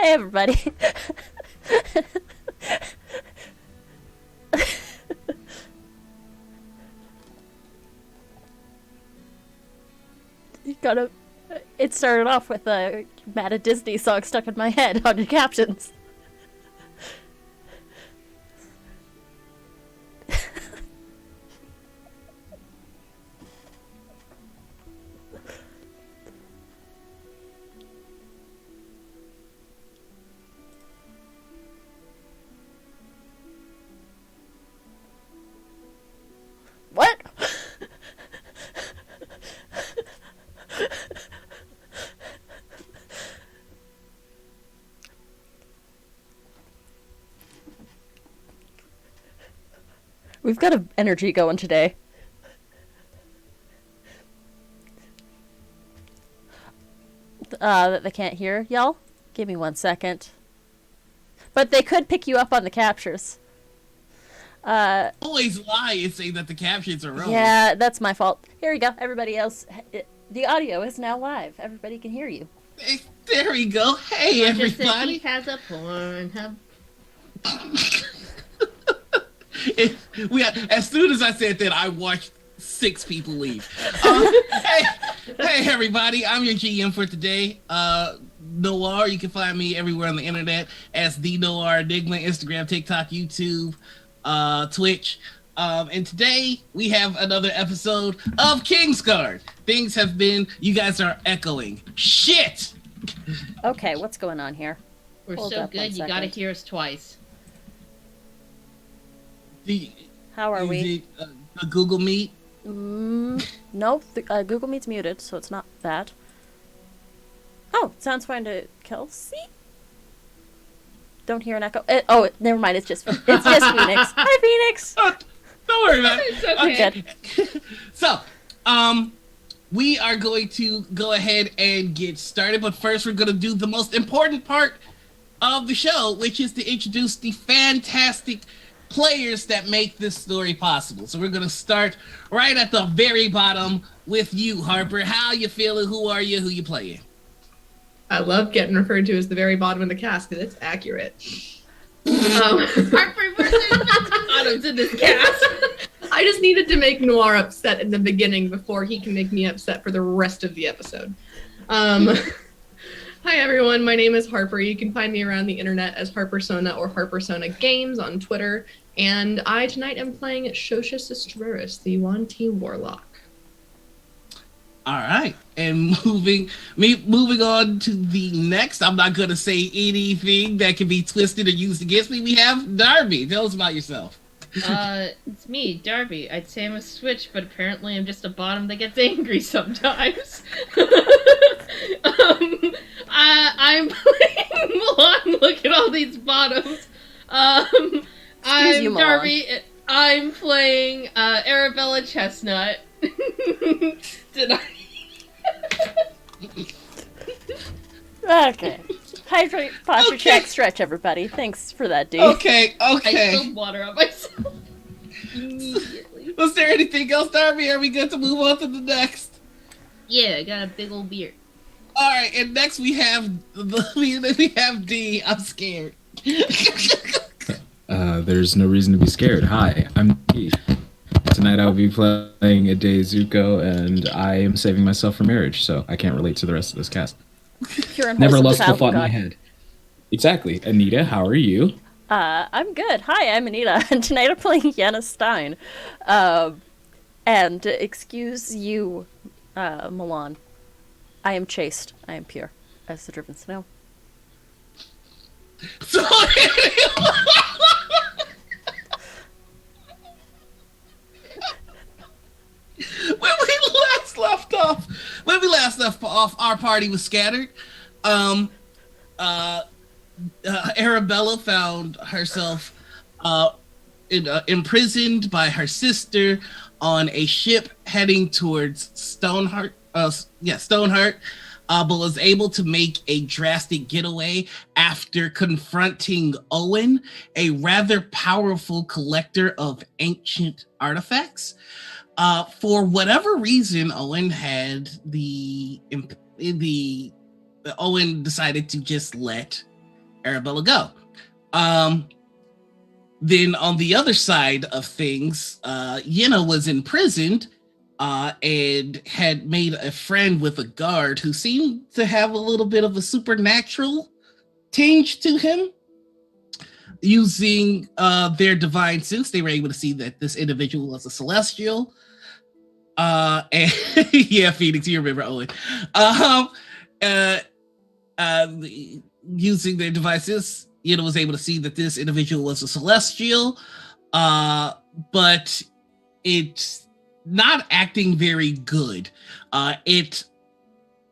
Hey, everybody. You gotta. It started off with a Mad at Disney song stuck in my head on the captions. What? We've got an energy going today. That they can't hear y'all? Give me 1 second. But they could pick you up on the captures. Always lie and say that the captions are wrong. Yeah, that's my fault. Here we go. Everybody else, the audio is now live. Everybody can hear you. Hey, there we go. Hey, everybody. He has a Pornhub. As soon as I said that, I watched 6 people leave. Hey, everybody. I'm your GM for today. Noir. You can find me everywhere on the internet as the Noir Enigma, Instagram, TikTok, YouTube, Twitch. And today we have another episode of KingsGuard. You guys are echoing. Shit! Okay, what's going on here? We're Hold so up 1 good, you gotta second. hear us twice. How are we? Is it a Google Meet? No, Google Meet's muted, so it's not that. Oh, sounds fine to Kelsey? Don't hear an echo. Never mind, it's just Phoenix. Hi, Phoenix! Don't worry about it. It's okay. Good. So, we are going to go ahead and get started, but first we're going to do the most important part of the show, which is to introduce the fantastic players that make this story possible. So we're going to start right at the very bottom with you, Harper. How you feeling? Who are you? Who you playing? I love getting referred to as the very bottom of the cast because it's accurate. Harper versus bottoms in this cast. I just needed to make Noir upset in the beginning before he can make me upset for the rest of the episode. Hi everyone, my name is Harper. You can find me around the internet as Harpersona or Harpersona Games on Twitter. And I tonight am playing Shosha Sistraris, the Yuan Ti Warlock. All right, and moving on to the next. I'm not going to say anything that can be twisted or used against me. We have Darby. Tell us about yourself. It's me, Darby. I'd say I'm a switch, but apparently I'm just a bottom that gets angry sometimes. I'm playing Milan. Look at all these bottoms. I'm you, Milan. Darby. I'm playing Arabella Chestnut. Did I? Okay. Hydrate, posture check, stretch, everybody. Thanks for that, D. Okay. I spilled water on myself immediately. Was there anything else, Darby? Are we good to move on to the next? Yeah, I got a big old beard. All right, and next we have D. I'm scared. There's no reason to be scared. Hi, I'm D. Tonight I'll be playing a Day Zuko, and I am saving myself for marriage, so I can't relate to the rest of this cast. Pure and Never wholesome lustful child thought of in my God. head. Exactly. Anita, how are you? I'm good. Hi, I'm Anita, and tonight I'm playing Yenna Stein. And excuse you, Milan. I am chaste. I am pure, as the driven snow. So, when we last left off, our party was scattered. Arabella found herself imprisoned by her sister on a ship heading towards Stoneheart. Stoneheart. But was able to make a drastic getaway after confronting Owen, a rather powerful collector of ancient artifacts. For whatever reason, Owen decided to just let Arabella go. Then on the other side of things, Yenna was imprisoned and had made a friend with a guard who seemed to have a little bit of a supernatural tinge to him. Using their divine sense, they were able to see that this individual was a celestial. And yeah, Phoenix, you remember Owen. Using their devices, was able to see that this individual was a celestial, but it's not acting very good. It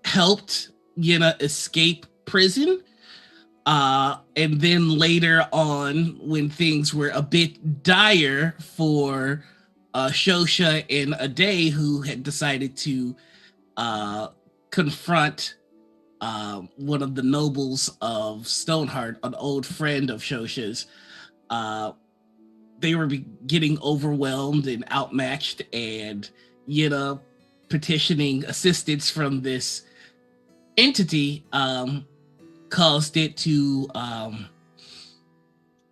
helped Yenna escape prison. And then later on, when things were a bit dire for Shosha and Ade, who had decided to confront one of the nobles of Stoneheart, an old friend of Shosha's, they were getting overwhelmed and outmatched, and Yenna petitioning assistance from this entity caused it to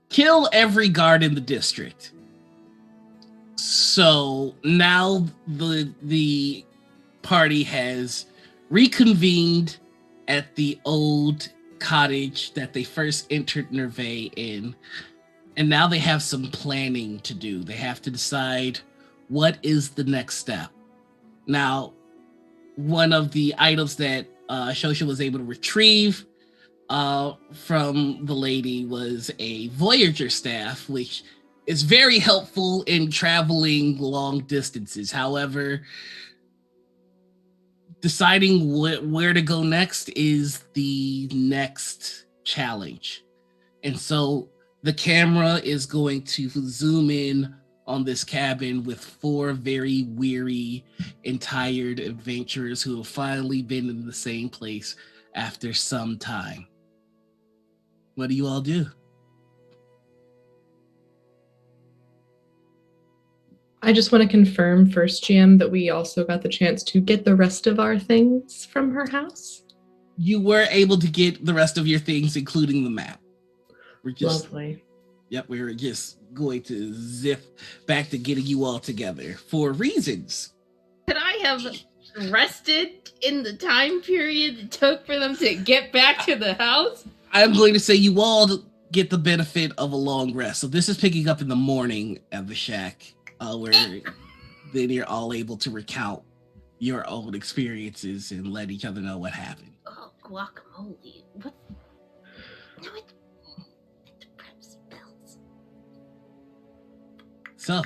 kill every guard in the district. So now the party has reconvened at the old cottage that they first entered Nervay in, and now they have some planning to do. They have to decide what is the next step. Now, one of the items that Shosha was able to retrieve from the lady was a Voyager staff, which is very helpful in traveling long distances. However, deciding where to go next is the next challenge. And so the camera is going to zoom in on this cabin with 4 very weary and tired adventurers who have finally been in the same place after some time. What do you all do? I just want to confirm first, GM, that we also got the chance to get the rest of our things from her house. You were able to get the rest of your things, including the map. Lovely. Yep, we were just going to zip back to getting you all together for reasons. Could I have rested in the time period it took for them to get back to the house? I'm going to say you all get the benefit of a long rest. So this is picking up in the morning at the shack, where then you're all able to recount your own experiences and let each other know what happened. Oh, guacamole. What? No, it depresses bells. So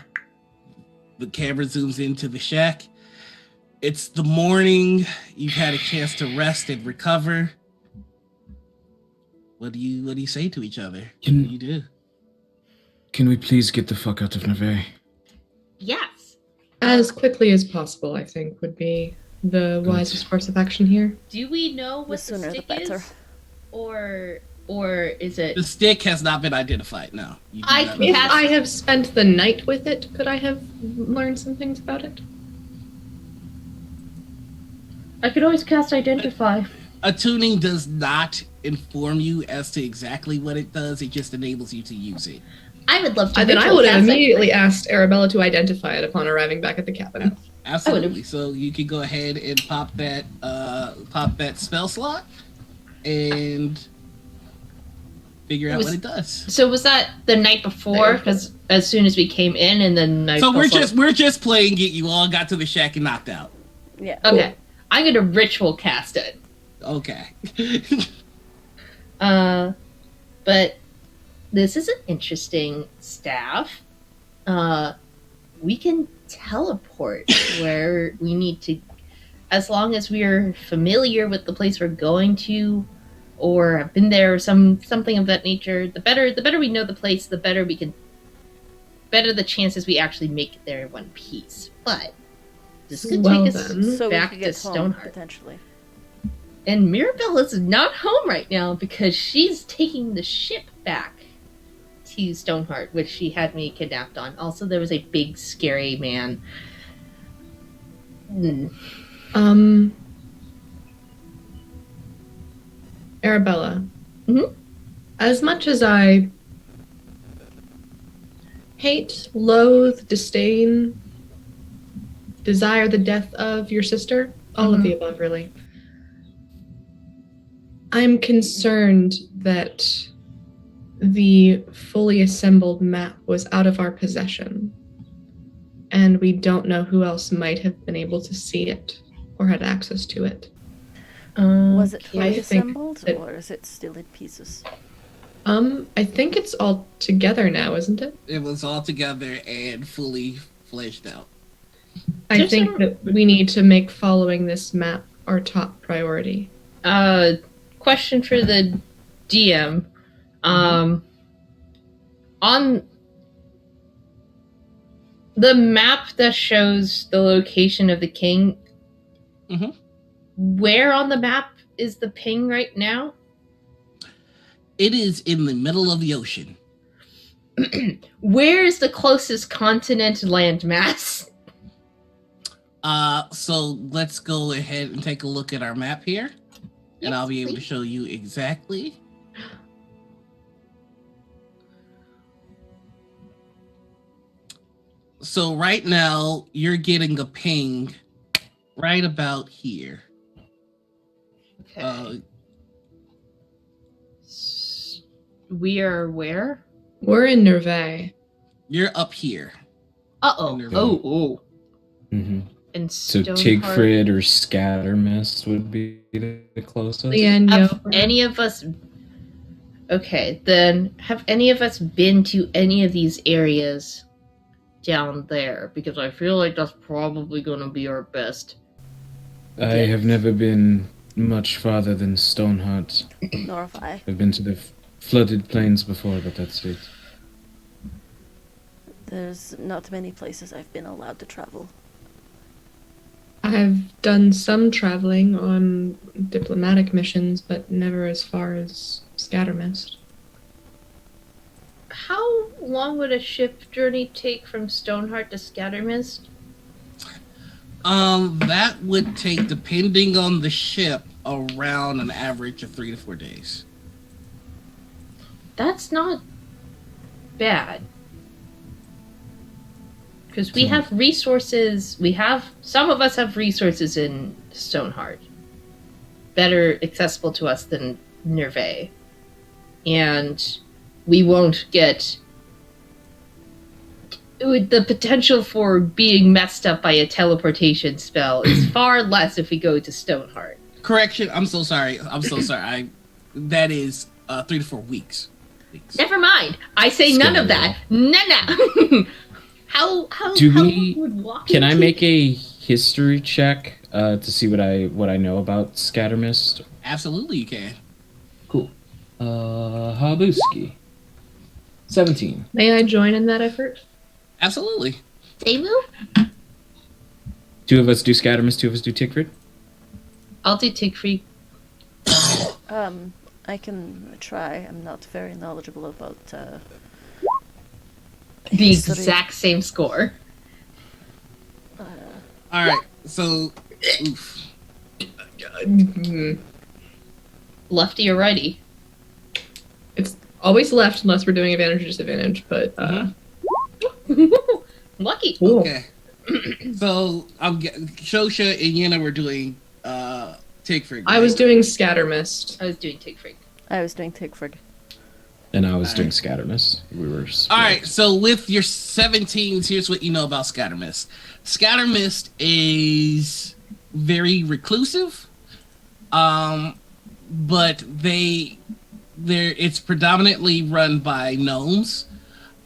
the camera zooms into the shack. It's the morning. You've had a chance to rest and recover. What do you say to each other? What do you do? Can we please get the fuck out of Nervay? Yes. As quickly as possible, I think, would be the wisest course of action here. Do we know what the sooner the stick better. is? Or is it... The stick has not been identified, no. You do I not can know. If Yes. I have spent the night with it, could I have learned some things about it? I could always cast Identify. Attuning does not inform you as to exactly what it does. It just enables you to use it. I would love to. Then I ritual would have cast immediately asked Arabella to identify it upon arriving back at the cabin. Absolutely. So you can go ahead and pop that spell slot and figure out what it does. So was that the night before? Because as soon as we came in, and then night So before... we're just playing it. You all got to the shack and knocked out. Yeah. Okay, I'm gonna ritual cast it. Okay. But this is an interesting staff. We can teleport where we need to, as long as we are familiar with the place we're going to, or have been there, or something of that nature. The better we know the place, the better the chances we actually make it there in one piece. But this could take us So back we to could get home, Stoneheart. potentially. And Mirabella's not home right now because she's taking the ship back to Stoneheart, which she had me kidnapped on. Also, there was a big, scary man. Arabella. Mhm. As much as I hate, loathe, disdain, desire the death of your sister, all of the above, really, I'm concerned that the fully assembled map was out of our possession, and we don't know who else might have been able to see it or had access to it. Was it fully I think assembled, that- or is it still in pieces? I think it's all together now, isn't it? It was all together and fully fleshed out. I There's think some- that we need to make following this map our top priority. Question for the DM. On the map that shows the location of the king, Mhm. where on the map is the ping right now? It is in the middle of the ocean. Where is the closest continent landmass? So let's go ahead and take a look at our map here, and I'll be able to show you exactly. So right now, you're getting a ping right about here. Okay. We are where? We're in Nervay. You're up here. Uh-oh. Never Oh. Mm-hmm. And So Stoneheart. Tigfrid or Scattermist would be the closest. Leanne, Have any of us... Okay, then have any of us been to any of these areas down there? Because I feel like that's probably going to be our best. I have never been much farther than Stoneheart. Nor have I. I've been to the flooded plains before, but that's it. There's not many places I've been allowed to travel. I've done some traveling on diplomatic missions, but never as far as Scattermist. How long would a ship journey take from Stoneheart to Scattermist? That would take, depending on the ship, around an average of 3 to 4 days. That's not bad. Because we have resources, some of us have resources in Stoneheart. Better accessible to us than Nervay. And we won't get the potential for being messed up by a teleportation spell is far less if we go to Stoneheart. Correction, I'm so sorry. That is 3 to 4 weeks. Never mind. I say none of that. No. How Do how we- would walking Can I take- make a history check to see what I know about Scattermist? Absolutely, you can. Cool. Habuski. 17. May I join in that effort? Absolutely. Demu? 2 of us do Scattermist, 2 of us do Tigfrid. I'll do Tigfree. I can try. I'm not very knowledgeable about The history. exact same score. All right. So, oof. Lefty or righty? It's always left unless we're doing advantage or disadvantage, but Lucky. cool. Okay. So Shosha and Yenna were doing Tigfrid. I was doing Scattermist. I was doing Tigfree. I was doing Tigfrid. And I was doing Scattermist. We were split. All right, so with your 17s, here's what you know about Scattermist. Scattermist is very reclusive, but it's predominantly run by gnomes,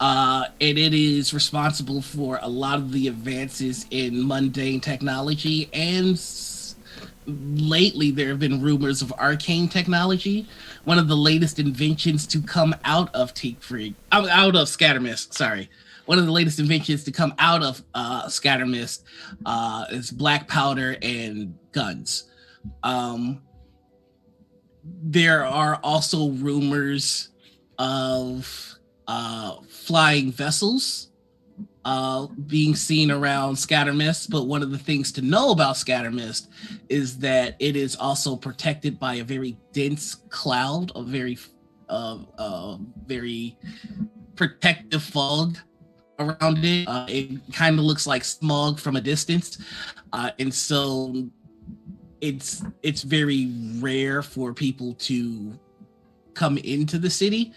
and it is responsible for a lot of the advances in mundane technology, and lately there have been rumors of arcane technology. One of the latest inventions to come out of Scattermist, sorry. One of the latest inventions to come out of Scattermist is black powder and guns. There are also rumors of flying vessels being seen around Scattermist, but one of the things to know about Scattermist is that it is also protected by a very dense cloud, a very very protective fog around it. It kind of looks like smog from a distance, and so it's very rare for people to come into the city.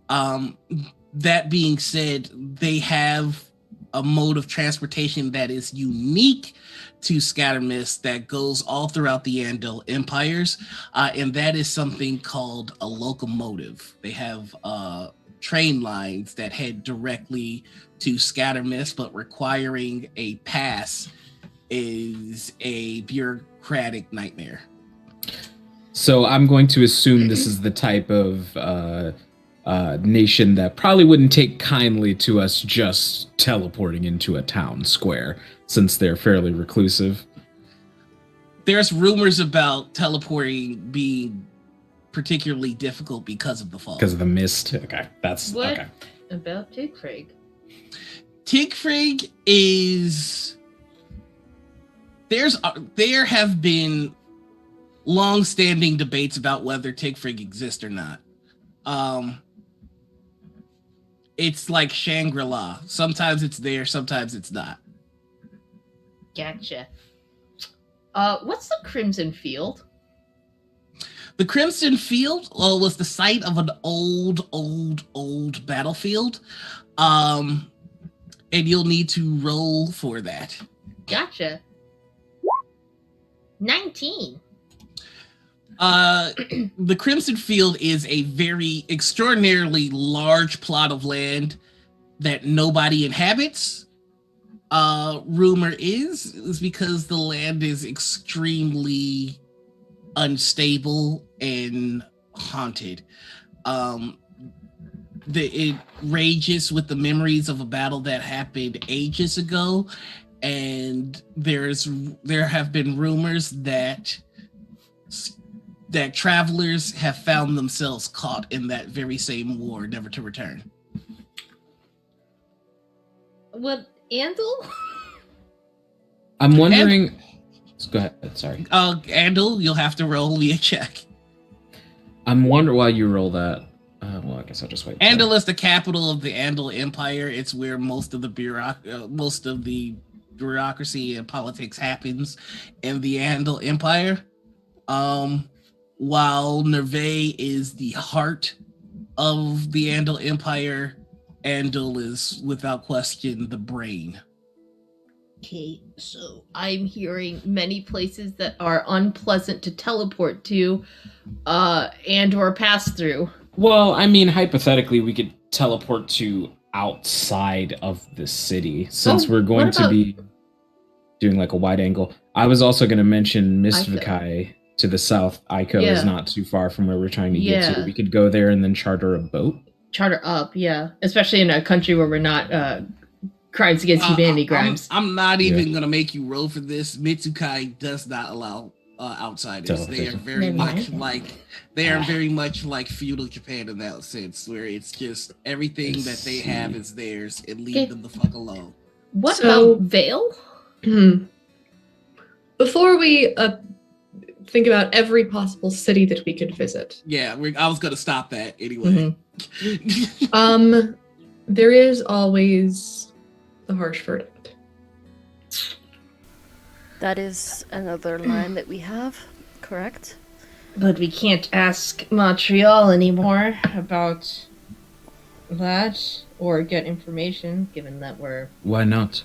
That being said, they have a mode of transportation that is unique to Scattermist that goes all throughout the Andal empires, and that is something called a locomotive. They have train lines that head directly to Scattermist, but requiring a pass is a bureaucratic nightmare. So I'm going to assume this is the type of nation that probably wouldn't take kindly to us just teleporting into a town square, since they're fairly reclusive. There's rumors about teleporting being particularly difficult because of the fog. Because of the mist. Okay, that's What okay. about Tigfrig? Tigfrig is... There have been long-standing debates about whether Tigfrig exists or not. It's like Shangri-La. Sometimes it's there, sometimes it's not. Gotcha. What's the Crimson Field? The Crimson Field was the site of an old battlefield. And you'll need to roll for that. Gotcha. 19. The Crimson Field is a very extraordinarily large plot of land that nobody inhabits. Rumor is because the land is extremely unstable and haunted. It rages with the memories of a battle that happened ages ago, and there have been rumors that travelers have found themselves caught in that very same war, never to return. What, Andal? I'm wondering... Go ahead, sorry. Andal, you'll have to roll me a check. I'm wondering why you roll that. Well, I guess I'll just wait. Andal is the capital of the Andal Empire. It's where most of the bureaucracy and politics happens in the Andal Empire. While Nervay is the heart of the Andal Empire, Andal is without question the brain. Okay, so I'm hearing many places that are unpleasant to teleport to, and or pass through. Well, I mean, hypothetically, we could teleport to outside of the city, since we're going to be doing like a wide angle. I was also going to mention Mistvikai to the south. Ico is not too far from where we're trying to get to. We could go there and then charter a boat. Charter up, yeah. Especially in a country where we're not crimes against humanity crimes. I'm not even going to make you roll for this. Mitsukai does not allow outsiders. They are very much like feudal Japan in that sense, where it's just everything that they have is theirs and leave them the fuck alone. What about Vale? Before we think about every possible city that we could visit. Yeah, I was going to stop that anyway. Mm-hmm. There is always the harsh verdict. That is another line that we have, correct? But we can't ask Montreal anymore about that or get information, given that we're... Why not?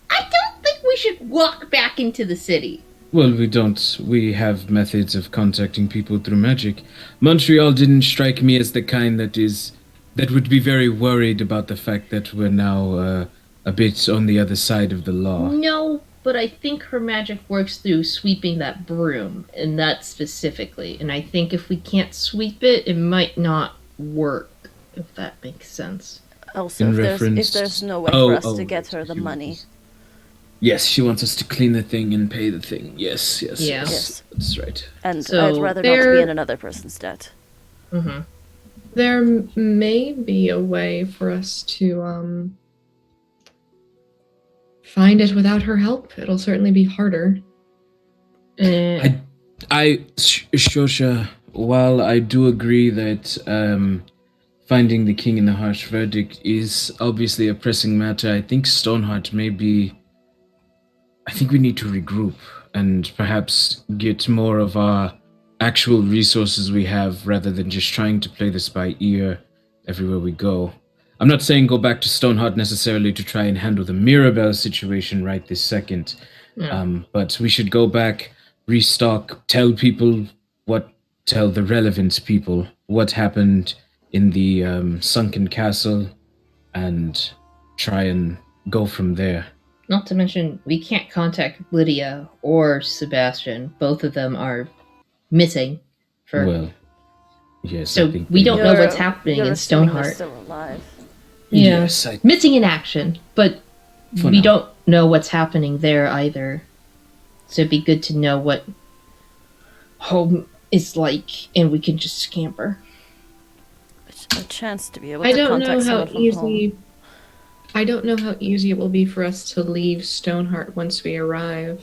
I don't think we should walk back into the city. Well, we don't. We have methods of contacting people through magic. Montreal didn't strike me as the kind that would be very worried about the fact that we're now a bit on the other side of the law. No, but I think her magic works through sweeping that broom, and that specifically. And I think if we can't sweep it, it might not work, if that makes sense. Also, if there's no way for us to get her the money. Yes, she wants us to clean the thing and pay the thing. Yes. That's right. And so I'd rather not be in another person's debt. Mm-hmm. There may be a way for us to find it without her help. It'll certainly be harder. Shosha, while I do agree that finding the king in the harsh verdict is obviously a pressing matter, I think Stoneheart may be... I think we need to regroup and perhaps get more of our actual resources we have rather than just trying to play this by ear everywhere we go. I'm not saying go back to Stoneheart necessarily to try and handle the Mirabelle situation right this second, but we should go back, restock, tell the relevant people what happened in the sunken castle, and try and go from there. Not to mention, we can't contact Lydia or Sebastian. Both of them are missing. Well, yes. So we don't know what's happening in Stoneheart. Still alive. Yeah. Yes, Missing in action, but we don't know what's happening there either. So it'd be good to know what home is like, and we can just scamper. A chance to be able to contact someone from home. I don't know how easy it will be for us to leave Stoneheart once we arrive.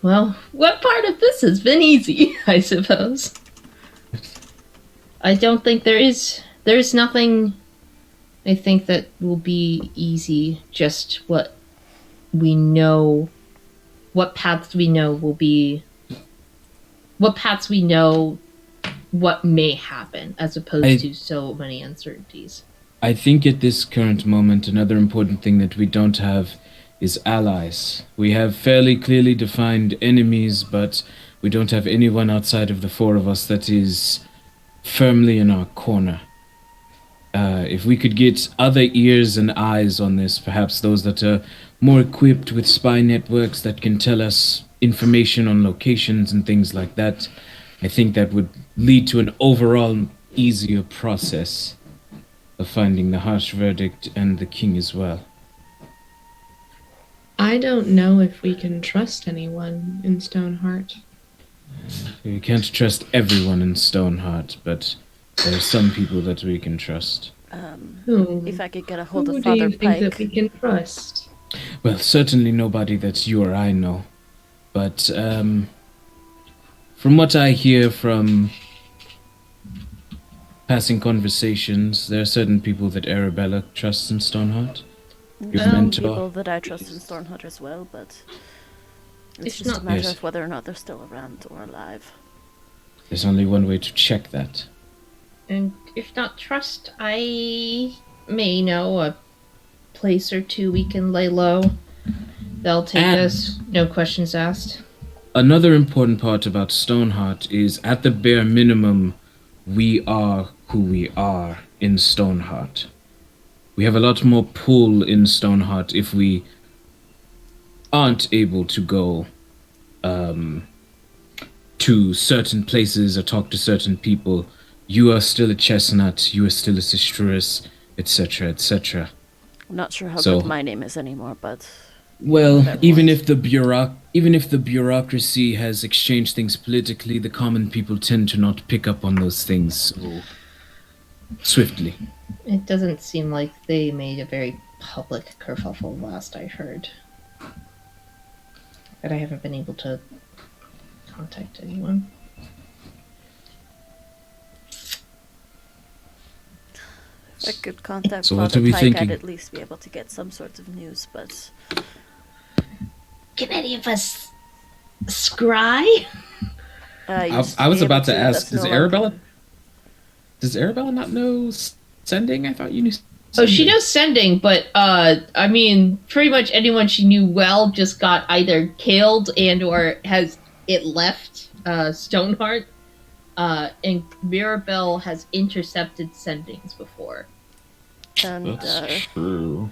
Well, what part of this has been easy, I suppose? I don't think there's nothing I think that will be easy, just what we know, what paths we know what may happen, as opposed to so many uncertainties. I think at this current moment, another important thing that we don't have is allies. We have fairly clearly defined enemies, but we don't have anyone outside of the four of us that is firmly in our corner. If we could get other ears and eyes on this, perhaps those that are more equipped with spy networks that can tell us information on locations and things like that, I think that would lead to an overall easier process of finding the harsh verdict and the king as well. I don't know if we can trust anyone in Stoneheart. We can't trust everyone in Stoneheart, but there are some people that we can trust. Who? If I could get a hold Who of do you Father think Pike. that we can trust? Well, certainly nobody that you or I know. But from what I hear from passing conversations, there are certain people that Arabella trusts in Stoneheart. Your mentor. People that I trust in Stoneheart as well, but it's just a matter of whether or not they're still around or alive. There's only one way to check that. And if not trust, I may know a place or two we can lay low. They'll take us, no questions asked. Another important part about Stoneheart is, at the bare minimum, we are who we are in Stoneheart. We have a lot more pull in Stoneheart if we aren't able to go to certain places or talk to certain people. You are still a chestnut, you are still a sistress, etc., etc. I'm not sure how good my name is anymore, but... Well, even if the bureaucracy has exchanged things politically, the common people tend to not pick up on those things so swiftly. It doesn't seem like they made a very public kerfuffle last I heard. But I haven't been able to contact anyone. If I could contact So Father what are we Pike, thinking? I'd at least be able to get some sort of news, but... Can any of us scry? I was about to ask, does Arabella not know sending? I thought you knew sending. Oh, she knows sending, but, I mean, pretty much anyone she knew well just got either killed and or has it left, Stoneheart. And Mirabelle has intercepted sendings before. And, That's true.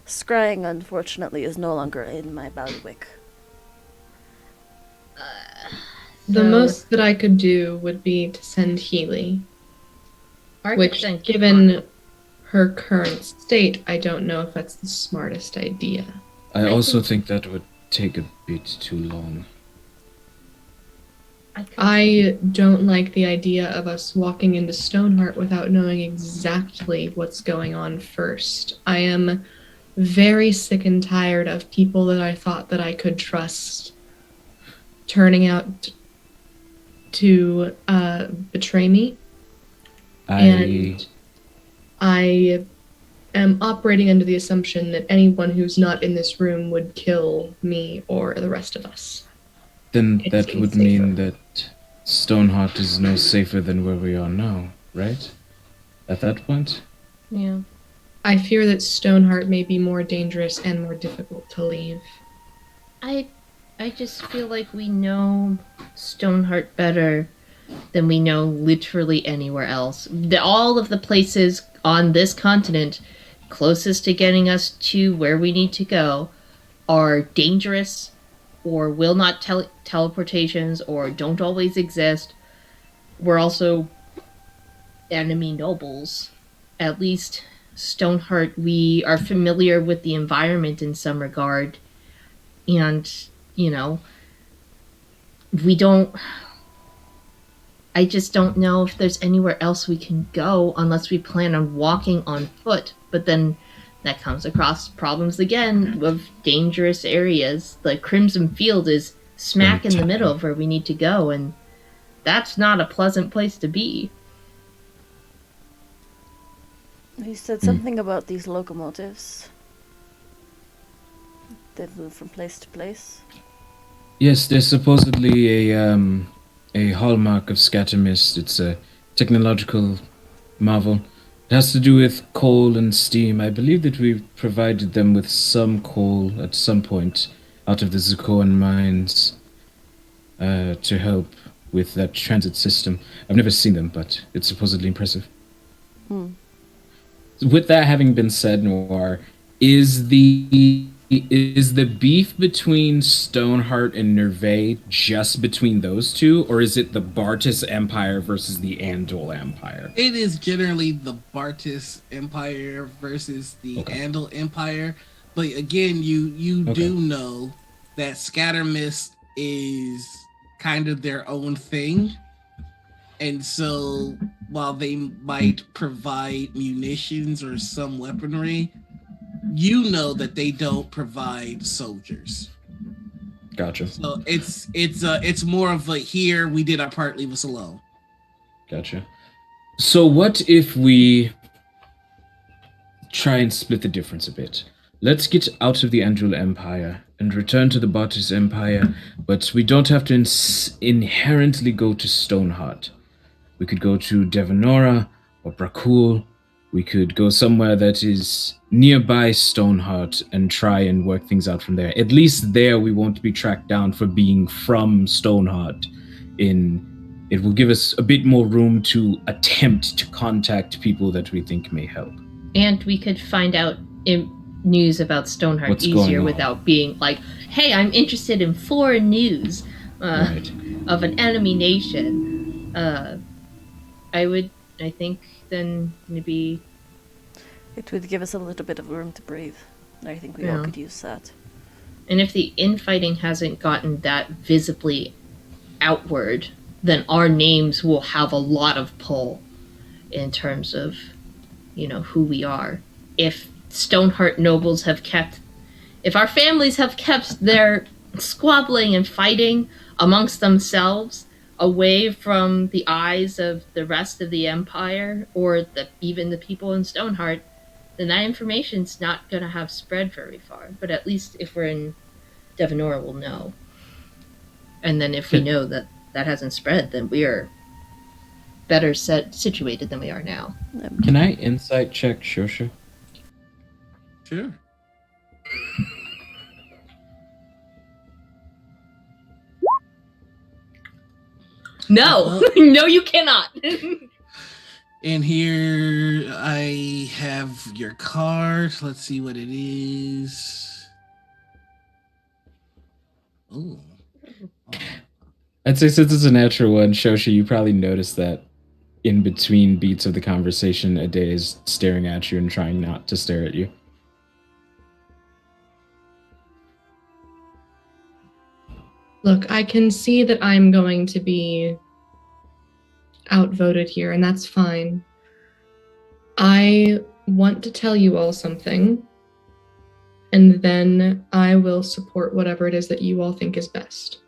Scrying, unfortunately, is no longer in my bailiwick. The most that I could do would be to send Healy, which, given her current state, I don't know if that's the smartest idea. I also think that would take a bit too long. I don't like the idea of us walking into Stoneheart without knowing exactly what's going on first. I am very sick and tired of people that I thought that I could trust turning out to betray me. And I am operating under the assumption that anyone who's not in this room would kill me or the rest of us. Then It that seems would safer. mean that Stoneheart is no safer than where we are now, right? At that point? Yeah. I fear that Stoneheart may be more dangerous and more difficult to leave. I just feel like we know Stoneheart better than we know literally anywhere else. All of the places on this continent closest to getting us to where we need to go are dangerous or will not teleportations or don't always exist. We're also enemy nobles. At least Stoneheart, we are familiar with the environment in some regard. And, you know, I just don't know if there's anywhere else we can go unless we plan on walking on foot. But then that comes across problems again of dangerous areas. The Crimson Field is smack in the middle of where we need to go, and that's not a pleasant place to be. You said something about these locomotives that move from place to place. Yes, there's supposedly a hallmark of Scattermist. It's a technological marvel. It has to do with coal and steam. I believe that we provided them with some coal at some point out of the Zukoan mines to help with that transit system. I've never seen them, but it's supposedly impressive. With that having been said, Noir, is the beef between Stoneheart and Nervay just between those two, or is it the Bartis Empire versus the Andal Empire? It is generally the Bartis Empire versus the Andal Empire. But again, you do know that Scattermist is kind of their own thing. And so while they might provide munitions or some weaponry, you know that they don't provide soldiers. Gotcha. So it's more of a here, we did our part, leave us alone. Gotcha. So what if we try and split the difference a bit? Let's get out of the Andal Empire and return to the Bartis Empire, but we don't have to inherently go to Stoneheart. We could go to Devanora or Brakul. We could go somewhere that is nearby Stoneheart and try and work things out from there. At least there we won't be tracked down for being from Stoneheart. It will give us a bit more room to attempt to contact people that we think may help. And we could find out news about Stoneheart What's easier going on? without being like, hey, I'm interested in foreign news Right. of an enemy nation. I think then maybe It would give us a little bit of room to breathe. I think we all could use that. And if the infighting hasn't gotten that visibly outward, then our names will have a lot of pull in terms of, you know, who we are. If Stoneheart nobles if our families have kept their squabbling and fighting amongst themselves away from the eyes of the rest of the empire or even the people in Stoneheart, then that information's not going to have spread very far. But at least if we're in Devanora, we'll know. And then if we know that hasn't spread, then we are better situated than we are now. Can I insight check Shosha? Sure. No! No, you cannot! And here I have your card. Let's see what it is. Oh. I'd say since it's a natural one, Shosha, you probably noticed that in between beats of the conversation, Ade is staring at you and trying not to stare at you. Look, I can see that I'm going to be outvoted here, and that's fine. I want to tell you all something, and then I will support whatever it is that you all think is best.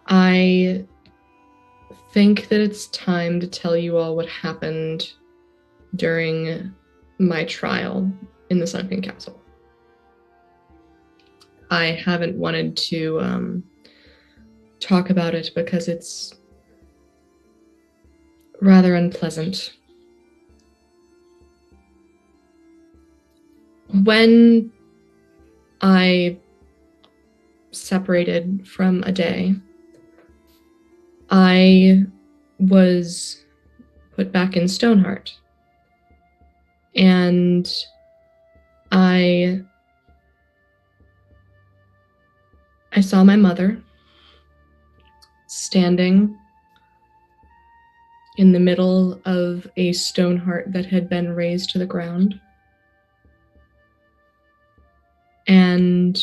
I think that it's time to tell you all what happened during my trial in the Sunken Castle. I haven't wanted to talk about it because it's rather unpleasant. When I separated from a day, I was put back in Stoneheart. And I saw my mother standing in the middle of a Stoneheart that had been razed to the ground. And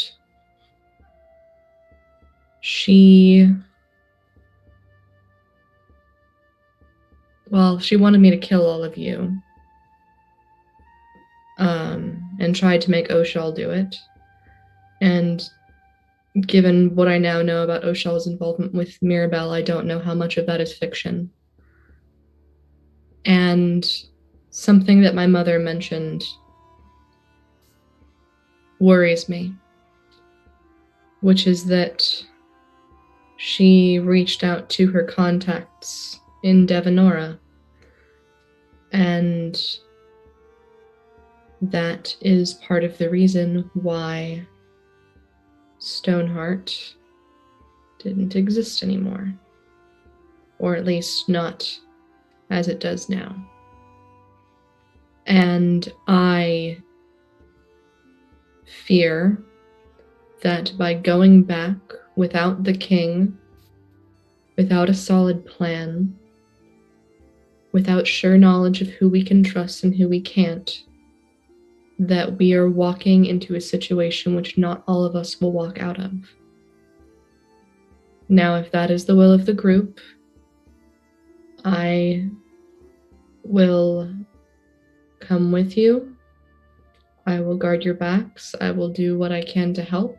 she wanted me to kill all of you. And tried to make Oshal do it. And given what I now know about Oshal's involvement with Mirabelle, I don't know how much of that is fiction. And something that my mother mentioned worries me, which is that she reached out to her contacts in Devonora, and that is part of the reason why Stoneheart didn't exist anymore. Or at least not as it does now. And I fear that by going back without the king, without a solid plan, without sure knowledge of who we can trust and who we can't, that we are walking into a situation which not all of us will walk out of. Now, if that is the will of the group, I will come with you. I will guard your backs. I will do what I can to help.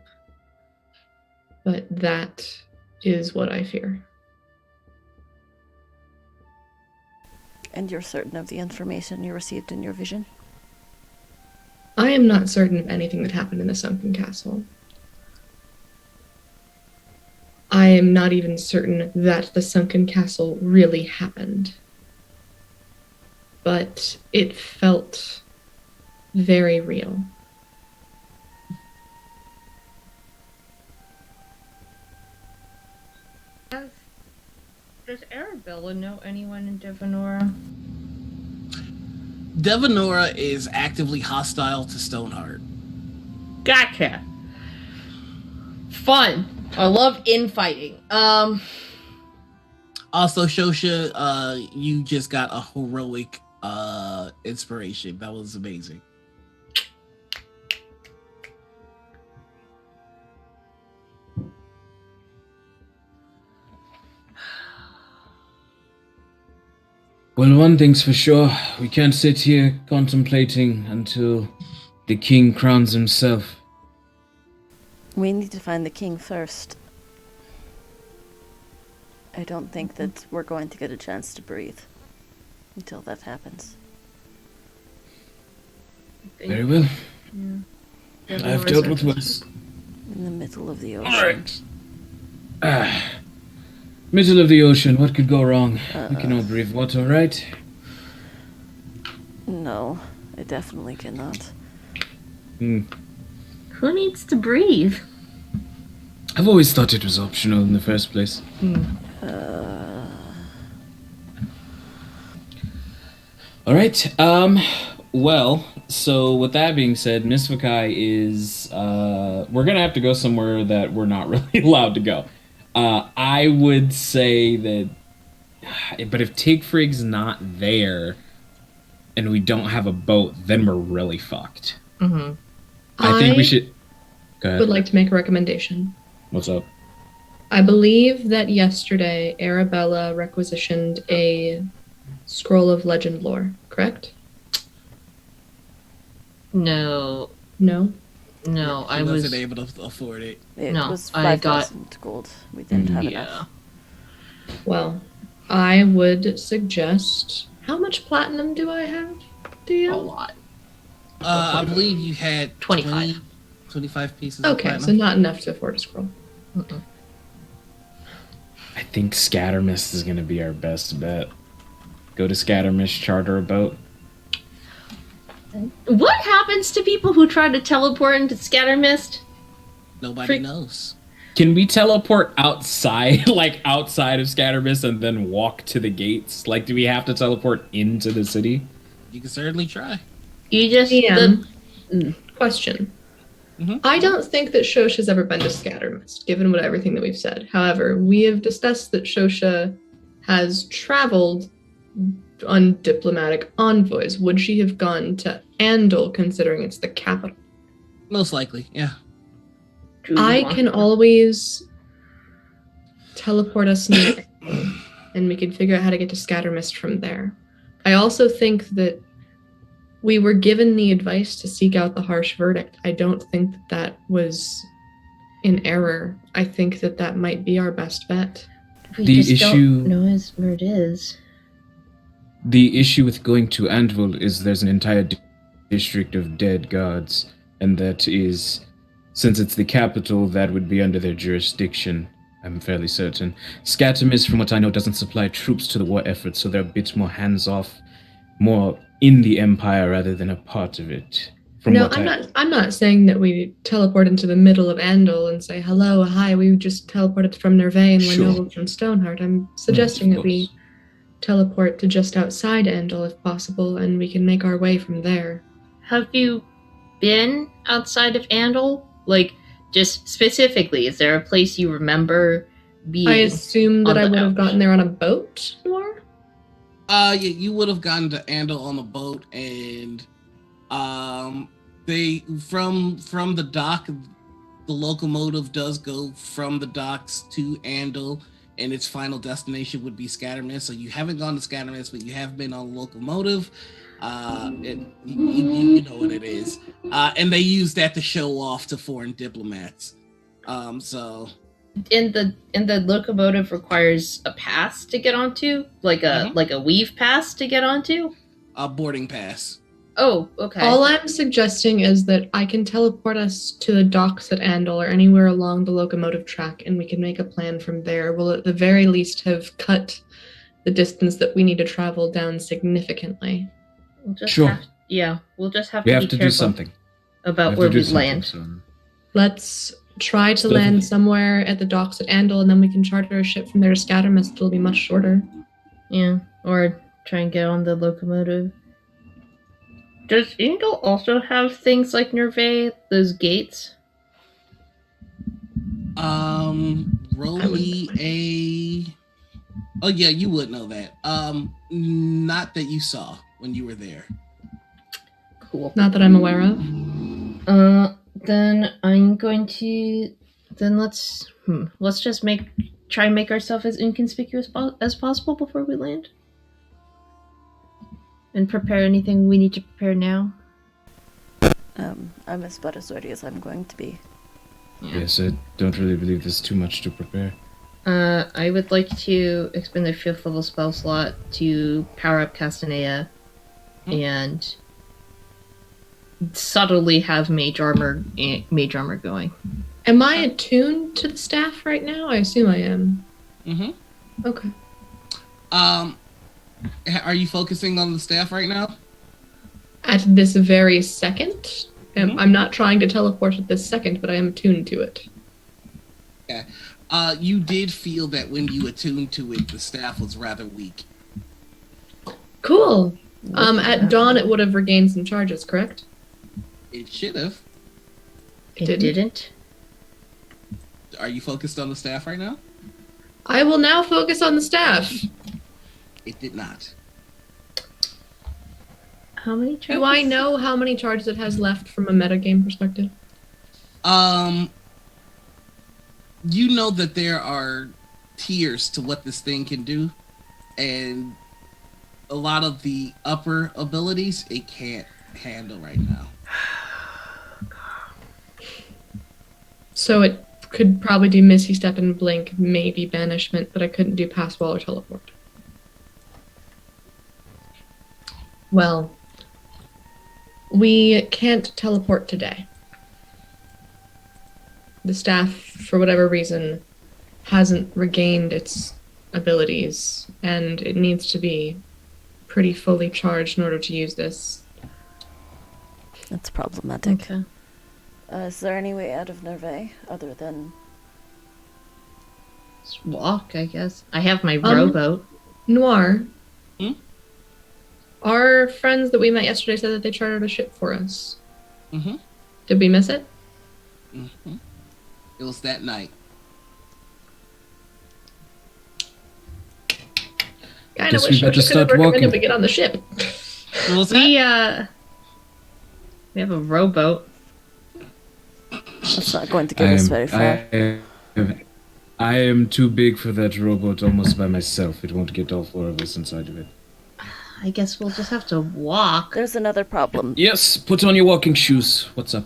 But that is what I fear. And you're certain of the information you received in your vision? I am not certain of anything that happened in the Sunken Castle. I am not even certain that the Sunken Castle really happened. But it felt very real. Does Arabella know anyone in Devonora? Devonora is actively hostile to Stoneheart. Gotcha. Fun. I love infighting. Also, Shosha, you just got a heroic inspiration. That was amazing. Well, one thing's for sure. We can't sit here contemplating until the king crowns himself. We need to find the king first. I don't think that we're going to get a chance to breathe until that happens. Very well. Yeah. I have dealt with worse. In the middle of the ocean. All right. Middle of the ocean, what could go wrong? We can all breathe water, right? No, I definitely cannot. Who needs to breathe? I've always thought it was optional in the first place. All right. Well, so with that being said, Miss Vakai is... we're going to have to go somewhere that we're not really allowed to go. I would say that... But if Tigfrig's not there and we don't have a boat, then we're really fucked. Mm-hmm. I think we should... Go ahead. Would like to make a recommendation. What's up? I believe that yesterday Arabella requisitioned a scroll of legend lore, correct? No, No? I She was wasn't able to afford it. It No, was I got- 5,000 gold. We didn't have enough. Well, I would suggest. How much platinum do I have? Do A you? lot. I believe you had 25. 25 pieces of Okay, so platinum. not enough to afford a scroll. Mm-mm. I think Scattermist is going to be our best bet. Go to Scattermist, charter a boat. What happens to people who try to teleport into Scattermist? Nobody knows. Can we teleport outside, like outside of Scattermist, and then walk to the gates? Like, do we have to teleport into the city? You can certainly try. You just Question. Mhm. I don't think that Shosha's ever been to Scattermist, given everything that we've said. However, we have discussed that Shosha has traveled on diplomatic envoys. Would she have gone to Andal, considering it's the capital? Most likely, yeah. I can always teleport us near, and we can figure out how to get to Scattermist from there. I also think that we were given the advice to seek out the harsh verdict. I don't think that that was in error. I think that that might be our best bet. We The just issue- don't know where it is. The issue with going to Anvil is there's an entire district of dead gods, and that is, since it's the capital, that would be under their jurisdiction, I'm fairly certain. Scattermist, from what I know, doesn't supply troops to the war effort, so they're a bit more hands-off, more in the Empire rather than a part of it. I'm not saying that we teleport into the middle of Andal and say, hello, hi, we just teleported from Nervay and we're Sure. nobles from Stoneheart. I'm suggesting that we teleport to just outside Andal if possible, and we can make our way from there. Have you been outside of Andal? Like, just specifically, is there a place you remember being? I assume that on I the would have ouch. gotten there on a boat, Noir? Yeah, you would have gone to Andal on the boat, and they from the dock, the locomotive does go from the docks to Andal, and its final destination would be Scattermist. So you haven't gone to Scattermist, but you have been on the locomotive. You know what it is, and they use that to show off to foreign diplomats. So in the locomotive requires a pass to get onto, like a weave pass to get onto. a boarding pass. Oh, okay. All I'm suggesting is that I can teleport us to the docks at Andal or anywhere along the locomotive track, and we can make a plan from there. We'll at the very least have cut the distance that we need to travel down significantly. We'll just Sure. we'll just have We to have be to do careful something. about We where have to we do something, land. son. Let's try to Definitely. land somewhere at the docks at Andal, and then we can charter a ship from there to Scattermist. It'll be much shorter. Yeah, or try and get on the locomotive. Does Andal also have things like Nervay, those gates? Roll me a. Oh yeah, you would know that. Not that you saw when you were there. Cool. Not that I'm aware of. Then I'm going to. Then let's just try and make ourselves as inconspicuous as possible before we land, and prepare anything we need to prepare now. I'm as about as ready as I'm going to be. Yes, I don't really believe there's too much to prepare. I would like to expend a 5th level spell slot to power up Castanea and subtly have mage armor going. Am I attuned to the staff right now? I assume I am. Mm-hmm. Okay. Are you focusing on the staff right now? At this very second, I'm not trying to teleport at this second, but I am attuned to it. Yeah. You did feel that when you attuned to it, the staff was rather weak. Cool. At dawn, it would have regained some charges, correct? It should have. It Didn't? didn't. Are you focused on the staff right now? I will now focus on the staff. It did not. How many charges? Do I know how many charges it has left from a metagame perspective? You know that there are tiers to what this thing can do, and a lot of the upper abilities it can't handle right now. So it could probably do Misty Step and Blink, maybe Banishment, but I couldn't do Pass Wall or Teleport. Well, we can't teleport today. The staff, for whatever reason, hasn't regained its abilities, and it needs to be pretty fully charged in order to use this. That's problematic. Okay. Is there any way out of Nerve other than... Just walk, I guess. I have my rowboat. Noir. Hmm? Our friends that we met yesterday said that they chartered a ship for us. Mm-hmm. Did we miss it? Mm-hmm. It was that night. Kinda Guess we wish I better could have start recommended walking. we get on the ship. What was that? We have a rowboat. That's not going to get us very far. I am too big for that rowboat almost by myself. It won't get all four of us inside of it. I guess we'll just have to walk. There's another problem. Yes, put on your walking shoes. What's up?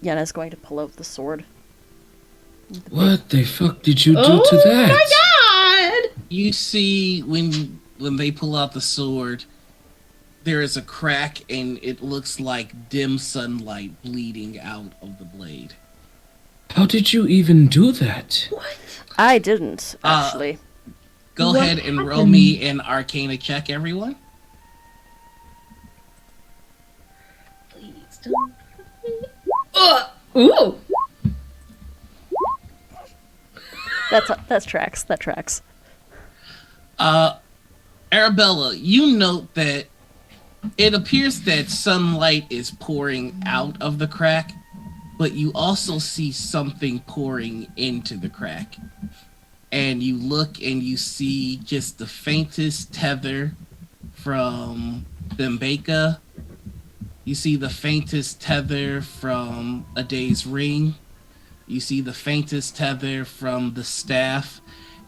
Yenna's going to pull out the sword. What the fuck did you do to Oh that? my god! You see when they pull out the sword, there is a crack and it looks like dim sunlight bleeding out of the blade. How did you even do that? I didn't, actually. Go What ahead and roll happened? me an Arcana check, everyone. Please don't. Ooh! That tracks. That tracks. Arabella, you note that it appears that sunlight is pouring out of the crack, but you also see something pouring into the crack. And you look and you see just the faintest tether from Thembeka. You see the faintest tether from a day's ring. You see the faintest tether from the staff.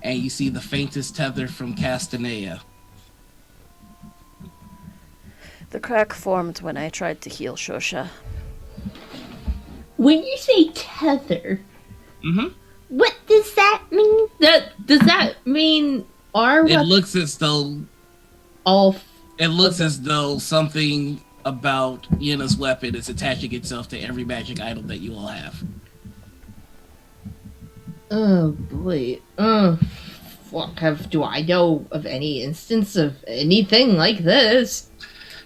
And you see the faintest tether from Castanea. The crack formed when I tried to heal Shosha. When you say tether, Mm-hmm. what does that mean? Does that mean our It weapon looks as though all? it looks as though something about Yenna's weapon is attaching itself to every magic item that you all have. Oh boy. Fuck. Do I know of any instance of anything like this?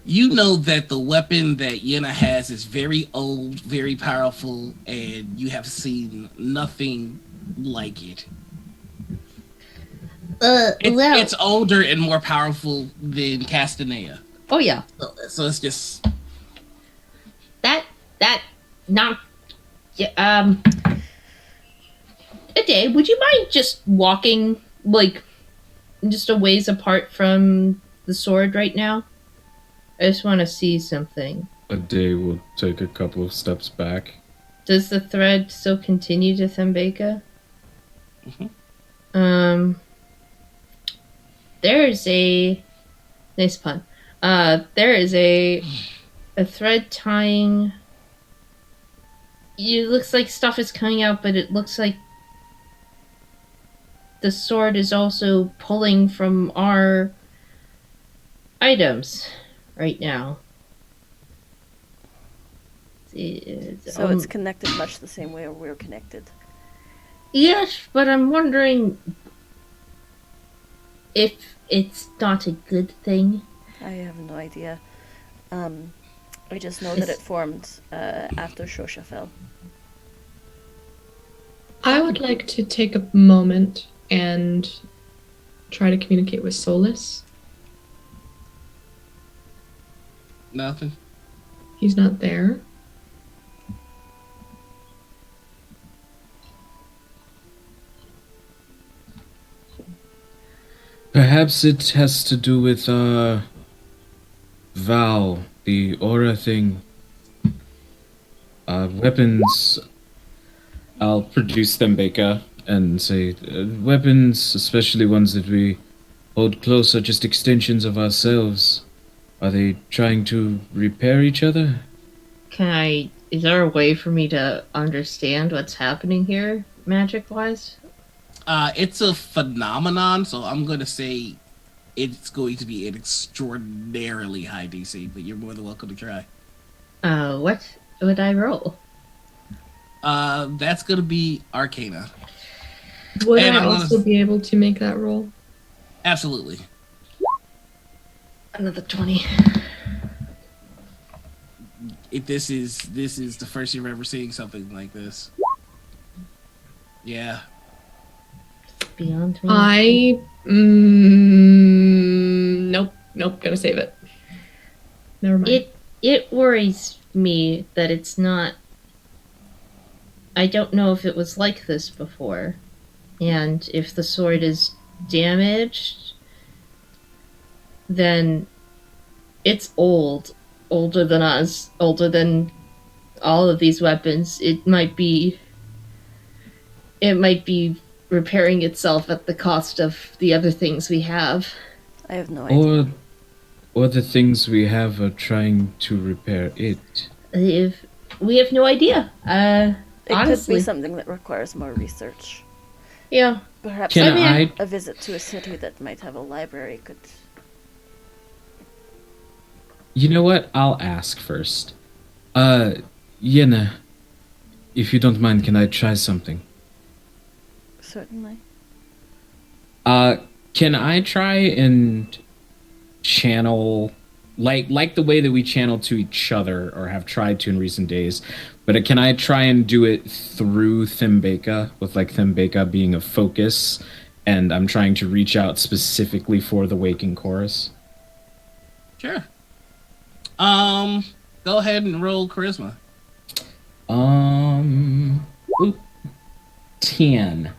You know that the weapon that Yenna has is very old, very powerful, and you have seen nothing like it. It's older and more powerful than Castanea. Oh yeah. So it's just Not. Yeah. Ade, would you mind just walking like just a ways apart from the sword right now? I just want to see something. A day will take a couple of steps back. Does the thread still continue to Thembeka? Mhm. There's a nice pun. There is a thread tying. It looks like stuff is coming out, but it looks like the sword is also pulling from our items right now. So it's connected much the same way we're connected. Yes, but I'm wondering if it's not a good thing. I have no idea. I just know that it formed after Shosha fell. I would like to take a moment and try to communicate with Solus. nothing. He's not there. Perhaps it has to do with, Val, the aura thing. Weapons. I'll produce them, Baker, and say, weapons, especially ones that we hold close, are just extensions of ourselves. Are they trying to repair each other? Can I Is there a way for me to understand what's happening here, magic-wise? It's a phenomenon, so I'm gonna say it's going to be an extraordinarily high DC, but you're more than welcome to try. What would I roll? That's gonna be Arcana. Would And I I'm also gonna- be able to make that roll? Absolutely. Another 20. This is the first you're ever seeing something like this. Yeah. Beyond me. Nope, gonna save it. Never mind. It worries me that it's not. I don't know if it was like this before, and if the sword is damaged, then it's older than us, older than all of these weapons. It might be repairing itself at the cost of the other things we have. I have no idea. Or the things we have are trying to repair it. If we have no idea. It Honestly. could be something that requires more research. Yeah. Perhaps Can a I- visit to a city that might have a library could. You know what? I'll ask first. Yenna, if you don't mind, can I try something? Certainly. Can I try and channel like the way that we channel to each other or have tried to in recent days, but can I try and do it through Thembeka, with like Thembeka being a focus, and I'm trying to reach out specifically for the Waking Chorus? Sure. Go ahead and roll charisma. Oop, 10.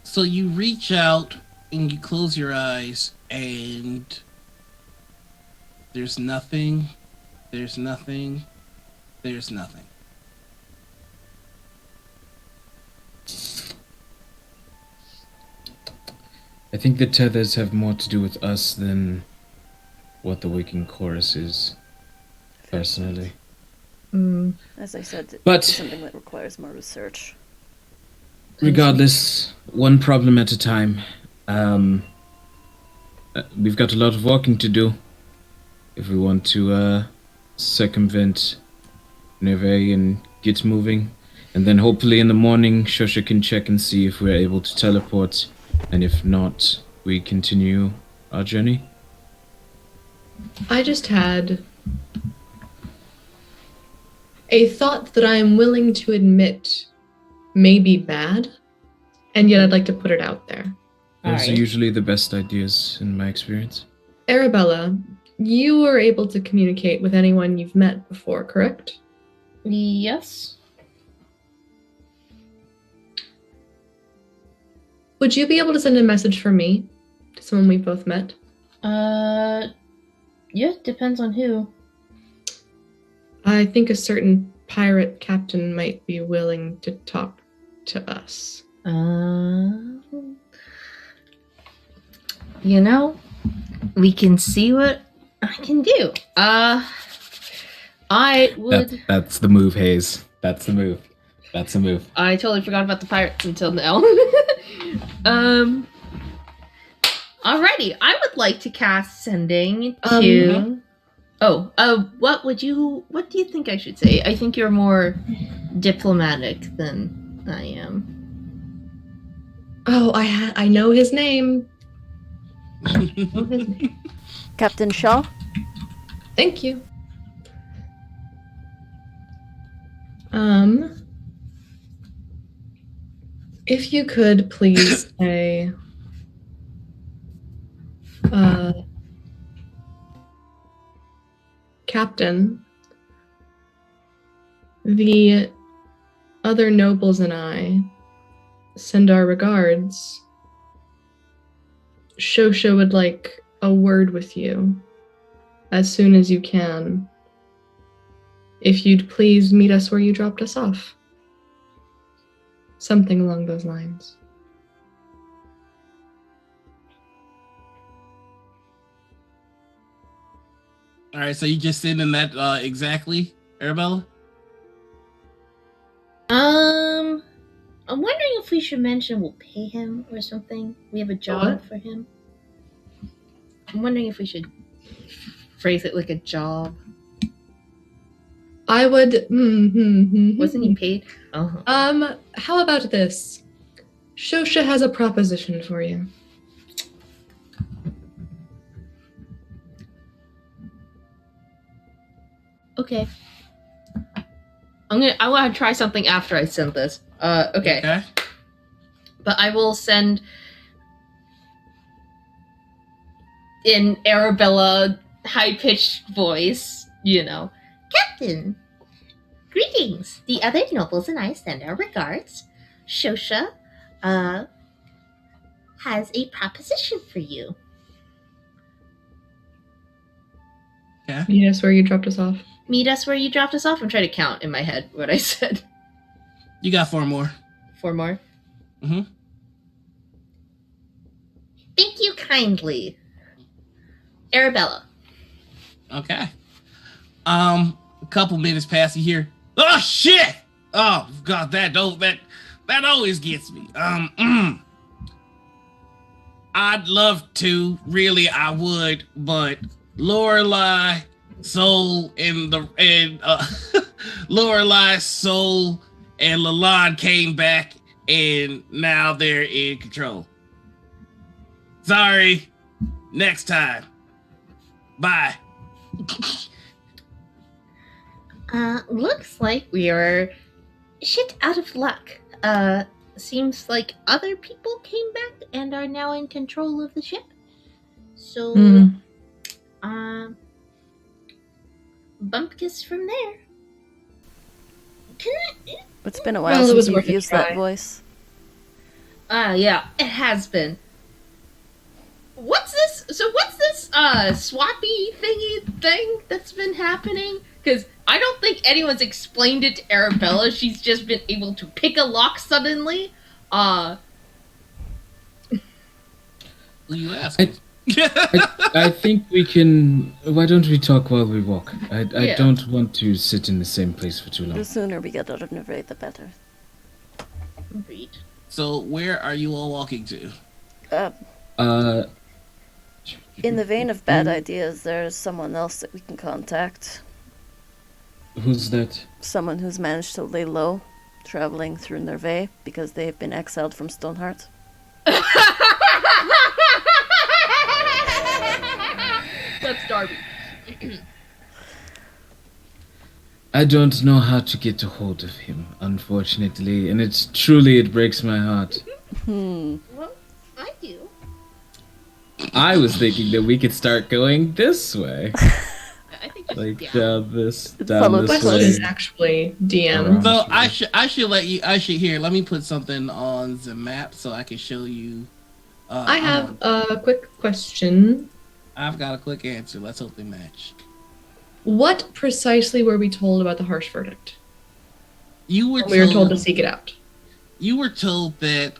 So you reach out and you close your eyes and there's nothing. I think the tethers have more to do with us than what the Waking Chorus is, personally. As I said, it But- could be something that requires more research. Regardless, one problem at a time. We've got a lot of walking to do if we want to circumvent Neve and get moving. And then hopefully in the morning, Shosha can check and see if we're able to teleport. And if not, we continue our journey. I just had a thought that I am willing to admit may be bad, and yet I'd like to put it out there. Those are Alright. usually the best ideas in my experience. Arabella, you were able to communicate with anyone you've met before, correct? Yes. Would you be able to send a message for me to someone we've both met? Yeah, depends on who. I think a certain pirate captain might be willing to talk to us. You know, we can see what I can do. I would. That's the move, Hayes. That's the move. That's the move. I totally forgot about the pirates until now. Alrighty, I would like to cast sending to. What do you think I should say? I think you're more diplomatic than I am. Oh, I know his name. Know his name. Captain Shaw? Thank you. If you could please say, Captain, the other nobles and I send our regards. Shosha would like a word with you as soon as you can. If you'd please meet us where you dropped us off. Something along those lines. All right, so you just sending that exactly, Arabella? I'm wondering if we should mention we'll pay him or something. We have a job for him. I'm wondering if we should phrase it like a job. I would. Wasn't he paid? Uh-huh. How about this? Shosha has a proposition for you. Okay. I want to try something after I send this. Okay. But I will send in Arabella high-pitched voice, Captain, greetings. The other nobles and I send our regards. Shosha, has a proposition for you. Yeah. Meet us where you dropped us off. Meet us where you dropped us off. I'm trying to count in my head what I said. You got 4 more. 4 more? Mm-hmm. Thank you kindly. Arabella. Okay. A couple minutes pass, you hear, oh shit! Oh god, that always gets me. I'd love to, really I would, but Lorelai, Soul, and Lorelai, Soul, and Lalonde came back, and now they're in control. Sorry. Next time. Bye. Looks like we are shit out of luck. Seems like other people came back and are now in control of the ship. So, bumpkiss from there. It's been a while since you've used that try. voice. Yeah, it has been. What's this? So what's this swappy thing that's been happening? Because I don't think anyone's explained it to Arabella. She's just been able to pick a lock suddenly. Who you ask? I think we can. Why don't we talk while we walk? I Yeah. don't want to sit in the same place for too long. The sooner we get out of Nevray, the better. Agreed. So where are you all walking to? In the vein of bad ideas, there's someone else that we can contact. Who's that? Someone who's managed to lay low, traveling through Nervay, because they've been exiled from Stoneheart. That's Darby. I don't know how to get a hold of him, unfortunately, and it breaks my heart. Well, I do. I was thinking that we could start going this way, I think just, like yeah. down this Question way. is actually DM. So I should let me put something on the map so I can show you. I have a quick question. I've got a quick answer. Let's hope they match. What precisely were we told about the harsh verdict? We were told to seek it out. You were told that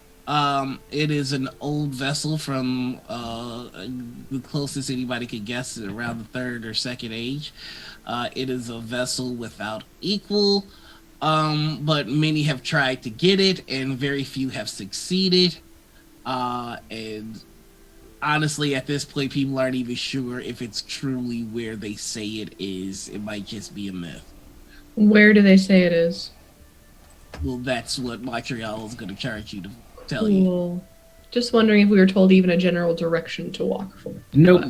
it is an old vessel from the closest anybody could guess is around the 3rd or 2nd age. It is a vessel without equal, but many have tried to get it, and very few have succeeded. And honestly, at this point, people aren't even sure if it's truly where they say it is. It might just be a myth. Where do they say it is? Well, that's what Montreal is going to charge you to tell you. Cool. Just wondering if we were told even a general direction to walk for. Nope.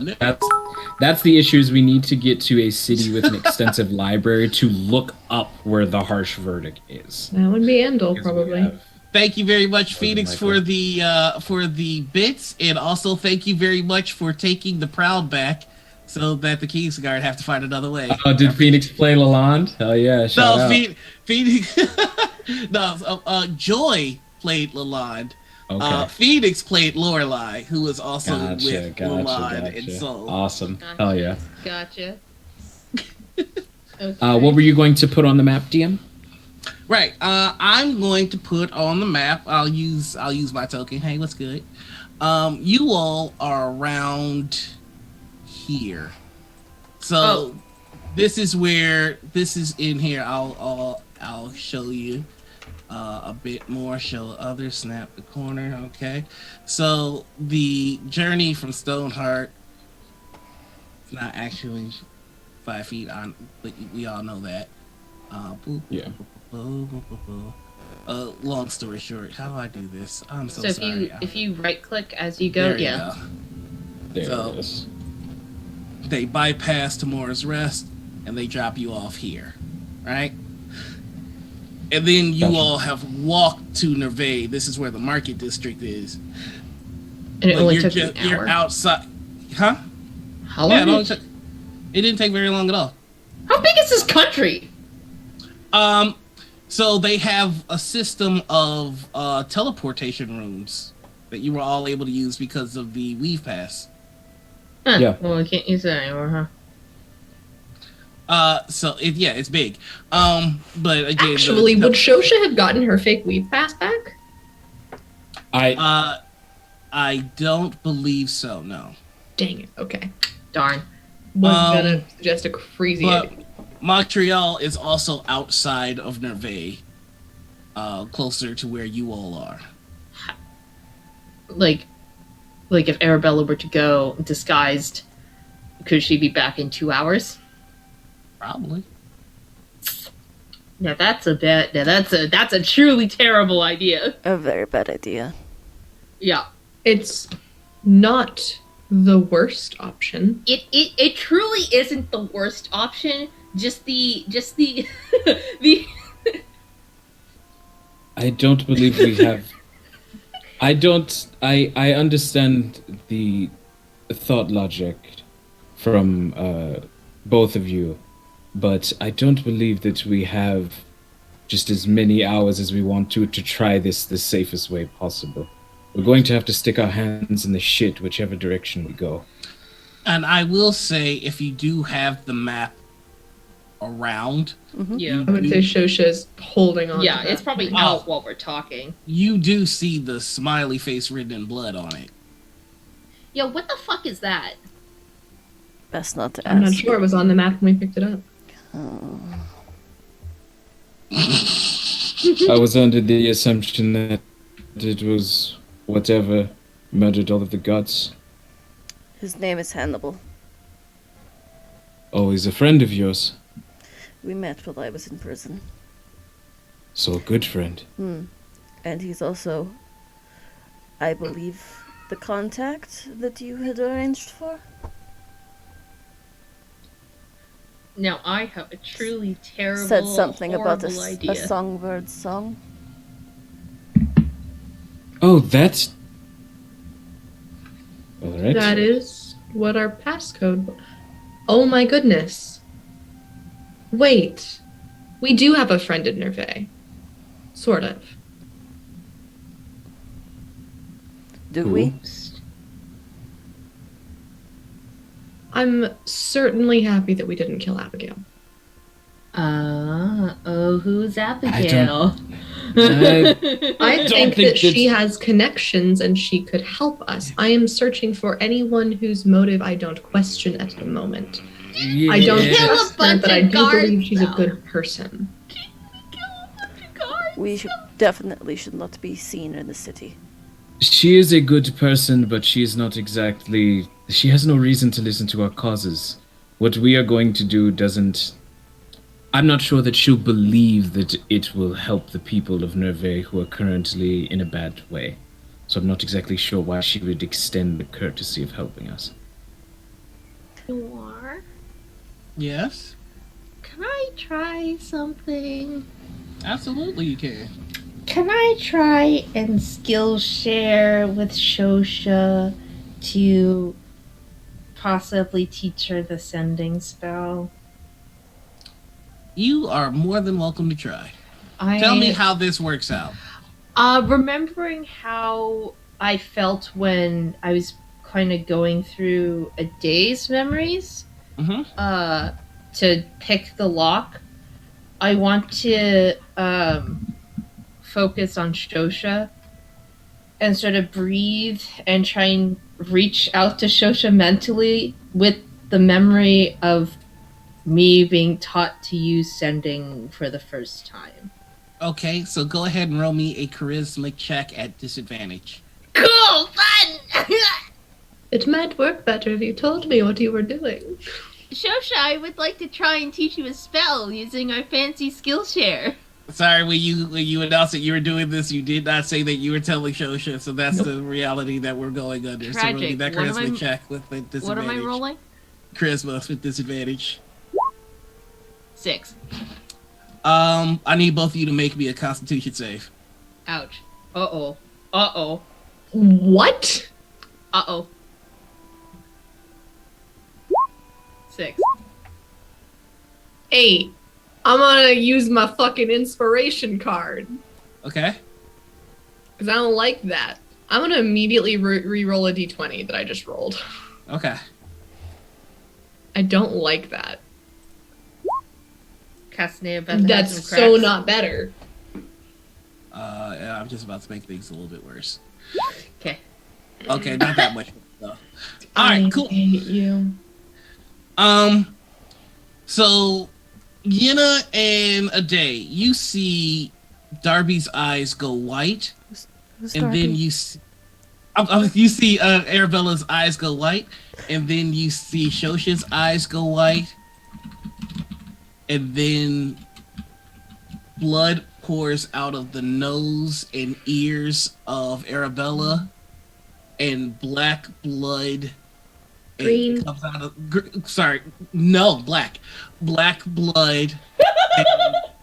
That's the issue. Is we need to get to a city with an extensive library to look up where the harsh verdict is. That would be Andal, probably. Thank you very much, Phoenix, for the bits, and also thank you very much for taking the Proud back, so that the KingsGuard have to find another way. Oh, did Phoenix play Lalonde? Hell yeah! Shout out. Phoenix. No, Joy played Lalonde. Okay. Phoenix played Lorelai, who was also with Lalonde and Soul. Awesome. Gotcha. Hell yeah. Gotcha. Okay. What were you going to put on the map, DM? Right. I'm going to put on the map. I'll use my token. Hey, what's good? You all are around here. So this is in here. I'll show you a bit more. Show other. Snap the corner. Okay. So the journey from Stoneheart is not actually 5 feet on, but we all know that. Yeah. Long story short, how do I do this? I'm so So sorry. if you right click as you go, There you yeah. go. There So- it is. They bypass Tamora's Rest and they drop you off here, right? And then you Gotcha. all have walked to Nervay. This is where the market district is. And it But only you're took just, an hour. you're outside, huh? How long? Yeah, it didn't take very long at all. How big is this country? So they have a system of teleportation rooms that you were all able to use because of the Weave Pass. Huh. Yeah. Well, we can't use that anymore, huh? So it's big. But again, Actually, would Shosha have gotten her fake weave pass back? I don't believe so. No. Dang it. Okay. Darn. Was gonna suggest a crazy But idea. Montreal is also outside of Nervay, closer to where you all are. Like if Arabella were to go disguised, could she be back in 2 hours? Probably. Now that's a truly terrible idea. A very bad idea. Yeah. It's not the worst option. It truly isn't the worst option. Just the the I don't believe we have. I understand the thought logic from both of you, but I don't believe that we have just as many hours as we want to try this the safest way possible. We're going to have to stick our hands in the shit whichever direction we go. And I will say, if you do have the map around, yeah. I would say Shosha's holding on. Yeah, to it's that. probably out while we're talking. you do see the smiley face written in blood on it. Yo, what the fuck is that? Best not to ask. I'm not sure. It was on the map when we picked it up. Oh. I was under the assumption that it was whatever murdered all of the gods. His name is Hannibal. Oh, he's a friend of yours. We met while I was in prison. So a good friend. And he's also, I believe, the contact that you had arranged for? Now I have a truly terrible, Said something about horrible a idea. songbird song. Oh, that's... Alright. That is what our passcode. Oh my goodness. Wait. We do have a friend in Nervay. Sort of. Do Who? we? I'm certainly happy that we didn't kill Abigail. Who's I Abigail? I don't think think that she that's- has connections and she could help us. I am searching for anyone whose motive I don't question at the moment. I don't Yeah. Kill a trust her, bunch but I of do guards, believe she's though. a good person. We definitely should not be seen in the city. She is a good person, but she is not exactly... She has no reason to listen to our causes. What we are going to do doesn't... I'm not sure that she'll believe that it will help the people of Nervay who are currently in a bad way. So I'm not exactly sure why she would extend the courtesy of helping us. Noir, Yes, can I try something? absolutely you can. Can I try and skill share with Shosha to possibly teach her the sending spell? You are more than welcome to try. Tell me how this works out. Remembering how I felt when I was kind of going through a day's memories, to pick the lock, I want to focus on Shosha and sort of breathe and try and reach out to Shosha mentally with the memory of me being taught to use sending for the first time. Okay, so go ahead and roll me a charisma check at disadvantage. Cool, fun! It might work better if you told me what you were doing. Shosha, I would like to try and teach you a spell using our fancy skill share. Sorry, when you announced that you were doing this, you did not say that you were telling Shosha, so that's the reality that we're going under. Tragic. So roll me that charisma check with the disadvantage. What am I rolling? Charisma with disadvantage. 6. I need both of you to make me a Constitution save. Ouch. Uh-oh. Uh-oh. What? Uh-oh. 6. 8. I'm gonna use my fucking inspiration card. Okay. Because I don't like that. I'm gonna immediately re-roll a d20 that I just rolled. Okay. I don't like that. Castaneda That's so not better. Yeah, I'm just about to make things a little bit worse. Okay. Okay, not that much though. Alright, cool. I hate you. So Yenna and Aday, you see Darby's eyes go white, Who's and Darby? then you see Arabella's eyes go white, and then you see Shosha's eyes go white, and then blood pours out of the nose and ears of Arabella, and black blood Green. comes out of black blood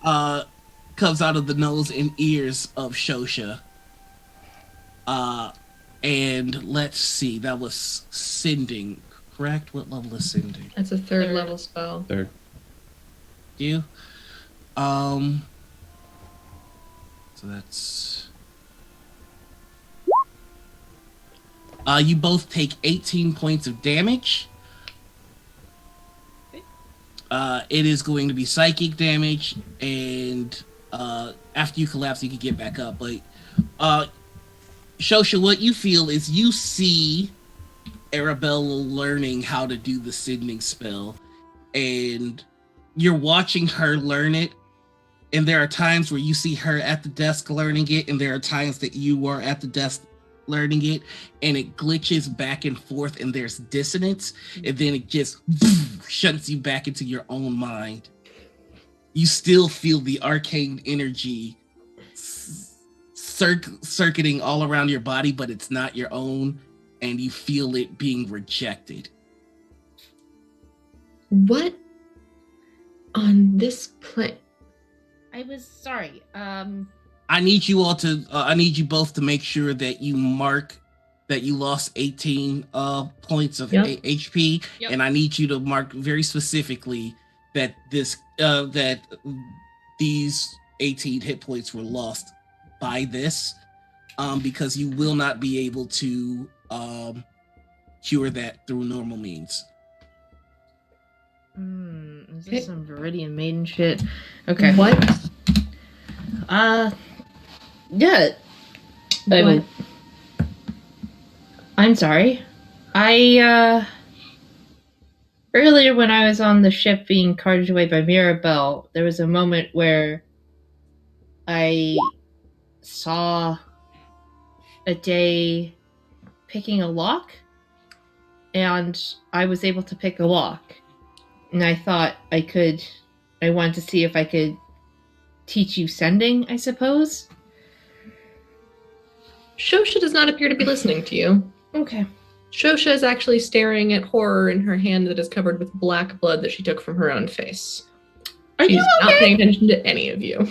and, comes out of the nose and ears of Shosha. And let's see, that was sending, correct? What level is sending? That's a third level spell. Third. You? So that's... you both take 18 points of damage. It is going to be psychic damage, and after you collapse, you can get back up. But Shosha, what you feel is you see Arabella learning how to do the sending spell, and you're watching her learn it. And there are times where you see her at the desk learning it, and there are times that you are at the desk learning it, and it glitches back and forth, and there's dissonance, and then it just shuts you back into your own mind. You still feel the arcane energy circuiting all around your body, but it's not your own, and you feel it being rejected. What on this plane? I was sorry. I need you all to, I need you both to make sure that you mark that you lost 18 points of HP, and I need you to mark very specifically that that these 18 hit points were lost by this, because you will not be able to cure that through normal means. Is this some Viridian Maiden shit? Okay. What? Yeah. I'm sorry. Earlier when I was on the ship being carted away by Mirabelle, there was a moment where I saw Aday picking a lock, and I was able to pick a lock. And I thought I wanted to see if I could teach you sending, I suppose. Shosha does not appear to be listening to you. Okay. Shosha is actually staring at horror in her hand that is covered with black blood that she took from her own face. Are She's you not okay? paying attention to any of you.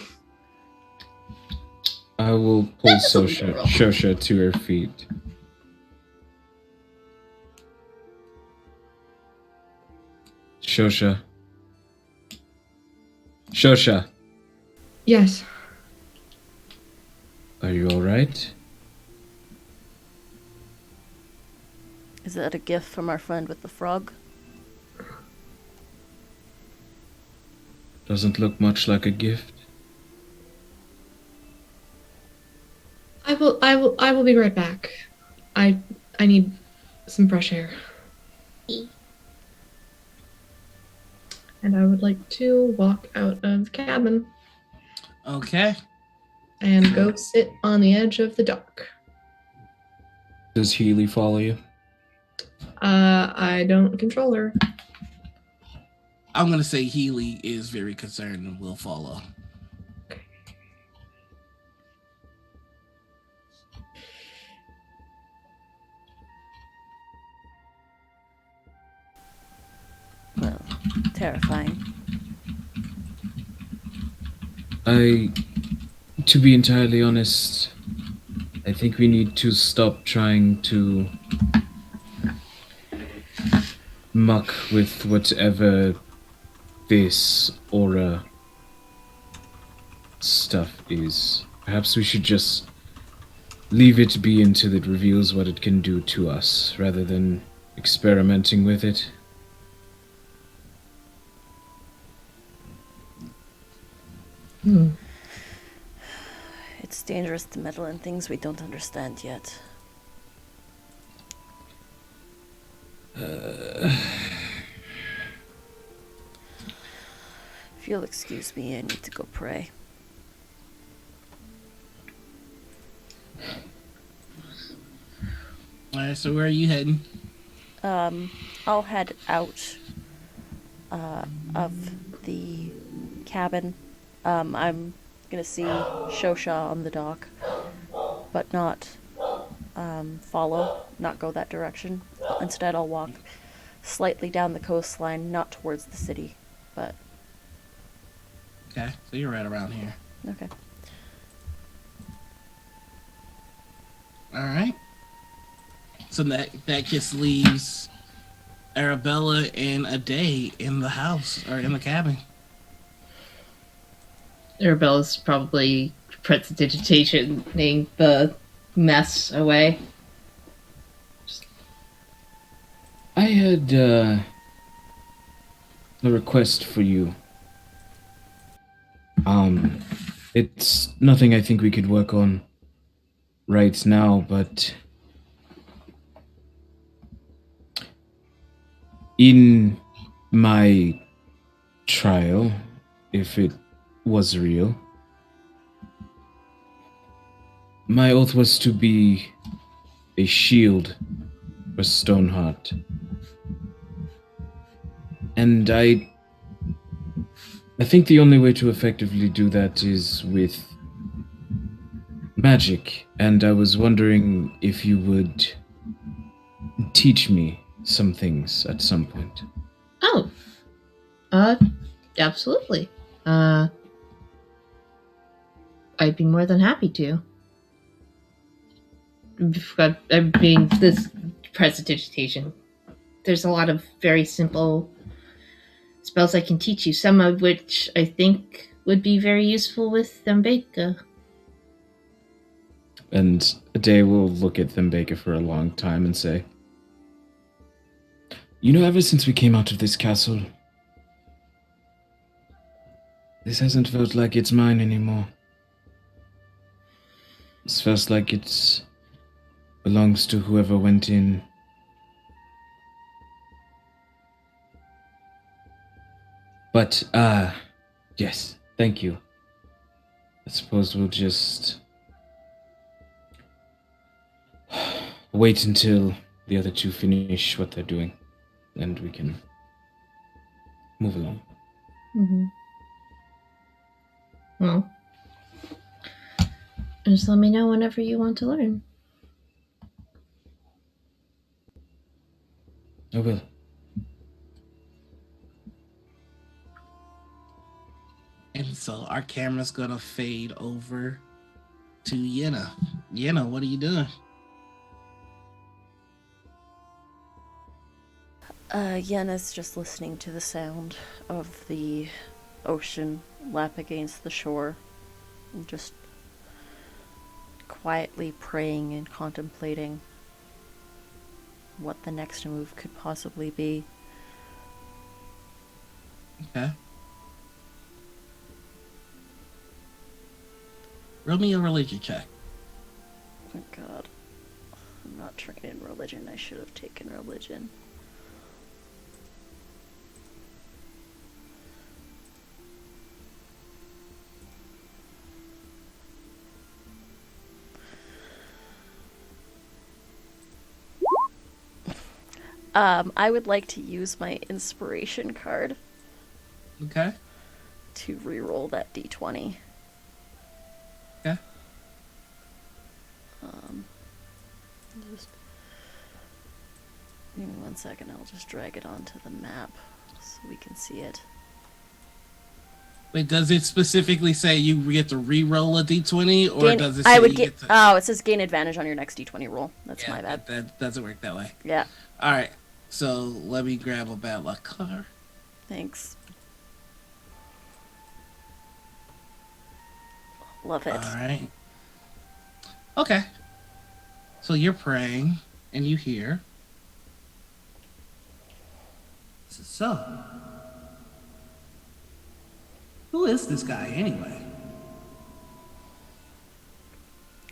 I will pull That's a little Shosha to her feet. Shosha. Shosha, Yes. are you alright? Is that a gift from our friend with the frog? Doesn't look much like a gift. I will be right back. I need some fresh air. And I would like to walk out of the cabin Okay. and go sit on the edge of the dock. Does Healy follow you? I don't control her. I'm gonna say Healy is very concerned and will follow. Well, terrifying. To be entirely honest, I think we need to stop trying to muck with whatever this aura stuff is. Perhaps we should just leave it be until it reveals what it can do to us, rather than experimenting with it. It's dangerous to meddle in things we don't understand yet. If you'll excuse me, I need to go pray. Alright, so where are you heading? I'll head out of the cabin. I'm gonna see Shosha on the dock, but not follow, not go that direction. Instead, I'll walk slightly down the coastline, not towards the city, but... Okay, so you're right around here. Okay. Alright. So that just leaves Arabella and Ade in the house, or in the cabin. Arabella's probably prestidigitating the mess away. I had a request for you. It's nothing I think we could work on right now, but in my trial, if it was real, my oath was to be a shield for Stoneheart. And I think the only way to effectively do that is with magic, and I was wondering if you would teach me some things at some point. Oh, absolutely. I'd be more than happy to. Being this prestidigitation, there's a lot of very simple spells I can teach you, some of which I think would be very useful with Thembeka. And Ade will look at Thembeka for a long time and say, "You know, ever since we came out of this castle, this hasn't felt like it's mine anymore. This feels like it belongs to whoever went in. But, yes, thank you. I suppose we'll just wait until the other two finish what they're doing, and we can move along." Mm-hmm. Well, just let me know whenever you want to learn. I will. And so our camera's gonna fade over to Yenna. Yenna, what are you doing? Yenna's just listening to the sound of the ocean lap against the shore, and just quietly praying and contemplating what the next move could possibly be. Okay. Roll me a religion check. Oh god. I'm not trained in religion. I should have taken religion. I would like to use my inspiration card Okay. to re-roll that d20. Okay. Just give me 1 second. I'll just drag it onto the map so we can see it. Wait, does it specifically say you get to re-roll a d20, or does it say I would you get. to... Oh, it says gain advantage on your next d20 roll. That's my bad. That doesn't work that way. Yeah. All right. So let me grab a bad luck card. Thanks. Love it. All right. Okay. So you're praying, and you hear. So, who is this guy anyway?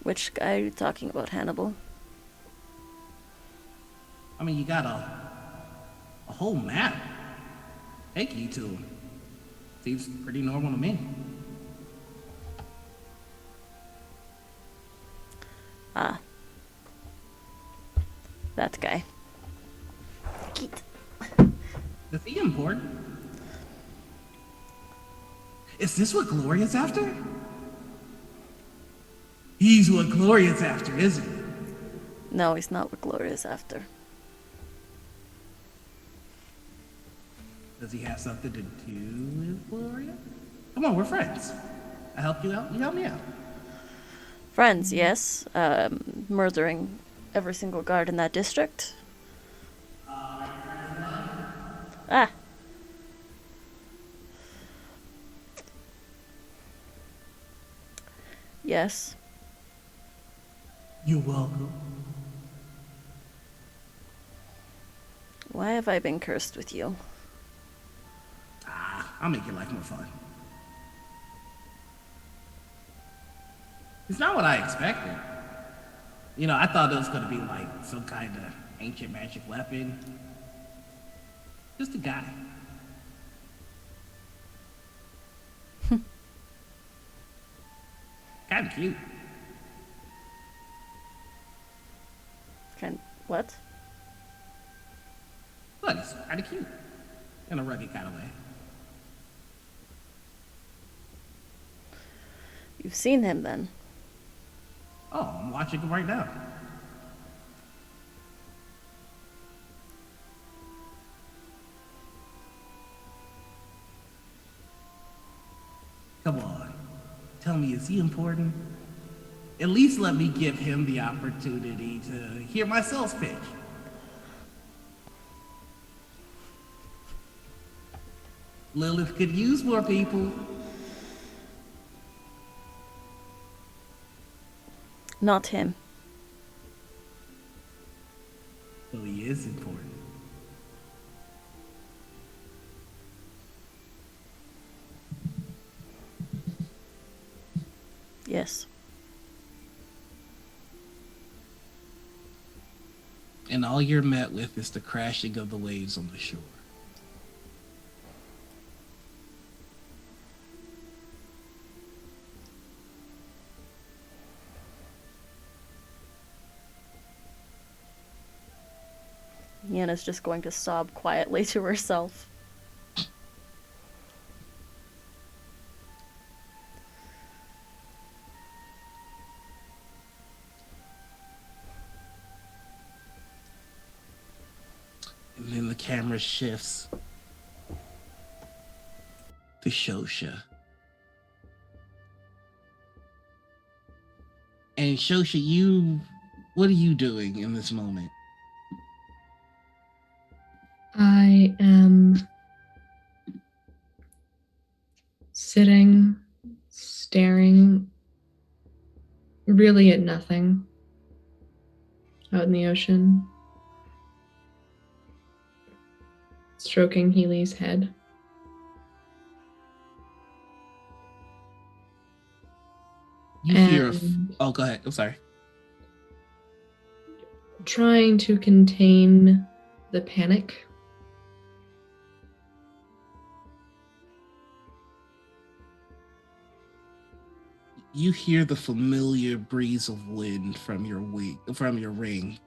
Which guy are you talking about, Hannibal? I mean, you got a whole map. Take you to him. Seems pretty normal to me. Ah. That guy. Keat. Is he important? Is this what Gloria's after? He's what Gloria's after, isn't he? No, he's not what Gloria's after. Does he have something to do with Gloria? Come on, we're friends. I help you out, you help me out. Friends, yes. Murdering every single guard in that district. Ah. Yes. You're welcome. Why have I been cursed with you? I'll make your life more fun. It's not what I expected. You know, I thought it was gonna be like some kind of ancient magic weapon. Just a guy. Kinda cute. What? Look, it's kinda cute. In a rugged kind of way. You've seen him then? Oh, I'm watching him right now. Come on. Tell me, is he important? At least let me give him the opportunity to hear my sales pitch. Lilith could use more people. Not him. So he is important. Yes. And all you're met with is the crashing of the waves on the shore. Yenna's just going to sob quietly to herself. And then the camera shifts to Shosha. And Shosha, what are you doing in this moment? I am sitting, staring really at nothing out in the ocean, stroking Healy's head. You hear oh, go ahead. I'm sorry. Trying to contain the panic. You hear the familiar breeze of wind from your ring.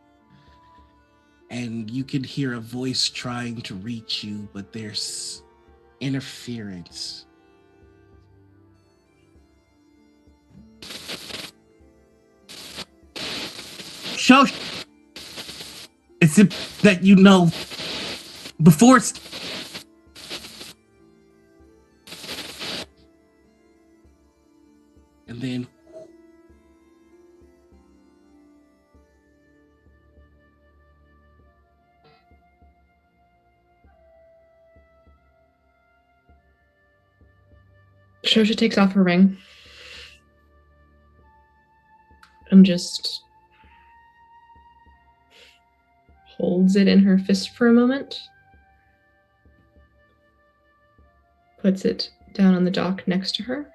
and you can hear a voice trying to reach you, but there's interference. Show, it's that you know before it's. And then Shosha takes off her ring and just holds it in her fist for a moment, puts it down on the dock next to her.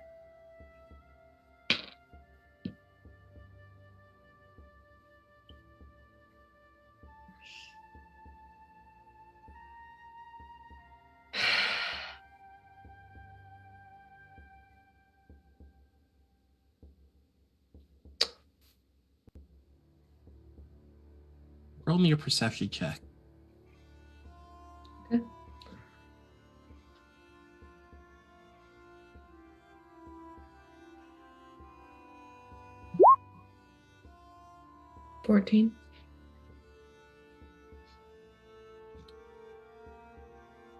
roll me a perception check. Okay. $14.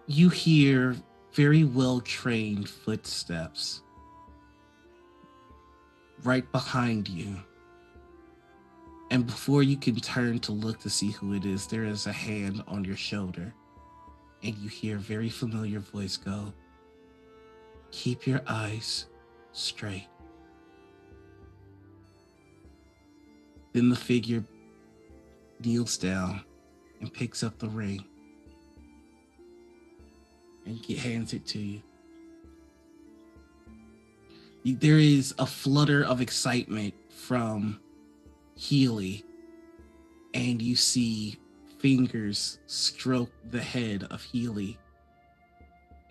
You hear very well-trained footsteps right behind you. And before you can turn to look to see who it is, there is a hand on your shoulder. And you hear a very familiar voice go, "Keep your eyes straight." Then the figure kneels down and picks up the ring and hands it to you. There is a flutter of excitement from Healy, and you see fingers stroke the head of Healy,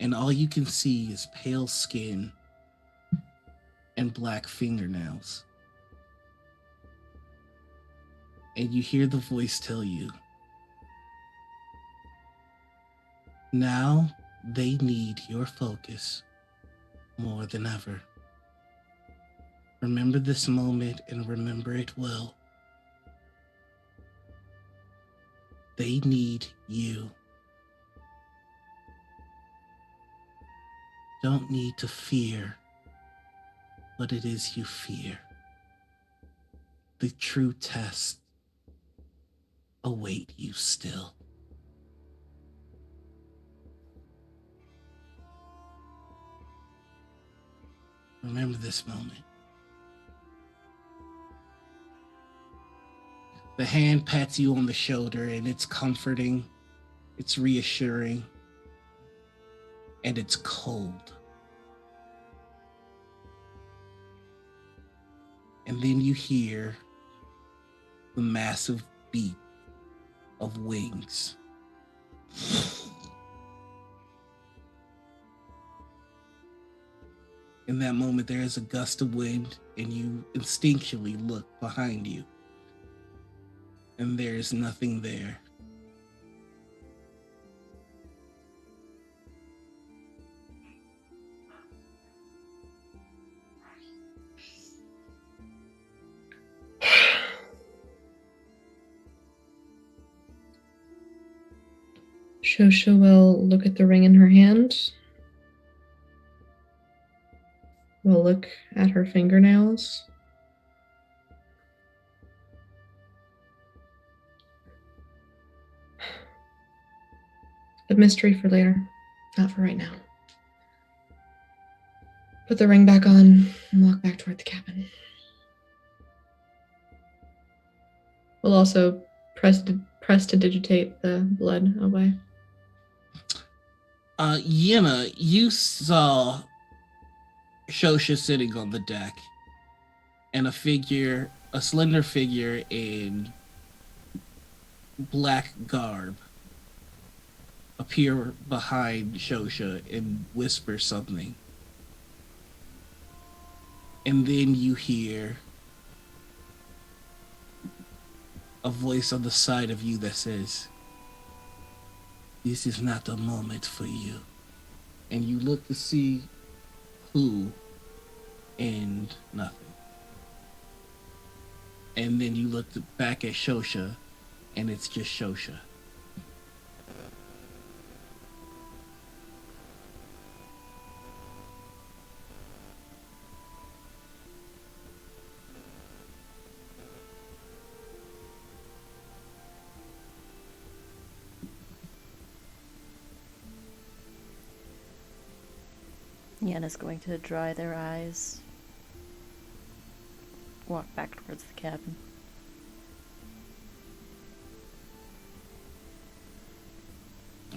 and all you can see is pale skin and black fingernails. And you hear the voice tell you, "Now they need your focus more than ever. Remember this moment and remember it well. They need you. Don't need to fear what it is you fear. The true tests await you still." Remember this moment. The hand pats you on the shoulder, and it's comforting, it's reassuring, and it's cold. And then you hear the massive beat of wings. In that moment, there is a gust of wind, and you instinctually look behind you. And there is nothing there. Shosha will look at the ring in her hand. Will look at her fingernails. A mystery for later, not for right now. Put the ring back on and walk back toward the cabin. We'll also press to digitate the blood away. Yenna, you saw Shosha sitting on the deck, and a slender figure in black garb appear behind Shosha and whisper something. And then you hear a voice on the side of you that says, "This is not a moment for you." And you look to see who, and nothing. And then you look back at Shosha, and it's just Shosha. Yenna's going to dry their eyes. Walk back towards the cabin.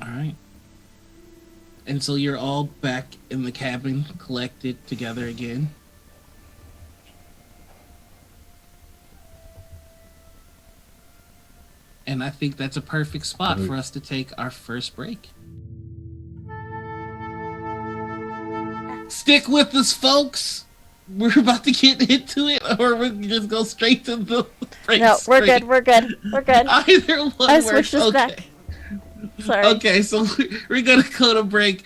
Alright. And so you're all back in the cabin, collected together again. And I think that's a perfect spot for us to take our first break. Stick with us, folks. We're about to get into it, or we can just go straight to the break. No, we're screen. good. We're good. We're good. Either one I works. switched this Okay. back. Sorry. Okay, so we're gonna go to break.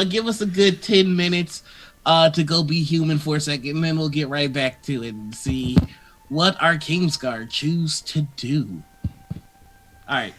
Give us a good 10 minutes to go be human for a second, and then we'll get right back to it and see what our KingsGuard choose to do. All right.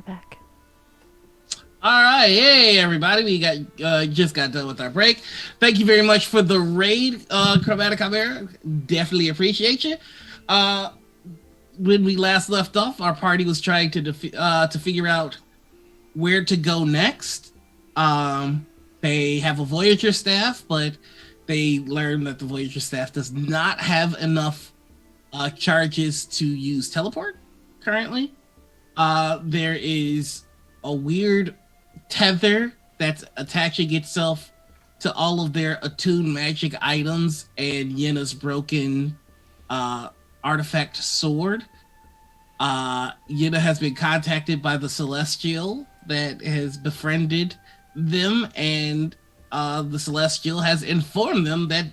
we're back. All right, hey everybody, we got just got done with our break. Thank you very much for the raid, Chromatic Chimera. Definitely appreciate you. When we last left off, our party was trying to figure out where to go next. They have a Voyager staff, but they learned that the Voyager staff does not have enough charges to use teleport currently. There is a weird tether that's attaching itself to all of their attuned magic items and Yenna's broken artifact sword. Yenna has been contacted by the Celestial that has befriended them, and the Celestial has informed them that,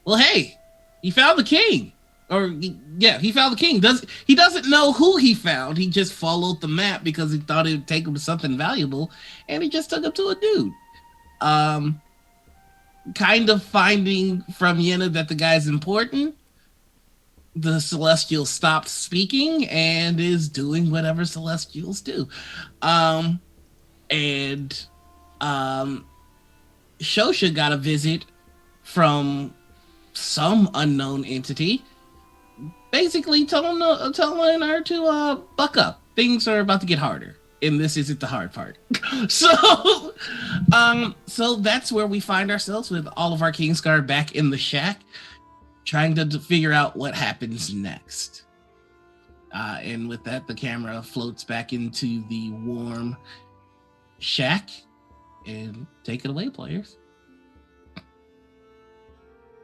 well, hey, he found the king. He found the king. He doesn't know who he found. He just followed the map because he thought it would take him to something valuable, and he just took him to a dude. Kind of finding from Yenna that the guy's important, the Celestial stopped speaking and is doing whatever Celestials do. Shosha got a visit from some unknown entity, basically telling her to buck up. Things are about to get harder, and this isn't the hard part. So that's where we find ourselves with all of our KingsGuard back in the shack, trying to figure out what happens next. And with that, the camera floats back into the warm shack, and take it away, players.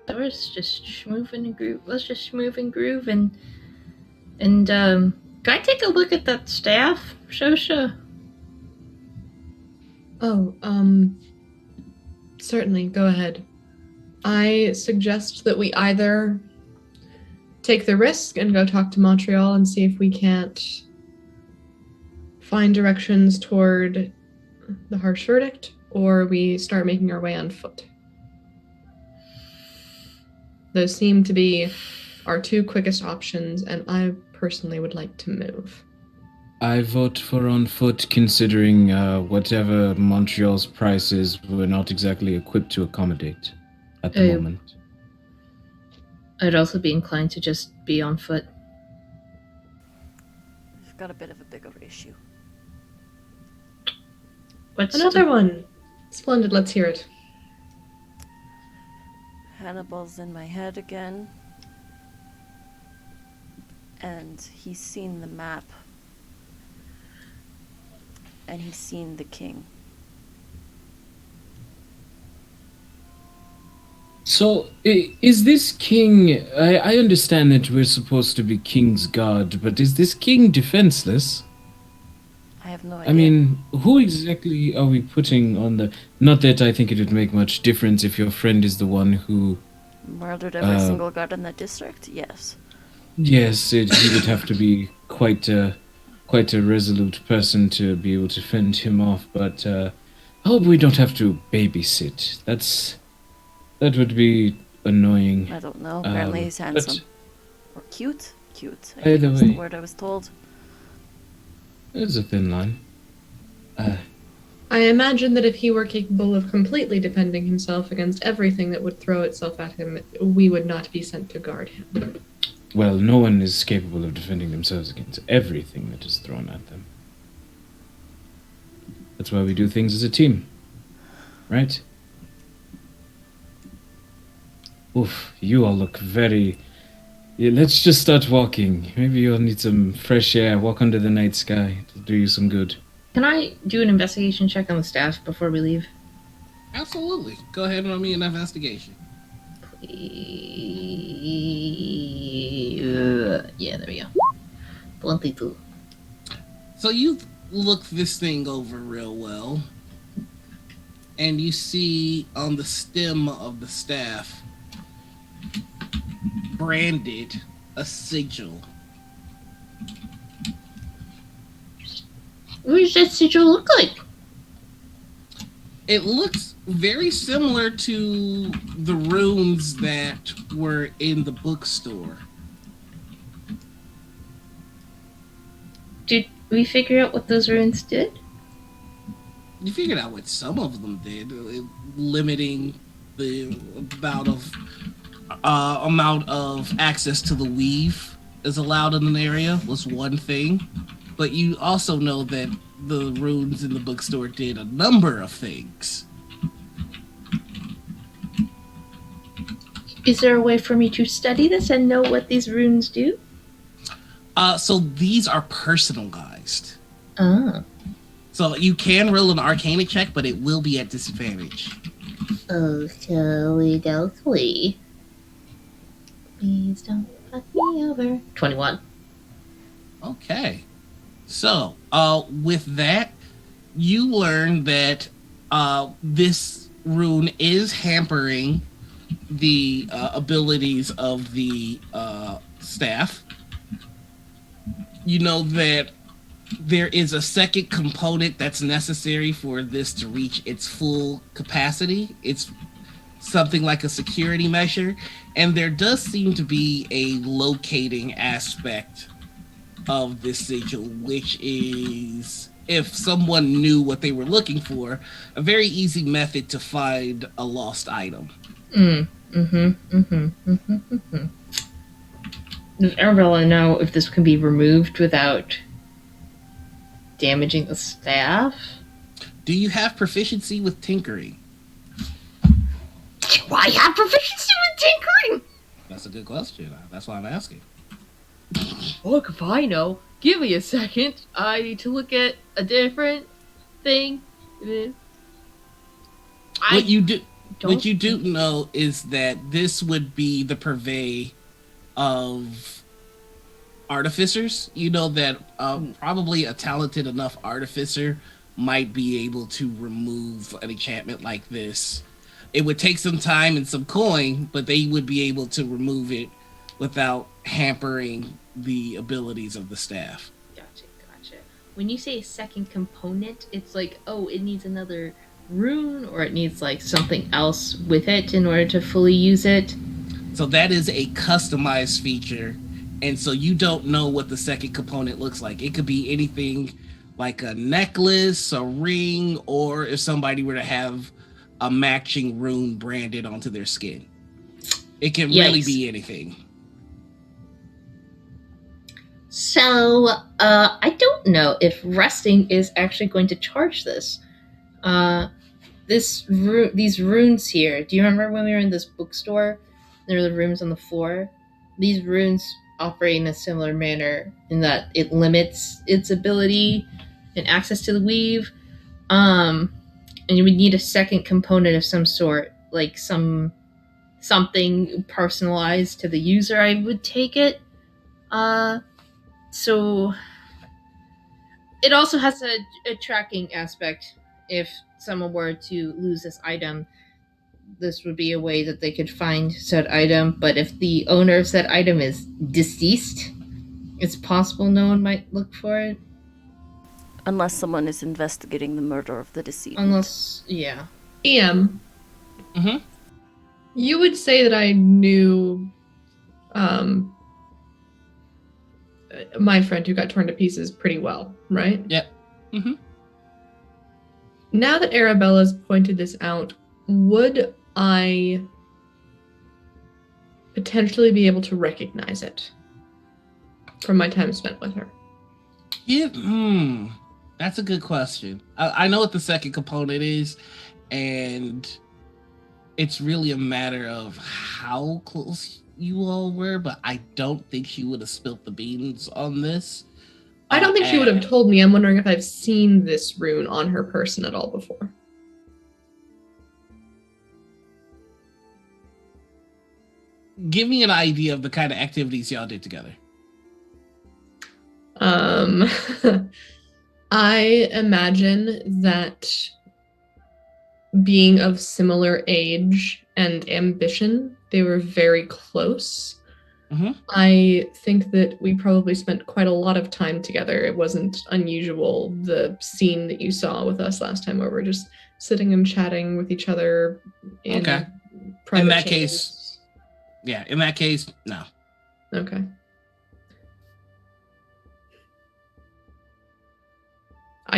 Let's just move and groove and can I take a look at that staff, Shosha? Oh, certainly, go ahead. I suggest that we either take the risk and go talk to Montreal and see if we can't find directions toward the harsh verdict, or we start making our way on foot. Those seem to be our two quickest options, and I personally would like to move. I vote for on foot, considering whatever Montreal's price is, we're not exactly equipped to accommodate at the moment. I'd also be inclined to just be on foot. We've got a bit of a bigger issue. What's Another one. Splendid, let's hear it. Hannibal's in my head again. And he's seen the map. And he's seen the king. So, is this king... I understand that we're supposed to be KingsGuard, but is this king defenseless? I have no idea. I mean, who exactly are we putting on the... Not that I think it would make much difference if your friend is the one who... Murdered every single guard in the district? Yes. Yes, he would have to be quite a resolute person to be able to fend him off, but I hope we don't have to babysit. That would be annoying. I don't know. Apparently he's handsome. Or cute? Cute. I Either think was way. the word I was told. There's a thin line. I imagine that if he were capable of completely defending himself against everything that would throw itself at him, we would not be sent to guard him. Well, no one is capable of defending themselves against everything that is thrown at them. That's why we do things as a team. Right? Oof, you all look very... Yeah, let's just start walking. Maybe you'll need some fresh air. Walk under the night sky. It'll do you some good. Can I do an investigation check on the staff before we leave? Absolutely. Go ahead and roll me an investigation. Yeah, there we go. 22. So you look this thing over real well, and you see on the stem of the staff branded a sigil. What does that sigil look like? It looks very similar to the runes that were in the bookstore. we figure out what those runes did? You figured out what some of them did, limiting the amount of access to the weave is allowed in an area was one thing. But you also know that the runes in the bookstore did a number of things. Is there a way for me to study this and know what these runes do? So these are personalized. Ah. So you can roll an Arcana check, but it will be at disadvantage. Okie dokie. Please don't fuck me over. 21. Okay. So, with that, you learn that this rune is hampering the abilities of the staff. You know that there is a second component that's necessary for this to reach its full capacity. It's something like a security measure, and there does seem to be a locating aspect of this sigil, which is, if someone knew what they were looking for, a very easy method to find a lost item. Does Arabella know if this can be removed without damaging the staff? Do you have proficiency with tinkering? Do I have proficiency with tinkering? That's a good question. That's why I'm asking. Look, if I know. Give me a second. I need to look at a different thing. What you do know is that this would be the purvey of artificers. You know that probably a talented enough artificer might be able to remove an enchantment like this. It would take some time and some coin, but they would be able to remove it without hampering the abilities of the staff. Gotcha. When you say a second component, it's like, oh, it needs another rune, or it needs like something else with it in order to fully use it? So that is a customized feature, and so you don't know what the second component looks like. It could be anything like a necklace, a ring, or if somebody were to have a matching rune branded onto their skin. It can really be anything. So, I don't know if resting is actually going to charge this. These runes here, do you remember when we were in this bookstore? There were the runes on the floor. These runes operate in a similar manner in that it limits its ability and access to the weave. And you would need a second component of some sort, like something personalized to the user, I would take it. So it also has a tracking aspect. If someone were to lose this item, this would be a way that they could find said item. But if the owner of said item is deceased, it's possible no one might look for it. Unless someone is investigating the murder of the deceased. Yeah. EM. Mm-hmm. You would say that I knew my friend who got torn to pieces pretty well, right? Yep. Mm-hmm. Now that Arabella's pointed this out, would I potentially be able to recognize it from my time spent with her? Yeah, that's a good question. I know what the second component is, and it's really a matter of how close you all were, but I don't think she would have spilt the beans on this. I don't think she would have told me. I'm wondering if I've seen this rune on her person at all before. Give me an idea of the kind of activities y'all did together. I imagine that being of similar age and ambition, they were very close. Mm-hmm. I think that we probably spent quite a lot of time together. It wasn't unusual, the scene that you saw with us last time where we're just sitting and chatting with each other in private in that channels. In that case, no. Okay.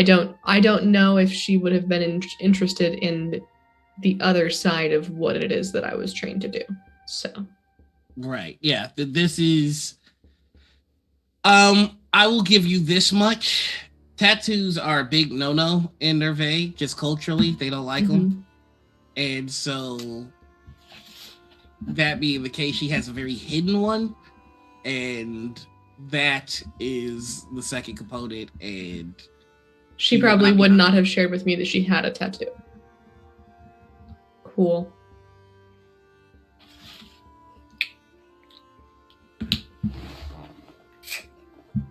I don't know if she would have been interested in the other side of what it is that I was trained to do. So, right, yeah. This is. I will give you this much. Tattoos are a big no-no in Nervay, just culturally. They don't like them. And so, that being the case, she has a very hidden one. And that is the second component. And she probably would not have shared with me that she had a tattoo. Cool.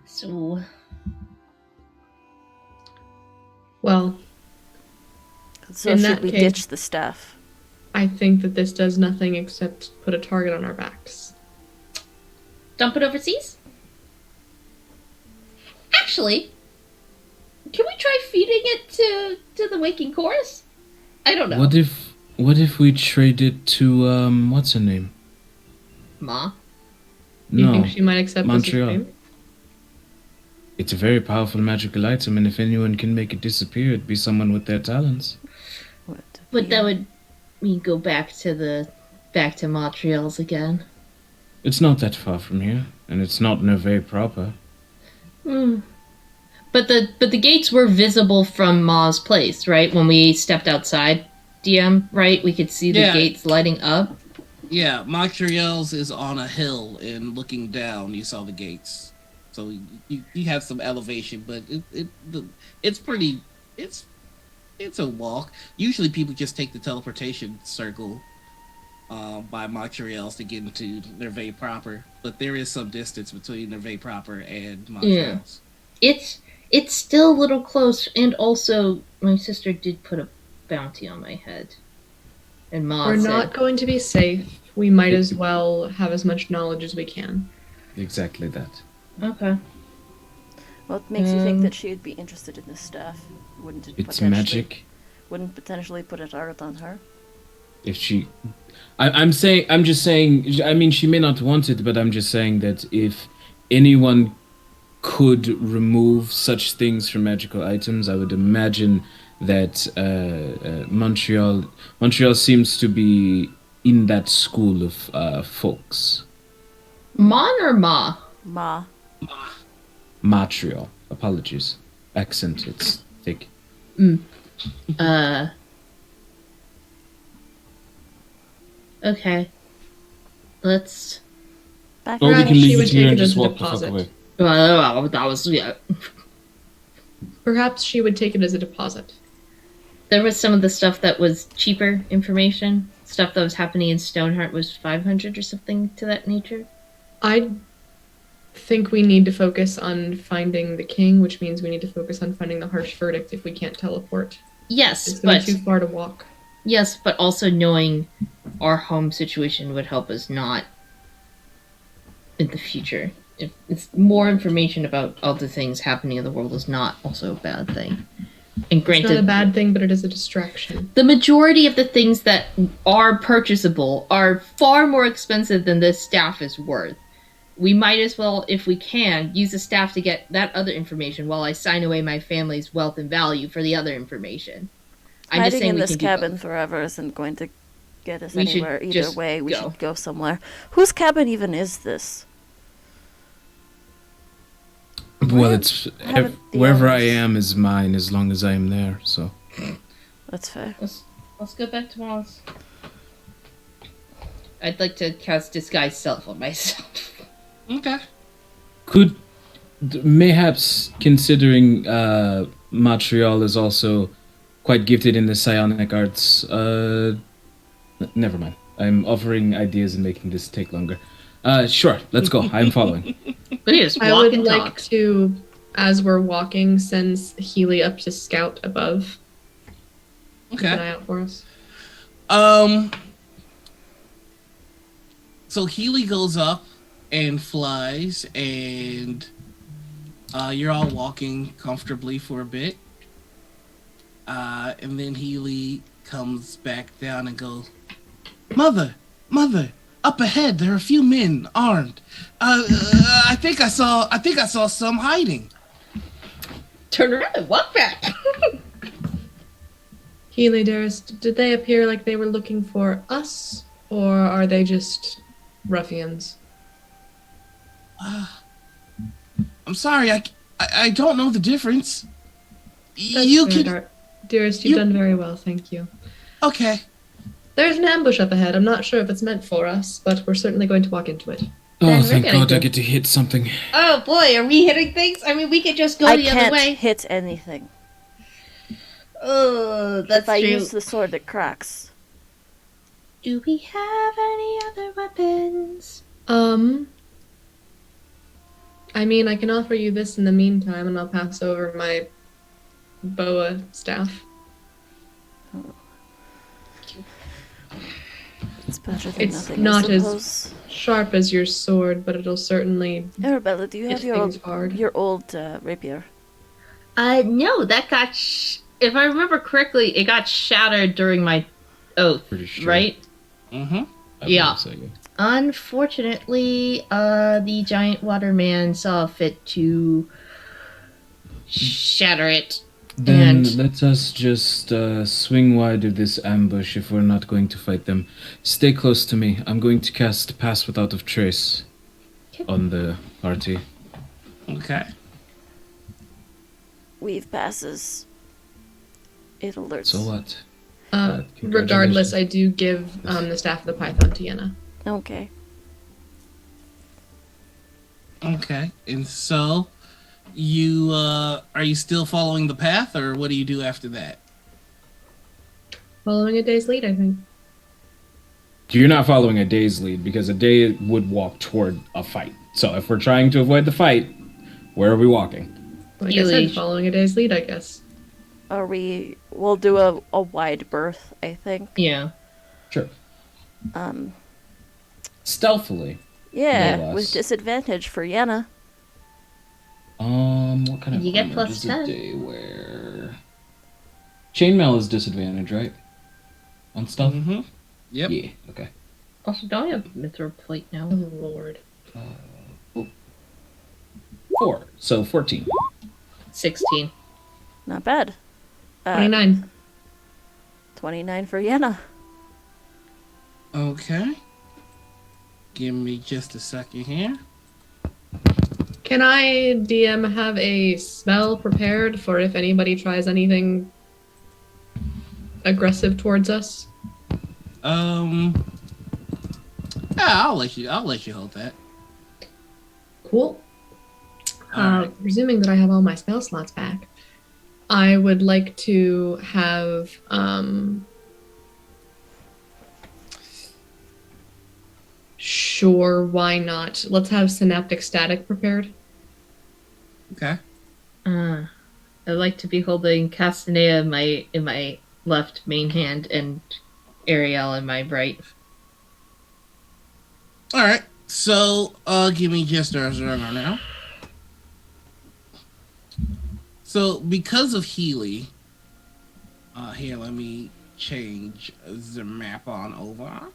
So, well, so in should that we case, ditch the staff? I think that this does nothing except put a target on our backs. dump it overseas? Actually, can we try feeding it to the waking chorus? I don't know. What if we trade it to what's her name? Ma? Do you No, think she might accept Montreal. this as It's a very powerful magical item, and if anyone can make it disappear, it'd be someone with their talents. But that would mean go back to Montreal's again. It's not that far from here, and it's not Nervay proper. But the gates were visible from Ma's place, right? When we stepped outside, DM, right? We could see the gates lighting up. Yeah, Montreal's is on a hill, and looking down, you saw the gates. So you have some elevation, but it's pretty. It's a walk. Usually, people just take the teleportation circle by Montreal's to get into Nervay proper, but there is some distance between Nervay proper and Montreal's. Yeah. It's still a little close, and also my sister did put a bounty on my head. And Ma We're said, not going to be safe. We might as well have as much knowledge as we can. Exactly that. Okay. What makes you think that she would be interested in this staff? Wouldn't it It's potentially- magic. Wouldn't potentially put a target on her? If she, I'm just saying. I mean, she may not want it, but I'm just saying that if anyone could remove such things from magical items, I would imagine that Montreal seems to be in that school of folks. Mon or Ma? Ma. Montreal. Apologies. Accent. It's thick. Okay. Let's. Back Or we Perhaps can she leave would it here take and it as just a walk the fuck deposit. away. That was, yeah. Perhaps she would take it as a deposit. There was some of the stuff that was cheaper information. Stuff that was happening in Stoneheart was 500 or something to that nature. I think we need to focus on finding the king, which means we need to focus on finding the harsh verdict if we can't teleport. Yes, It's going to but be too far to walk. yes, but also knowing our home situation would help us not in the future. If it's more information about other things happening in the world is not also a bad thing. And It's not a granted, bad thing, but it is a distraction. the majority of the things that are purchasable are far more expensive than this staff is worth. We might as well, if we can, use the staff to get that other information while I sign away my family's wealth and value for the other information. I'm just Hiding saying in we this can do cabin both. forever isn't going to get us We should anywhere. Either just way, we go. should go somewhere. Whose cabin even is this? Well, it's haven't the wherever I others- am is mine as long as I am there. So That's fair. Let's go back to Wallace. I'd like to cast Disguise Self on myself. Okay. could mayhaps considering Montreal is also quite gifted in the psionic arts. Never mind. I'm offering ideas and making this take longer. Sure, let's go. I'm following. But he just I walk would and like talk. to, as we're walking, send Healy up to scout above. Keep an Okay. eye out for us. So Healy goes up and flies, and you're all walking comfortably for a bit. And then Healy comes back down and goes, Mother, up ahead there are a few men armed. I think I saw some hiding. turn around and walk back. Healy, dearest, did they appear like they were looking for us, or are they just ruffians? I'm sorry, I don't know the difference. That's You fair, can... Dearest, you've done very well, thank you. Okay. There's an ambush up ahead. I'm not sure if it's meant for us, but we're certainly going to walk into it. Oh, Then we're thank gonna God go- I get to hit something. Oh boy, are we hitting things? I mean, we could just go I the other can't way. hit anything. Oh, that's If I true. use the sword, it cracks. Do we have any other weapons? I mean, I can offer you this in the meantime, and I'll pass over my boa staff. It's better than It's nothing, not I as suppose. sharp as your sword, but it'll certainly Arabella, do you hit have things hard. your old rapier? No, that got. If I remember correctly, it got shattered during my oath, Pretty sure. right? Mm-hmm. I Yeah. believe so, yeah. Unfortunately, the giant waterman saw fit to shatter it. Then And- let us just swing wide of this ambush if we're not going to fight them. Stay close to me. I'm going to cast Pass Without a Trace on the party. Okay. Weave passes. It alerts. So what? Regardless, I do give the staff of the python to Yenna. Okay. Okay. And so, you, are you still following the path, or what do you do after that? Following a day's lead, I think. You're not following a day's lead because a day would walk toward a fight. So if we're trying to avoid the fight, where are we walking? Like I Healy. said, following a day's lead, I guess. We'll do a wide berth, I think. Yeah. Sure. Um, Stealthily. yeah, No less. with disadvantage for Yenna. What kind of You get armor plus does 10. a day wear? Chainmail is disadvantage, right? On stealth? Mm-hmm. Yep. Yeah, okay. Also, don't we have mithril plate now? Oh, Lord. 4, so 14. 16. Not bad. 29. 29 for Yenna. Okay. Give me just a second here. Can I, DM, have a spell prepared for if anybody tries anything aggressive towards us? Yeah, I'll let you hold that. Cool. Alright. Presuming that I have all my spell slots back, I would like to have sure, why not? Let's have synaptic static prepared. Okay. I'd like to be holding Castanea in my left main hand and Ariel in my right. Alright. So, give me just a second now. So, because of Healy, here, let me change the map on over.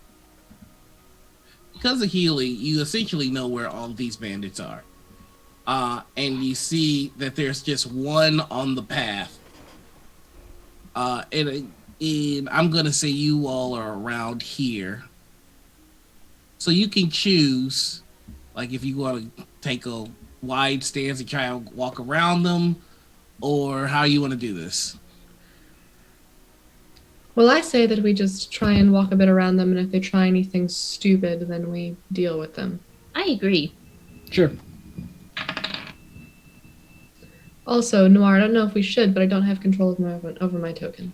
Because of Healy, you essentially know where all these bandits are. And you see that there's just one on the path. And I'm going to say you all are around here. So you can choose, like, if you want to take a wide stance and try to walk around them, or how you want to do this. Well, I say that we just try and walk a bit around them, and if they try anything stupid, then we deal with them. I agree. Sure. Also, Noir, I don't know if we should, but I don't have control over my token.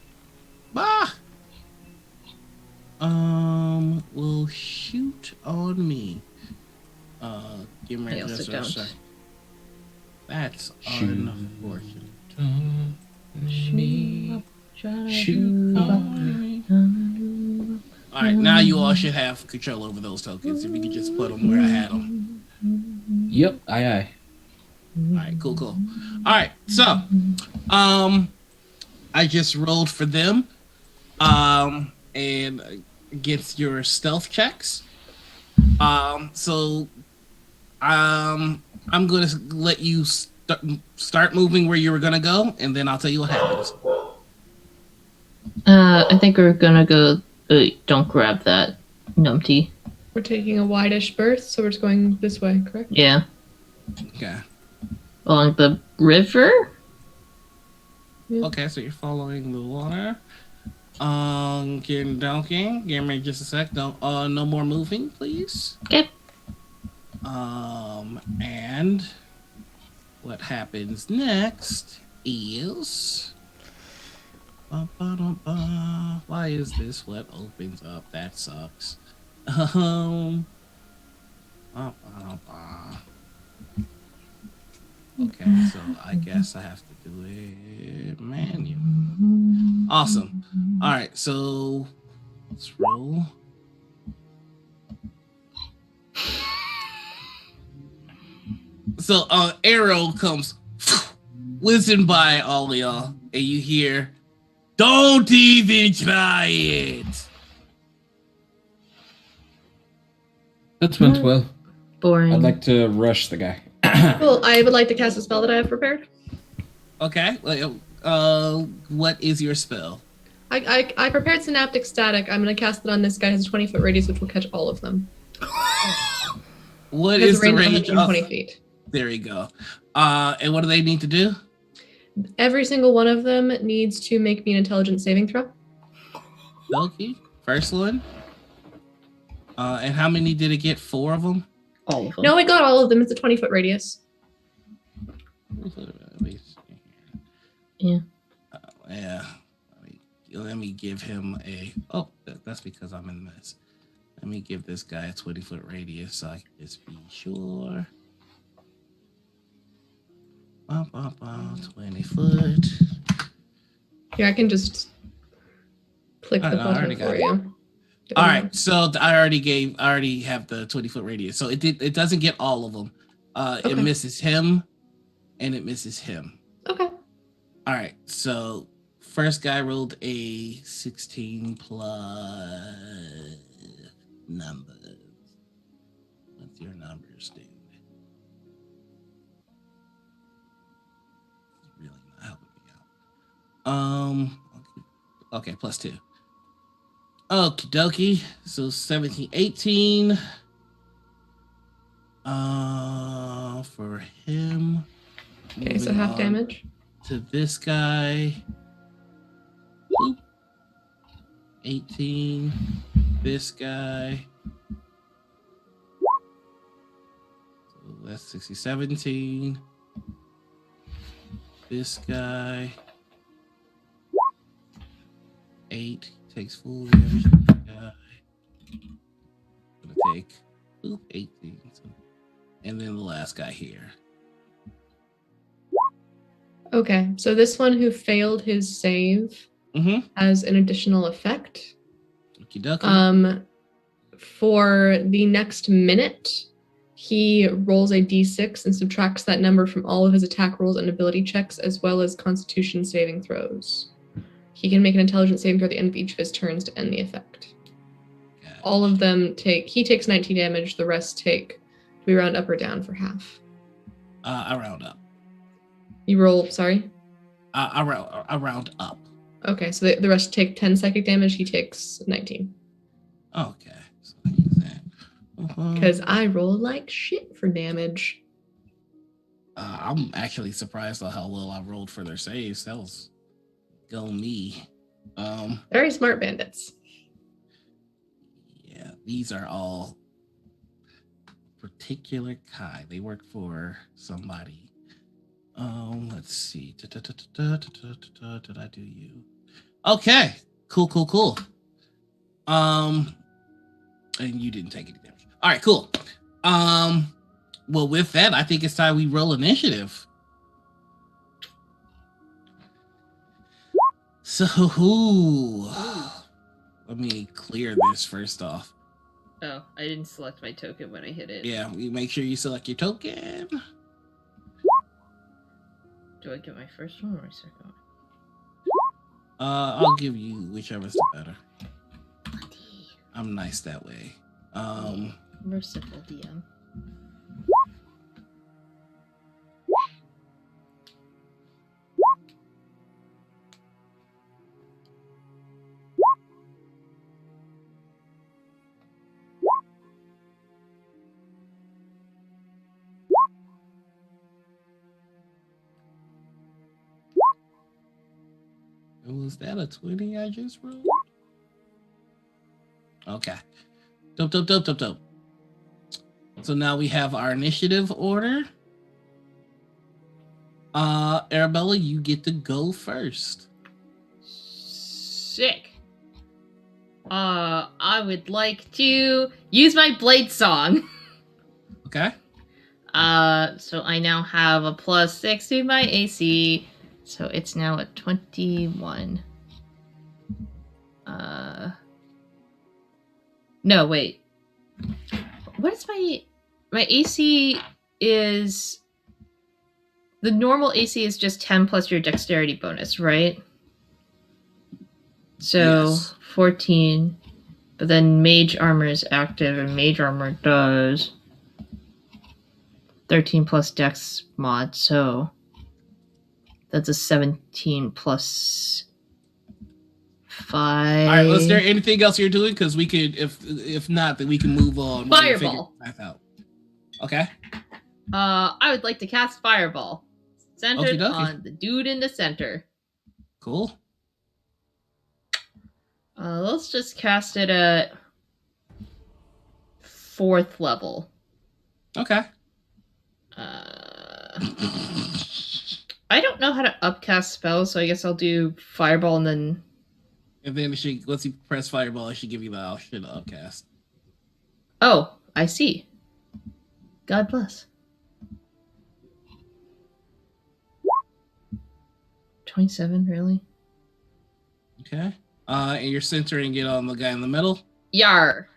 Bah! Will shoot on me. Give me I also just a don't. sec. That's Shoot. unfortunate. Me. Shoot. Alright, now you all should have control over those tokens if you could just put them where I had them. Yep, aye. Alright, cool. Alright, so, I just rolled for them, and against your stealth checks. I'm gonna let you start moving where you were gonna go, and then I'll tell you what happens. I think we're gonna go. Don't grab that, numpty. We're taking a wide-ish berth, so we're just going this way, correct? Yeah, Okay. along the river. Okay, so you're following the water. Give me just a sec. Don't no more moving, please. Okay. And what happens next is why is this what opens up? That sucks. Okay, so I guess I have to do it manual. Awesome. All right, so let's roll. So arrow comes whizzing by all of y'all, and you hear, "Don't even try it." That went well. Boring. I'd like to rush the guy. Well, I would like to cast a spell that I have prepared. Okay. What is your spell? I prepared Synaptic Static. I'm going to cast it on this guy. It has a 20-foot radius, which will catch all of them. What It has is a the range of range? 120 feet. There you go. And what do they need to do? Every single one of them needs to make me an intelligence saving throw. Okay. First one. And how many did it get? 4 of them? All of them. No, I got all of them. It's a 20-foot radius. Yeah. Yeah. Let me give him a. Oh, that's because I'm in this. Let me give this guy a 20-foot radius so I can just be sure. 20 foot. Yeah, I can just click the I button already for got it. you. All right, so I already have the 20-foot radius. So it doesn't get all of them. Okay. It misses him, and it misses him. Okay. All right, so first guy rolled a 16 plus numbers. What's your numbers, dude? Really not helping me out. Okay, plus 2. Okie dokie. So 17, 18. For him. Okay, so Moving half on damage. to this guy. Boop. 18. This guy. So that's 60, 17. This guy. 8 takes full damage. Gonna take 18. And then the last guy here. Okay, so this one who failed his save has an additional effect. Okie dokie. For the next minute, he rolls a d6 and subtracts that number from all of his attack rolls and ability checks, as well as Constitution saving throws. He can make an intelligence saving throw at the end of each of his turns to end the effect. Gotcha. All of them he takes 19 damage, the rest take, do we round up or down for half? I round up. You roll, sorry? I round up. Okay, so the rest take 10 psychic damage, he takes 19. Okay. So I use that. Because I roll like shit for damage. I'm actually surprised at how well I rolled for their saves. That was go me. Very smart bandits. Yeah, these are all particular kind. They work for somebody. Let's see. Did I do you? Okay. Cool. And you didn't take any damage. All right, cool. Well, with that, I think it's time we roll initiative. So, let me clear this first off. Oh, I didn't select my token when I hit it. Yeah, you make sure you select your token. Do I get my first one or my second one? I'll give you whichever's the better. Bloody. I'm nice that way. Merciful DM. Was that a 20 I just rolled? Okay. Dope. So now we have our initiative order. Arabella, you get to go first. Sick. I would like to use my blade song. Okay. So I now have a +6 to my AC. So it's now at 21. No, wait. What is my AC is the normal AC is just 10 plus your dexterity bonus, right? So Yes. 14. But then mage armor is active and mage armor does 13 plus dex mod, so that's a 17 plus 5. All right. Was there anything else you're doing? Because we could, if not, then we can move on. while we figure Fireball. that out. Okay. I would like to cast Fireball. Centered Okie dokie. on the dude in the center. Cool. Let's just cast it at 4th level. Okay. I don't know how to upcast spells, so I guess I'll do Fireball and then... And then once you press Fireball, it should give you the option to upcast. Oh, I see. God bless. 27, really? Okay. And you're centering it on the guy in the middle. Yar.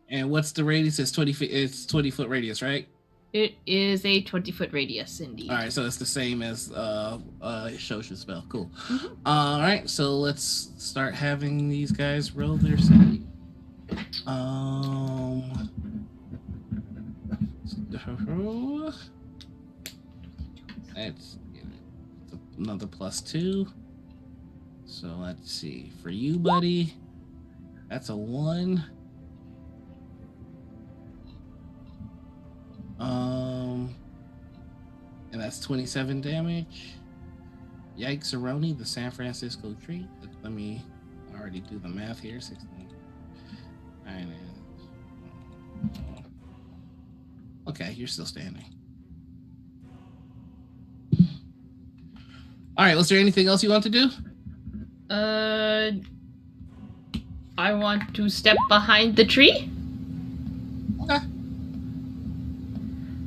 And what's the radius? It's 20 feet. It's 20-foot radius, right? It is a 20-foot radius, indeed. All right, so it's the same as Shosha's spell. Cool. Mhm. All right, so let's start having these guys roll their save. That's another +2. So let's see. For you, buddy, that's a 1. And that's 27 damage. Yikes, Aroni, the San Francisco treat. Let me already do the math here. 16. Okay, you're still standing. All right, was there anything else you want to do? I want to step behind the tree. Okay.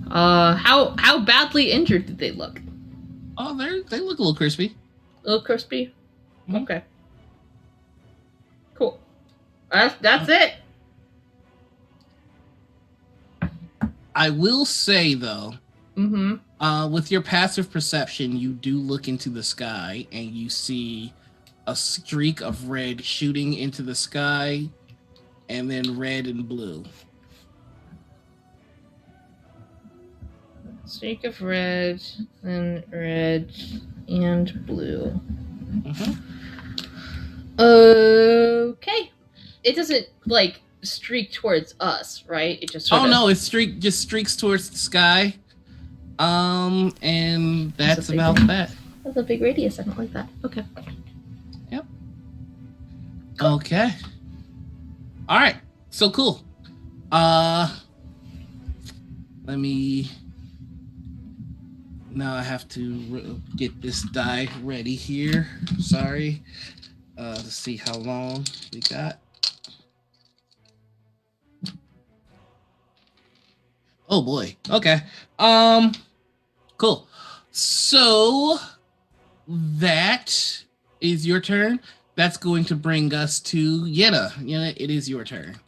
How badly injured did they look? Oh, they look a little crispy. A little crispy? Mhm. Okay. Cool. That's it. I will say though, Mm-hmm. with your passive perception, you do look into the sky and you see a streak of red shooting into the sky, and then red and blue. Streak of red, and red, and blue. Okay. It doesn't, like, streak towards us, right? It just No, it just streaks towards the sky. And that's about that. That's a big radius. I don't like that. Okay. Yep. Cool. Okay. All right. So cool. Let me. Now I have to get this die ready here. Sorry. To see how long we got. Oh boy. Okay. Cool. So that is your turn. That's going to bring us to Yenna. Yenna, it is your turn.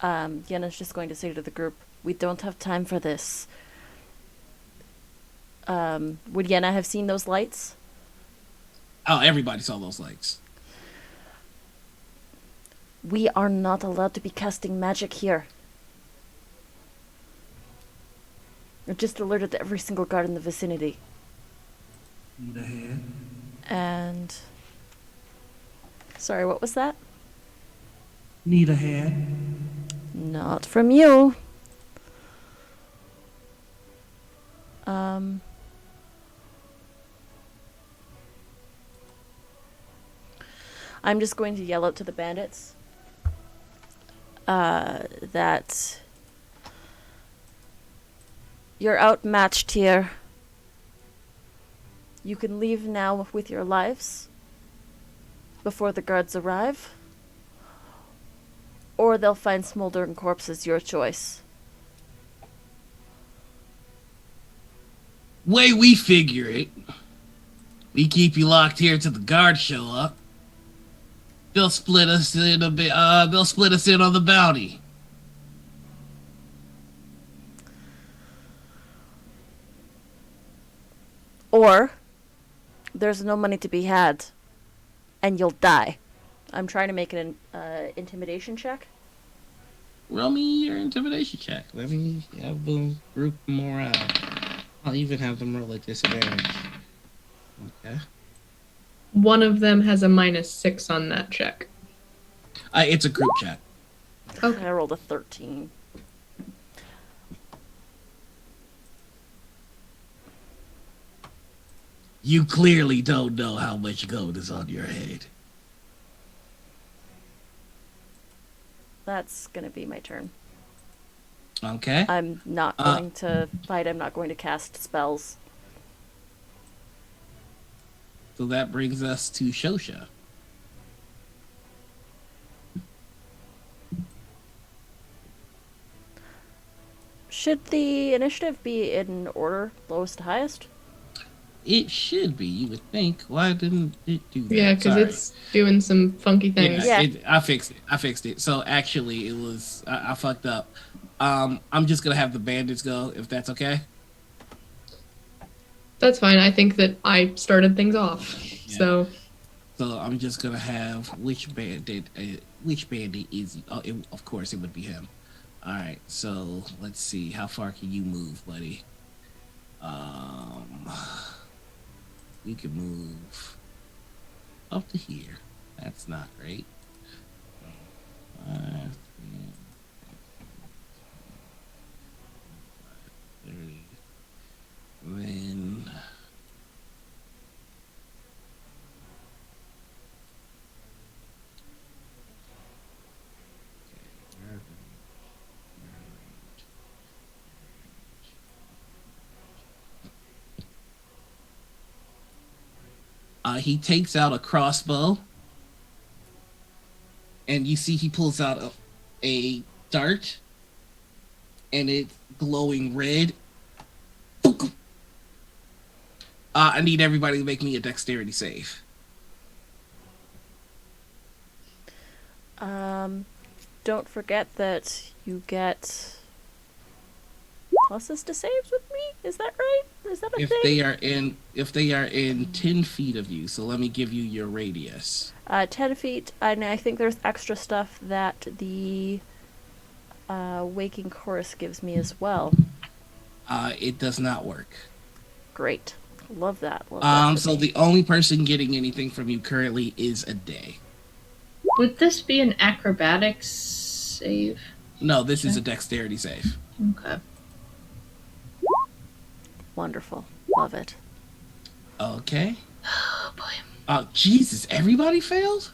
Yenna's just going to say to the group, we don't have time for this. Would Yenna have seen those lights? Oh, everybody saw those lights. We are not allowed to be casting magic here. I just alerted every single guard in the vicinity. Need a hand? And... Sorry, what was that? Need a hand? Not from you. Um, I'm just going to yell out to the bandits that you're outmatched here. You can leave now with your lives before the guards arrive, or they'll find smoldering corpses, your choice. Way we figure it, we keep you locked here till the guards show up. They'll split us in a bit. They'll split us in on the bounty. Or there's no money to be had, and you'll die. I'm trying to make an intimidation check. Roll me your intimidation check. Let me have them group morale. I'll even have them roll at disadvantage. Okay. One of them has a -6 on that check. It's a group check. Okay. I rolled a 13. You clearly don't know how much gold is on your head. That's gonna be my turn. Okay. I'm not going to fight. I'm not going to cast spells. So that brings us to Shosha. Should the initiative be in order, lowest to highest? It should be, you would think. Why didn't it do that? Yeah, because Sorry. it's doing some funky things. Yeah. I fixed it. So actually, it was I fucked up. I'm just gonna have the bandits go, if that's okay. That's fine. I think that I started things off. Yeah. So So I'm just gonna have which bandit is? Oh, of course it would be him. All right. So let's see. How far can you move, buddy? You can move up to here. That's not great. 5, 30. Then he takes out a crossbow, and you see he pulls out a dart, and it's glowing red. I need everybody to make me a dexterity save. Don't forget that you get pluses to saves with me. Is that right? Is that a If thing? they are in 10 feet of you, so let me give you your radius. 10 feet, and I think there's extra stuff that the Waking Chorus gives me as well. It does not work. Great. Love that. Love that for So me. the only person getting anything from you currently is a day. Would this be an acrobatics save? No, this is a dexterity save. Okay. Wonderful. Love it. Okay. Oh boy. Oh, Jesus, everybody failed?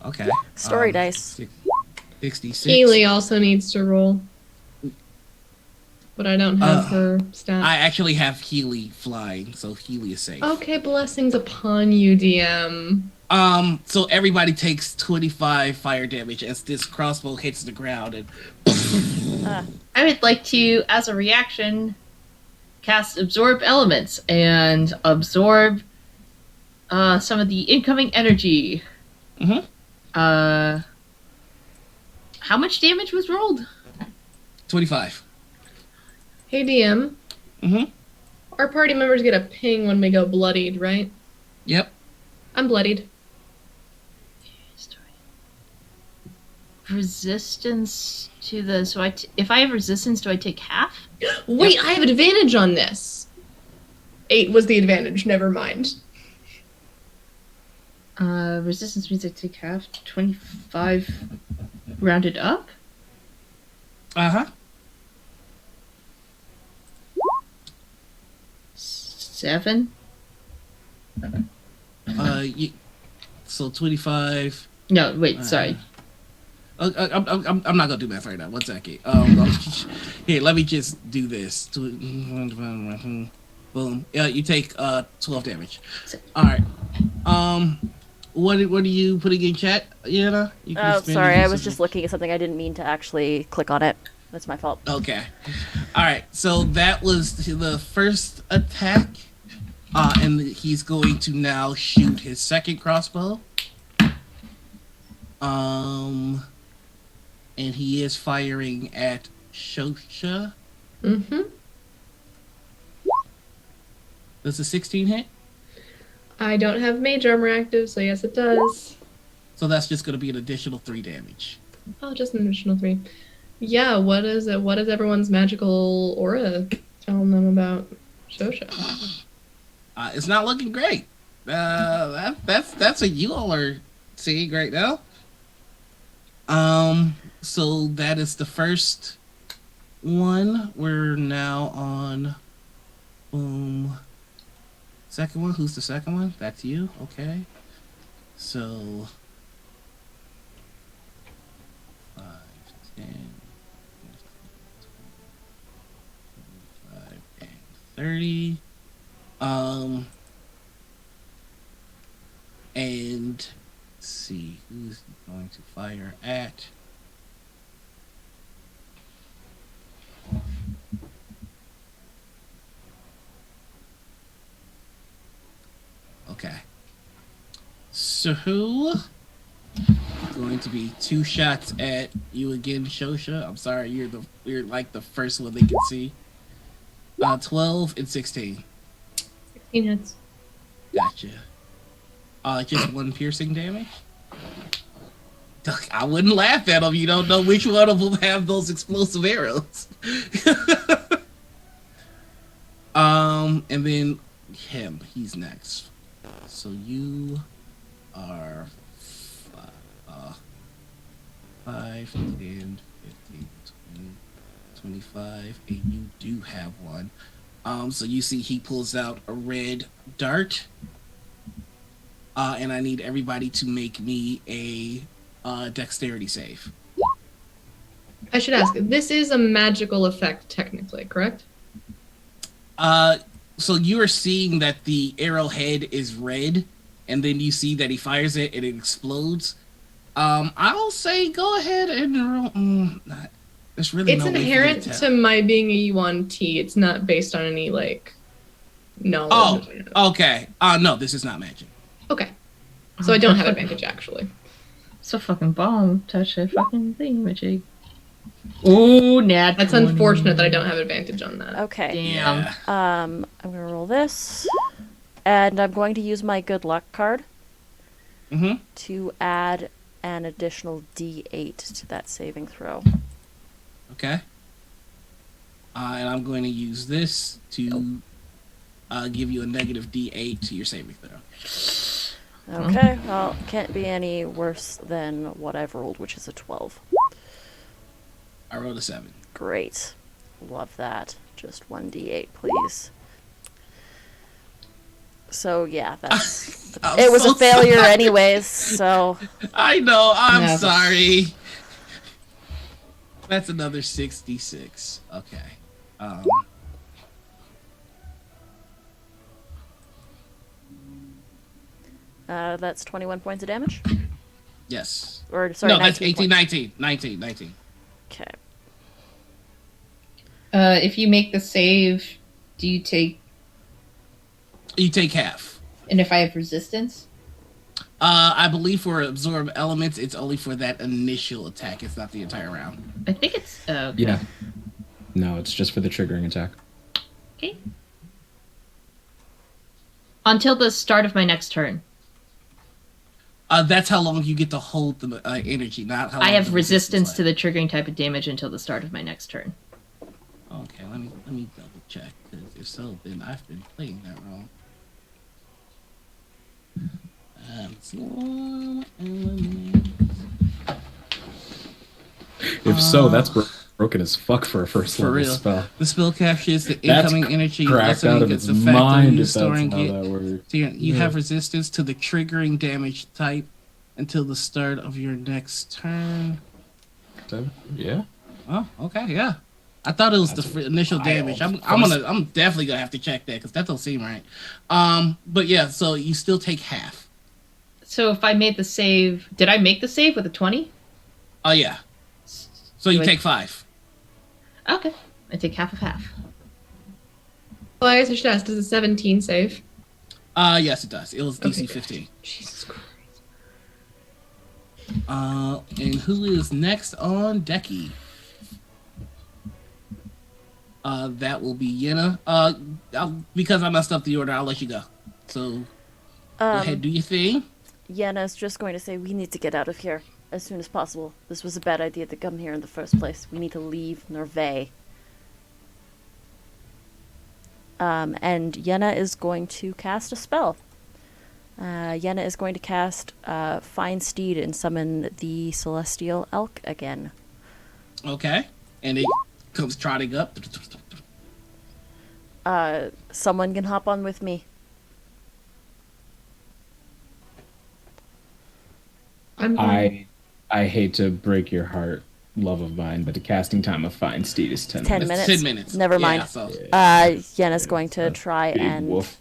Okay. Story dice. 66. Keely also needs to roll. But I don't have her stat. I actually have Healy flying, so Healy is safe. Okay, blessings upon you, DM. So everybody takes 25 fire damage as this crossbow hits the ground and I would like to, as a reaction, cast Absorb Elements and absorb some of the incoming energy. Mhm. How much damage was rolled? 25. Hey, DM. Mhm. Our party members get a ping when we go bloodied, right? Yep. I'm bloodied. Resistance to the... So if I have resistance, do I take half? Wait, Yep. I have advantage on this. 8 was the advantage, never mind. Resistance means I take half. 25 rounded up? Uh-huh. 7. So 25. No, wait, sorry. I'm not gonna do math right now. 1 second. Here, let me just do this. Boom. Yeah, you take 12 damage. All right. What are you putting in chat, Yana? Oh, sorry, I was just looking at something. I didn't mean to actually click on it. That's my fault. Okay. All right. So that was the first attack, and he's going to now shoot his second crossbow. And he is firing at Shosha. Mm-hmm. Does a 16 hit? I don't have mage armor active, so yes, it does. So that's just going to be an additional 3 damage. Oh, just an additional 3. Yeah, what is it? What is everyone's magical aura telling them about Shosha? It's not looking great. That's what you all are seeing right now. So that is the first one. We're now on second one. Who's the second one? That's you. Okay. So 5, 10, 25, and 30. And let's see who's going to fire at. Okay. So going to be 2 shots at you again, Shosha. I'm sorry, you're like the first one they can see. 12 and 16. 16 hits. Gotcha. Just 1 piercing damage. I wouldn't laugh at them. You don't know which one of them have those explosive arrows. And then him. He's next. So you are 5, 10, 15, 20, 25, and you do have one. So you see he pulls out a red dart. And I need everybody to make me a dexterity save. I should ask, this is a magical effect technically, correct? So you are seeing that the arrowhead is red, and then you see that he fires it and it explodes. I'll say go ahead and roll. There's really It's no way for me inherent to to tell. my being a U1T. It's not based on any, knowledge. Oh, okay. No, this is not magic. Okay. So I don't have advantage, actually. So fucking bomb. Touch a fucking thing, Magic. Ooh, nat. That's 20. unfortunate that I don't have advantage on that. Okay. Damn. Yeah. I'm gonna roll this, and I'm going to use my good luck card to add an additional D8 to that saving throw. Okay. And I'm going to use this to give you a negative D8 to your saving throw. Okay, well, can't be any worse than what I've rolled, which is a 12. I rolled a 7. Great. Love that. Just 1d8, please. So, yeah, that's... it was so a failure sorry. anyways, so... I know, I'm Yeah. sorry. That's another 66. Okay. That's 21 points of damage? Yes. Or, sorry, No, that's 19 19, points. 19. Okay. If you make the save, do you take... You take half. And if I have resistance? I believe for absorb elements, it's only for that initial attack. It's not the entire round. I think it's... okay. Yeah. No, it's just for the triggering attack. Okay. Until the start of my next turn. That's how long you get to hold the energy, not how long I have the resistance to lasts. the triggering type of damage until the start of my next turn. Okay, let me double check. Because if so, then I've been playing that wrong. If so, that's broken as fuck for a first For level real. spell. The spell captures the That's incoming energy, cracked lessening out of its its effect on mind you, if that's storing how it. that works. So you Yeah. have resistance to the triggering damage type until the start of your next turn. Yeah. Oh, okay, yeah. I thought it was That's the initial damage. wild. I'm definitely gonna have to check that because that don't seem right. But yeah, so you still take half. So if I made the save, did I make the save with a 20? Oh yeah. So you Do I- take 5. Okay, I take half of half. Well, I guess I should ask, does a 17 save? Yes, it does. It was DC Okay. 15. Jesus Christ. And who is next on Decky? That will be Yenna. Because I messed up the order, I'll let you go. So go ahead, do your thing. Yenna's just going to say, we need to get out of here as soon as possible. This was a bad idea to come here in the first place. We need to leave Norvay. And Yenna is going to cast a spell. Yenna is going to cast Find Steed and summon the Celestial Elk again. Okay. And it comes trotting up. Someone can hop on with me. I hate to break your heart, love of mine, but the casting time of Find Steed is 10 10 minutes. minutes. 10 minutes. Never mind. Yeah, so. Yenna's going to try Big and woof.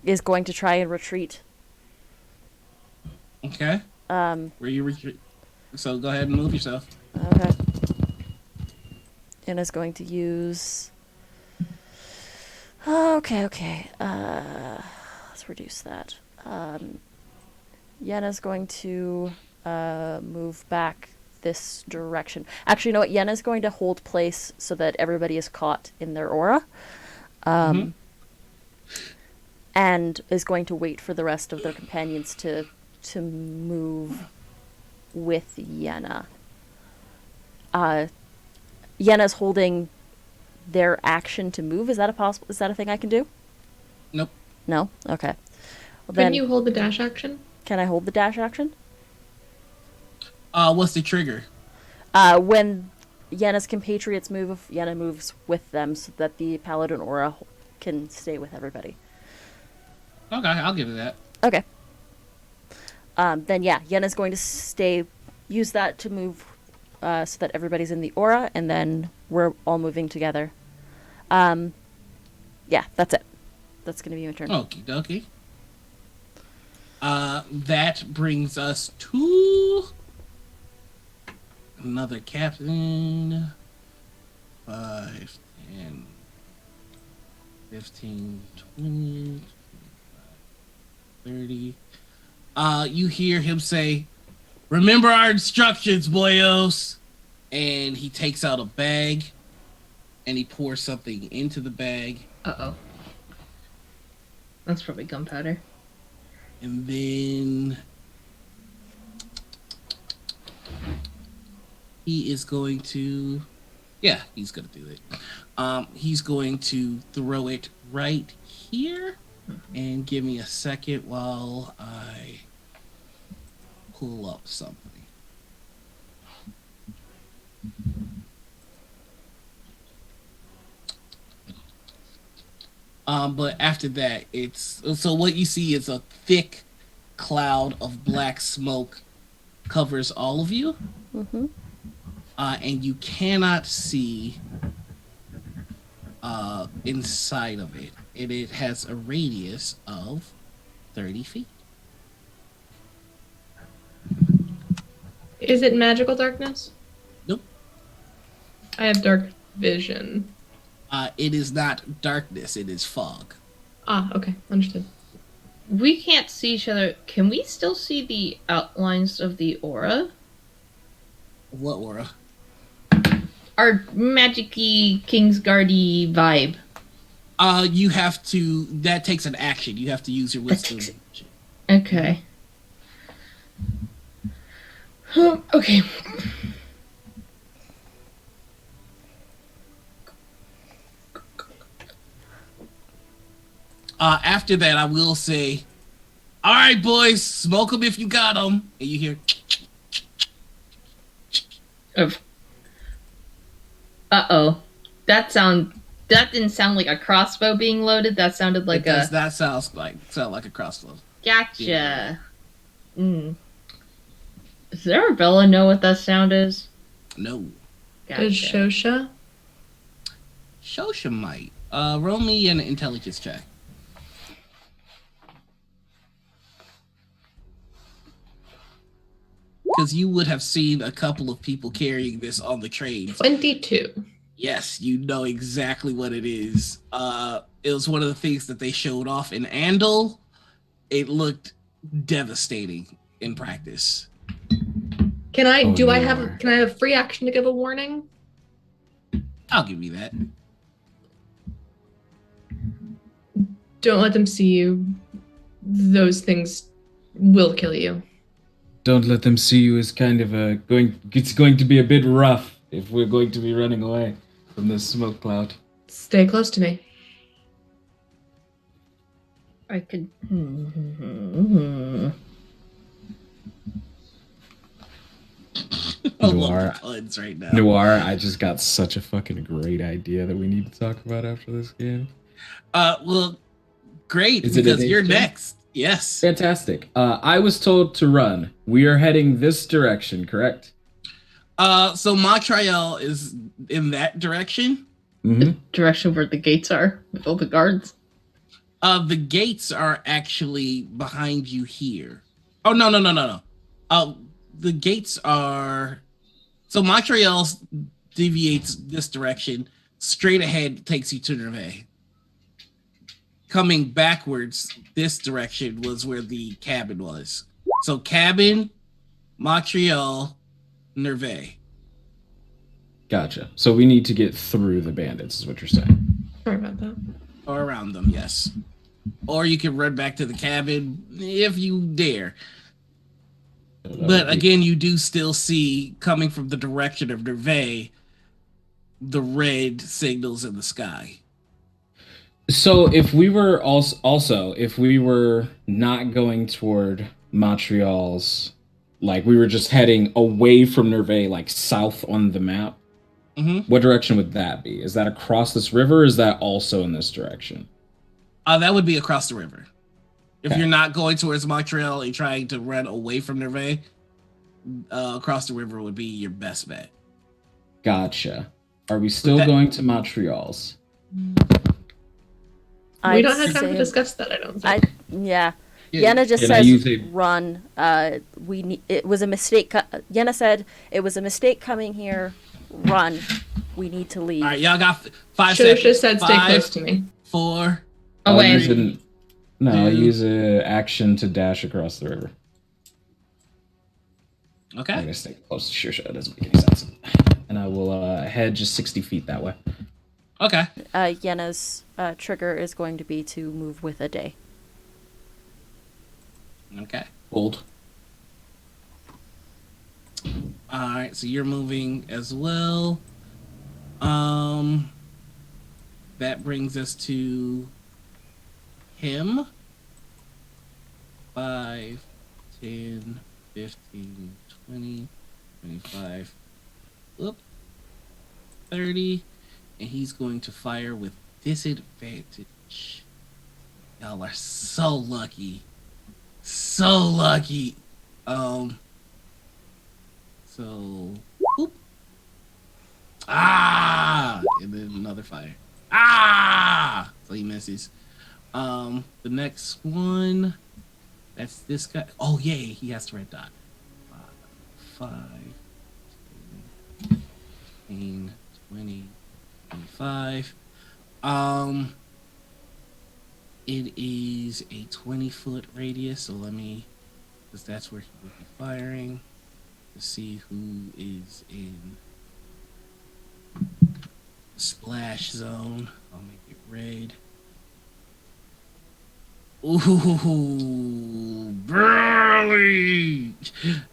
is going to try and retreat. Okay. Where you retreat? So go ahead and move yourself. Okay. Yenna's going to use. Okay. Let's reduce that. Yenna's going to move back this direction. Actually, you know what? Yenna's going to hold place so that everybody is caught in their aura. And is going to wait for the rest of their companions to move with Yenna. Yenna's holding their action to move. Is that a thing I can do? Nope. No? Okay. Well, Can then, you hold the dash action? can I hold the dash action? What's the trigger? When Yenna's compatriots move, Yenna moves with them so that the Paladin aura can stay with everybody. Okay, I'll give it that. Okay. Then yeah, Yenna's going to use that to move so that everybody's in the aura, and then we're all moving together. Yeah, that's it. That's going to be my turn. Okie dokie. That brings us to another captain. 5, 10, 15, 20, 30. You hear him say, "Remember our instructions, boyos." And he takes out a bag and he pours something into the bag. Uh-oh. That's probably gunpowder. And then he is going to, yeah, he's going to do it. He's going to throw it right here. And give me a second while I pull up something. But after that, so what you see is a thick cloud of black smoke covers all of you. Mm-hmm. And you cannot see inside of it. It has a radius of 30 feet. Is it magical darkness? Nope. I have dark vision. It is not darkness, it is fog. Ah, okay. Understood. We can't see each other. Can we still see the outlines of the aura? What aura? Our magic-y, KingsGuard-y vibe. You have to, that takes an action. You have to use your wisdom. Okay. Okay. After that, I will say, "All right, boys, smoke them if you got them." And you hear, Uh-oh. That didn't sound like a crossbow being loaded. That sounded like That sound like a crossbow. Gotcha. Yeah. Does Arabella know what that sound is? No. Gotcha. Does Shosha? Shosha might. Roll me an intelligence check. Because you would have seen a couple of people carrying this on the train. 22. Yes, you know exactly what it is. It was one of the things that they showed off in Andal. It looked devastating in practice. Can I Oh, have free action to give a warning? I'll give you that. Don't let them see you. Those things will kill you. Don't let them see you is kind of it's going to be a bit rough if we're going to be running away from this smoke cloud. Stay close to me. I could. I love Noir. the puns right now. Noir, I just got such a fucking great idea that we need to talk about after this game. Well, great, Is it because a you're day two? next. Yes. Fantastic. I was told to run. We are heading this direction, correct? So Montreal is in that direction. Mm-hmm. Direction where the gates are with all the guards. The gates are actually behind you here. Oh, no. The gates are... So Montreal deviates this direction. Straight ahead takes you to Nerve. Coming backwards this direction was where the cabin was. So cabin, Montreal, Nerve. Gotcha. So we need to get through the bandits, is what you're saying. Sorry about that. Or around them, yes. Or you can run back to the cabin if you dare. But again, you do still see, coming from the direction of Nerve, the red signals in the sky. So if we were if we were not going toward Montreal's, like we were just heading away from Nerve, like south on the map, what direction would that be? Is that across this river, or is that also in this direction? That would be across the river. If you're not going towards Montreal and trying to run away from Nerve, across the river would be your best bet. Gotcha. Are we still going to Montreal's? We don't have time to discuss that, I don't think. Yenna just says run. It was a mistake. Yenna said it was a mistake coming here. Run. We need to leave. All right, y'all got 5 seconds. seconds. Said stay close to me. 4. I'll use an action to dash across the river. Okay. I'm gonna stay close to Shusha. It doesn't make any sense. And I will head just 60 feet that way. Okay. Yenna's trigger is going to be to move with a day. Okay. Bold. All right, so you're moving as well. That brings us to him. 5, 10, 15, 20, 25, 30, and he's going to fire with disadvantage. Y'all are so lucky. So lucky. So, whoop. And then another fire. So he misses. The next one, that's this guy. Oh, yay, he has the red dot. 5, 10, 15, 20, 25. It is a 20-foot radius, so let me, because that's where he will be firing, to see who is in splash zone. I'll make it red. Ooh, barely.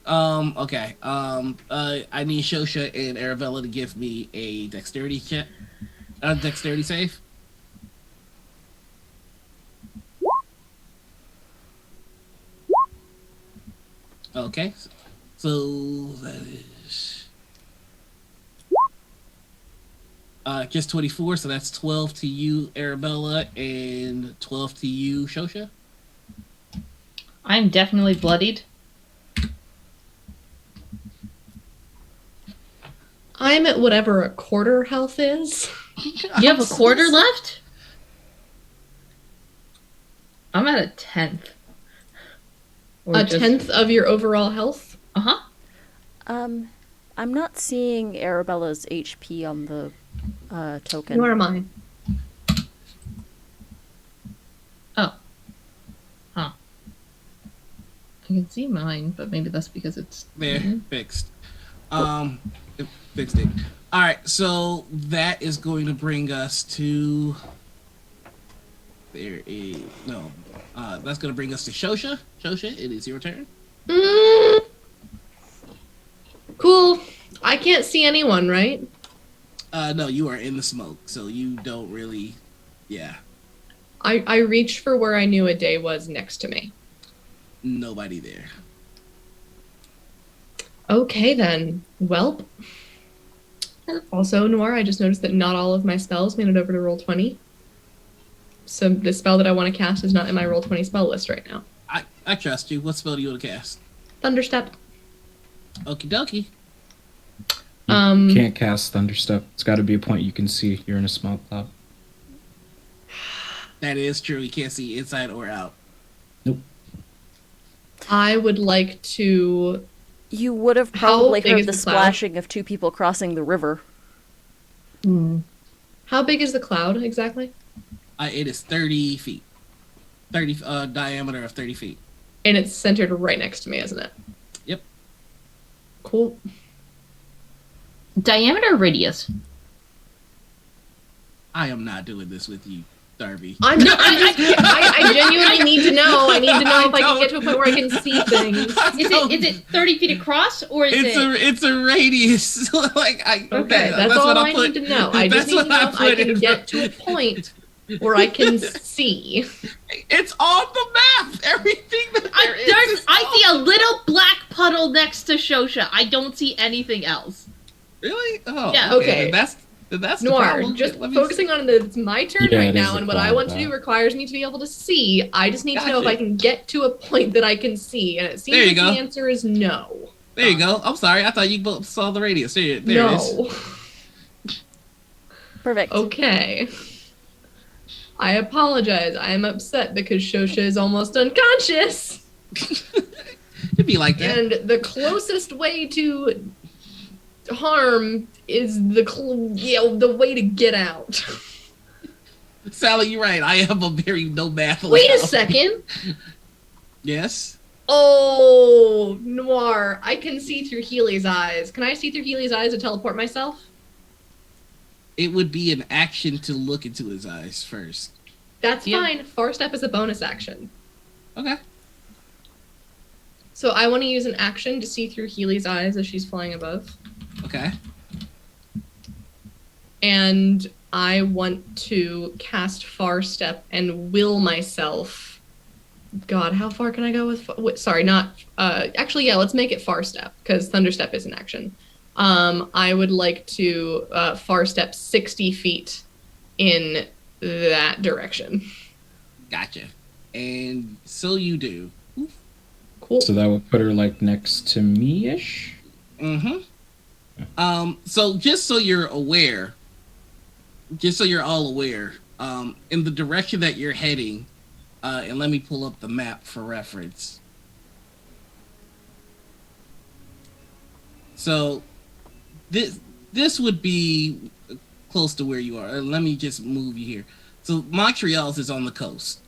Okay. I need Shosha and Arabella to give me a dexterity check. Dexterity save. Okay. So that is Just 24, so that's 12 to you, Arabella, and 12 to you, Shosha. I'm definitely bloodied. I'm at whatever a quarter health is. You have a quarter left? I'm at a 10th. A 10th of your overall health? Uh-huh. I'm not seeing Arabella's HP on the token. Nor am I. Oh. Huh. I can see mine, but maybe that's because it's... There, fixed. It fixed it. Alright, so that is going to bring us to... There is... No. That's going to bring us to Shosha. Shosha, it is your turn. Cool. I can't see anyone, right? No, you are in the smoke, so you don't really... Yeah. I reached for where I knew a day was next to me. Nobody there. Okay, then. Welp. Also, Noir, I just noticed that not all of my spells made it over to Roll20. So the spell that I want to cast is not in my Roll20 spell list right now. I trust you. What spell do you want to cast? Thunderstep. Okie dokie. You can't cast Thunderstep. It's got to be a point you can see. You're in a small cloud. That is true. You can't see inside or out. Nope. I would like to... You would have How probably big heard is the the cloud? splashing of two people crossing the river. How big is the cloud, exactly? It is 30 feet. 30 diameter of 30 feet. And it's centered right next to me, isn't it? Yep. Cool. Diameter or radius? I am not doing this with you, Darby. I genuinely need to know. I need to know if I can get to a point where I can see things. Is it 30 feet across, or is It's a radius. Okay, that's all I need to know. I just need to know if I can get to a point where I can see. It's on the map. Everything that I see a little black puddle next to Shosha. I don't see anything else. Really? Oh, Yeah. Okay. That's the Noir, problem. just Let me focusing on that it's my turn Yeah, right it is now, a and what I want to do cloud, requires me to be able to see. I just need to know if Gotcha. I can get to a point that I can see, and it seems There you like go. the answer is no. There you go. I'm sorry. I thought you both saw the radius. There it is. No. Perfect. Okay. I apologize. I am upset because Shosha is almost unconscious. It'd be like that. And the closest way to harm is the way to get out. Sally, you're right. I am a very no math. Wait a allowed. second. Yes. Oh, Noir, I can see through Healy's eyes. Can I see through Healy's eyes to teleport myself? It would be an action to look into his eyes first. That's Yeah. fine. Far step is a bonus action. Okay. So I want to use an action to see through Healy's eyes as she's flying above. Okay. And I want to cast Far Step and will myself. God, how far can I go with? Sorry, not. Actually, yeah, let's make it Far Step because Thunder Step is an action. I would like to Far Step 60 feet in that direction. Gotcha. And so you do. Cool. So that would put her like next to me-ish. So just so you're aware, just so you're all aware, in the direction that you're heading, and let me pull up the map for reference. So this would be close to where you are. Let me just move you here. So Montreal's is on the coast.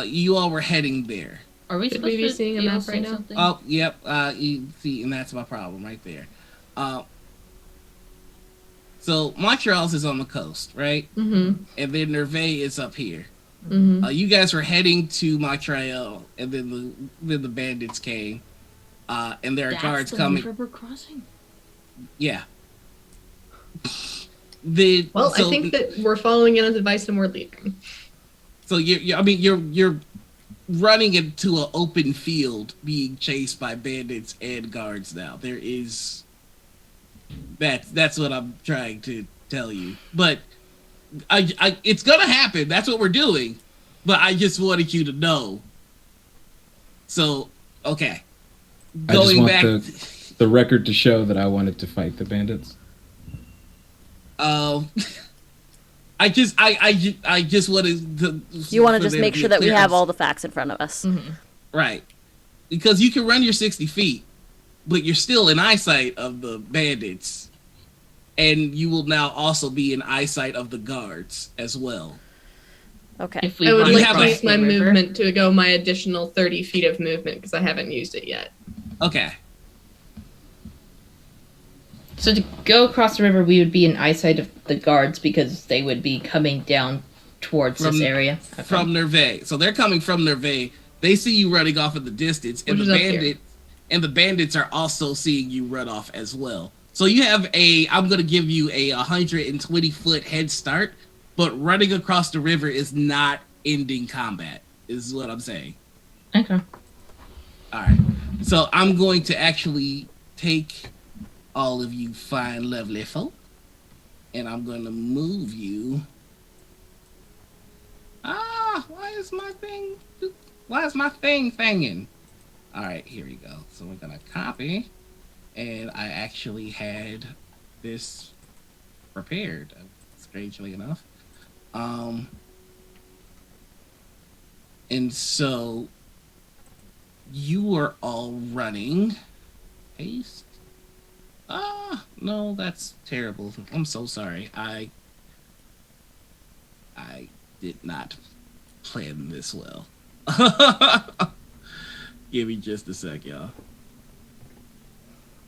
You all were heading there. Are we Should supposed we be to seeing a be map able to right see now? something? Oh, yep. You see, and that's my problem right there. So Montreal's is on the coast, right? Mm-hmm. And then Nervay is up here. Mm-hmm. You guys were heading to Montreal, and then the bandits came, and there are guards coming. River crossing. Yeah. Well, I think that we're following Yenna's advice and we're leaving. So you're running into an open field, being chased by bandits and guards now. There is that's what I'm trying to tell you, but it's gonna happen. That's what we're doing. But I just wanted you to know. So, okay. I just want the record to show that I wanted to fight the bandits. I just wanted to. You want to just make sure that we have all the facts in front of us. Mm-hmm. Right. Because you can run your 60 feet, but you're still in eyesight of the bandits. And you will now also be in eyesight of the guards as well. Okay. If we I would run like have to across use the my river. movement to go my additional 30 feet of movement because I haven't used it yet. Okay. So to go across the river, we would be in eyesight of the guards because they would be coming down towards this area. Okay. From Nerve. So they're coming from Nerve. They see you running off in the distance, and Which is up here. the bandits are also seeing you run off as well. So you have I'm gonna give you a 120-foot head start, but running across the river is not ending combat, is what I'm saying. Okay. Alright. So I'm going to actually take all of you fine, lovely folk, and I'm going to move you. Why is my thing thinging? Alright, here we go. So we're gonna copy, and I actually had this prepared, strangely enough. And so you are all running. Paste. No, that's terrible. I'm so sorry. I did not plan this well. Give me just a sec, y'all.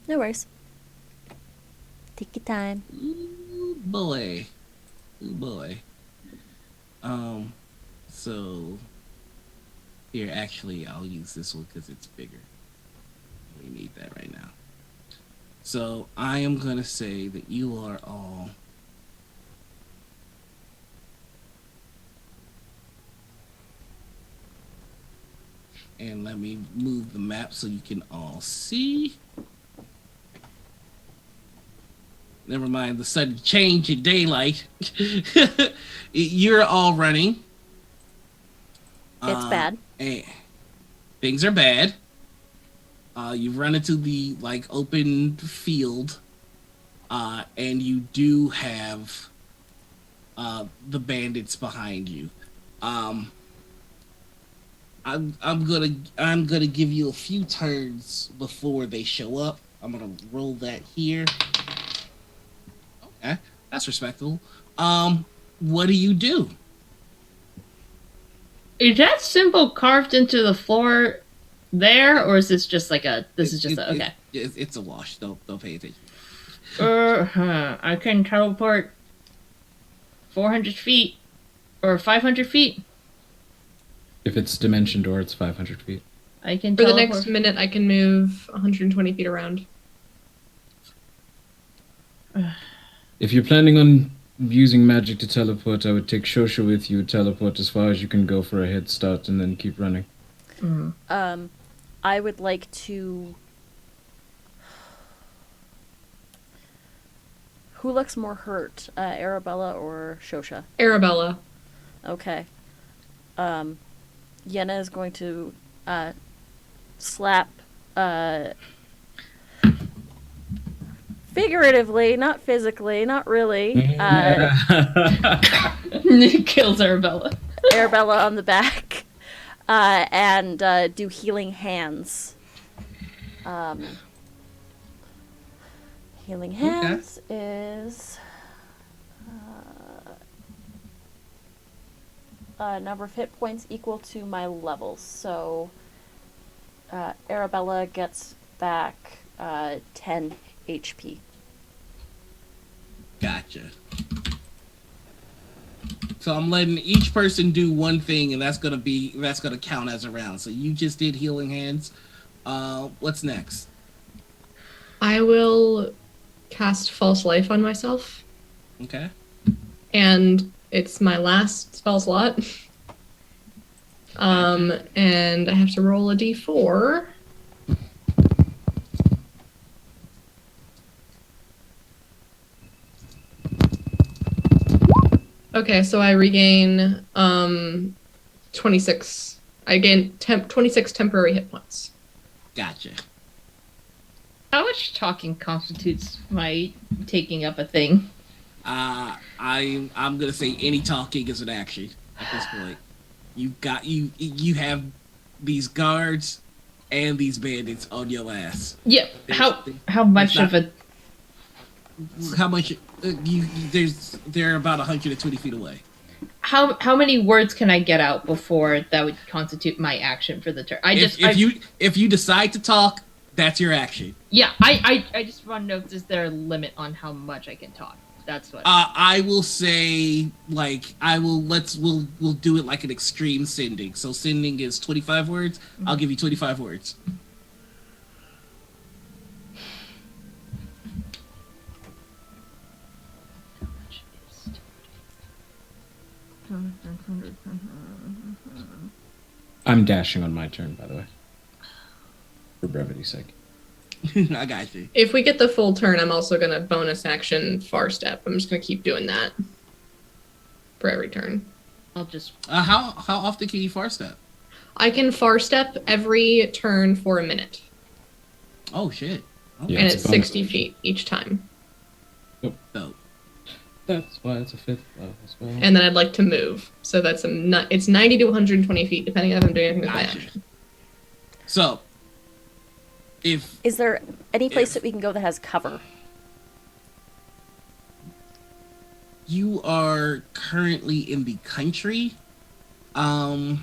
No worries. Take your time. Ooh, boy. Ooh, boy. So here, actually, I'll use this one because it's bigger. We need that right now. So I am gonna say that you are all and let me move the map so you can all see. Never mind the sudden change in daylight. You're all running. It's bad. And things are bad. You've run into the open field, and you do have the bandits behind you. I'm gonna give you a few turns before they show up. I'm gonna roll that here. Okay, that's respectable. What do you do? Is that symbol carved into the floor there, or is this just okay? It's a wash. Don't pay attention. I can teleport 400 feet or 500 feet. If it's dimension door, it's 500 feet. I can For the teleport. next minute, I can move 120 feet around. If you're planning on using magic to teleport, I would take Shosha with you, teleport as far as you can go for a head start, and then keep running. Mhm. I would like to. Who looks more hurt, Arabella or Shosha? Arabella. Okay. Yenna is going to slap. Figuratively, not physically, not really. Kills Arabella. Arabella on the back, and do healing hands. Healing hands is number of hit points equal to my levels. So Arabella gets back 10 HP. Gotcha. So I'm letting each person do one thing, and that's gonna count as a round. So you just did healing hands. What's next? I will cast False Life on myself, Okay. and it's my last spell slot. And I have to roll a d4. Okay, so I regain 26. I gain 26 temporary hit points. Gotcha. How much talking constitutes my taking up a thing? I'm gonna say any talking is an action at this point. You have these guards and these bandits on your ass. Yeah. How much of a? How much? They're about 120 feet away. How many words can I get out before that would constitute my action for the turn? If you decide to talk, that's your action. Yeah, I just want to know if is there a limit on how much I can talk. That's what. I will say we'll do it like an extreme sending. So sending is 25 words. Mm-hmm. I'll give you 25 words. I'm dashing on my turn, by the way, for brevity's sake. I got you. If we get the full turn, I'm also going to bonus action far step. I'm just going to keep doing that for every turn. I'll just... How often can you far step? I can far step every turn for a minute. Oh, shit. Okay. Yeah, and it's 60 feet each time. Yep. Dope. That's why it's a 5th level as well. And then I'd like to move. So that's it's 90 to 120 feet, depending on if I'm doing anything with my action. So... Is there any place that we can go that has cover? You are currently in the country. I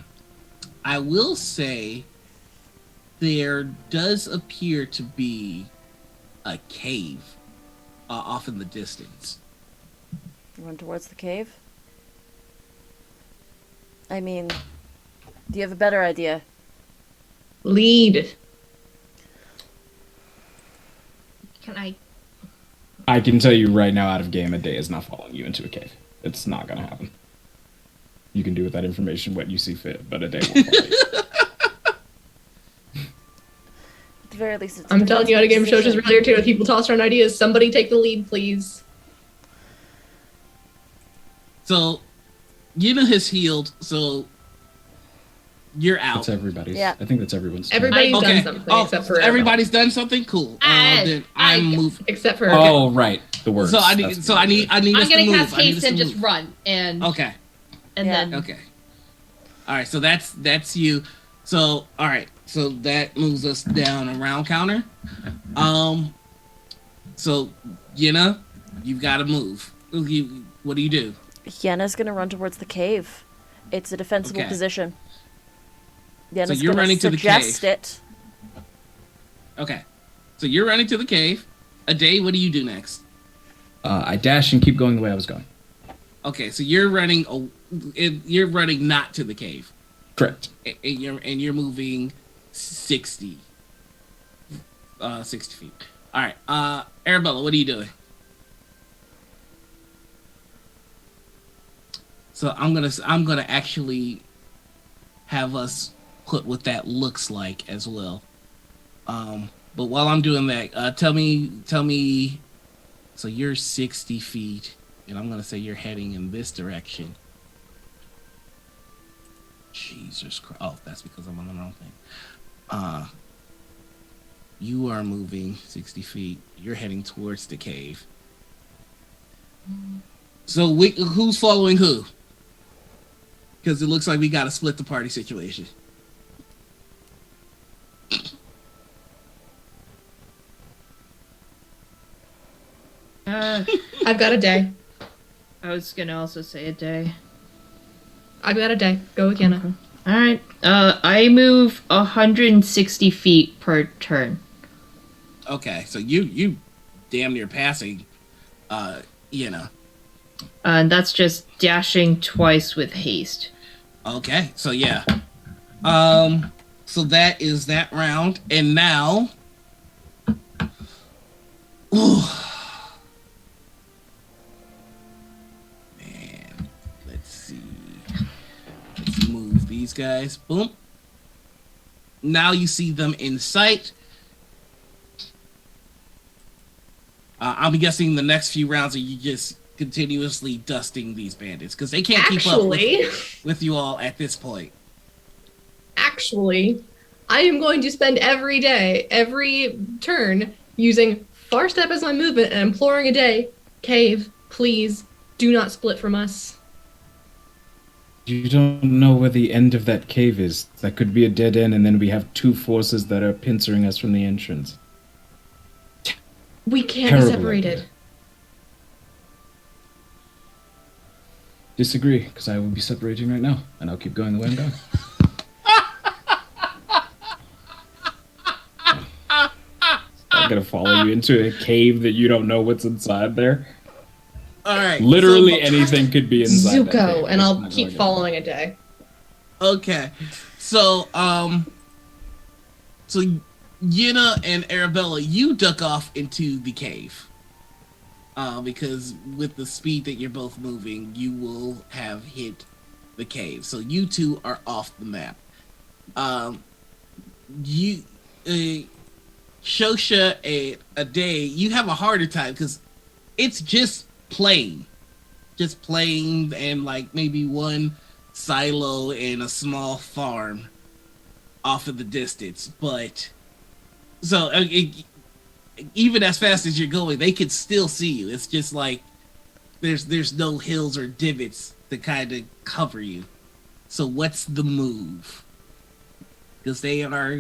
will say there does appear to be a cave off in the distance. Run towards the cave? I mean, do you have a better idea? Lead. I can tell you right now, out of game, a day is not following you into a cave. It's not going to happen. You can do with that information what you see fit, but a day won't follow you. At the very least, I'm telling you how to game shows just earlier too. If people toss around ideas, somebody take the lead, please. So, Yuna has healed, so you're out. That's everybody's. Yeah. I think that's everyone's. Everybody's done something except for everybody's done something. Cool. Then I'm moving. Except for Oh right, the words. So I need us to move. I'm gonna cast haste and just run and. Okay. And then. Okay. All right. So that's you. So all right. So that moves us down a round counter. So Yuna, you've got to move. What do you do? Yenna's gonna run towards the cave. It's a defensible position. So you're running to the cave. It. Okay. So you're running to the cave. A day, what do you do next? I dash and keep going the way I was going. Okay, so you're running not to the cave. Correct. And you're moving 60 feet. All right. Arabella, what are you doing? So I'm gonna actually have us put what that looks like as well. But while I'm doing that, tell me. So you're 60 feet, and I'm gonna say you're heading in this direction. Jesus Christ! Oh, that's because I'm on the wrong thing. You are moving 60 feet. You're heading towards the cave. So who's following who? Because it looks like we got to split the party situation. I've got a day. I was gonna also say a day. I've got a day. Go with Yenna. All right. I move 160 feet per turn. Okay, so you damn near passing, Yenna. And that's just dashing twice with haste. Okay, so yeah. So that is that round, and now. Ooh. Man, let's see. Let's move these guys. Boom. Now you see them in sight. I'm guessing the next few rounds are you just continuously dusting these bandits because they can't keep up with you all at this point. Actually, I am going to spend every day, every turn, using far step as my movement and imploring a day, cave, please, do not split from us. You don't know where the end of that cave is. That could be a dead end, and then we have two forces that are pincering us from the entrance. We can't Terrible be separated. idea. Disagree, because I will be separating right now, and I'll keep going the way I'm going. I'm gonna follow you into a cave that you don't know what's inside there. All right. Literally anything could be inside that cave. Zuko, and I'll keep following a day. Okay. So, so Yenna and Arabella, you duck off into the cave. Because with the speed that you're both moving, you will have hit the cave. So you two are off the map. Shosha and a day, you have a harder time because it's just plain. Just plain and like maybe one silo and a small farm off of the distance. But so even as fast as you're going, they can still see you. It's just like there's no hills or divots to kind of cover you. So what's the move? Because they are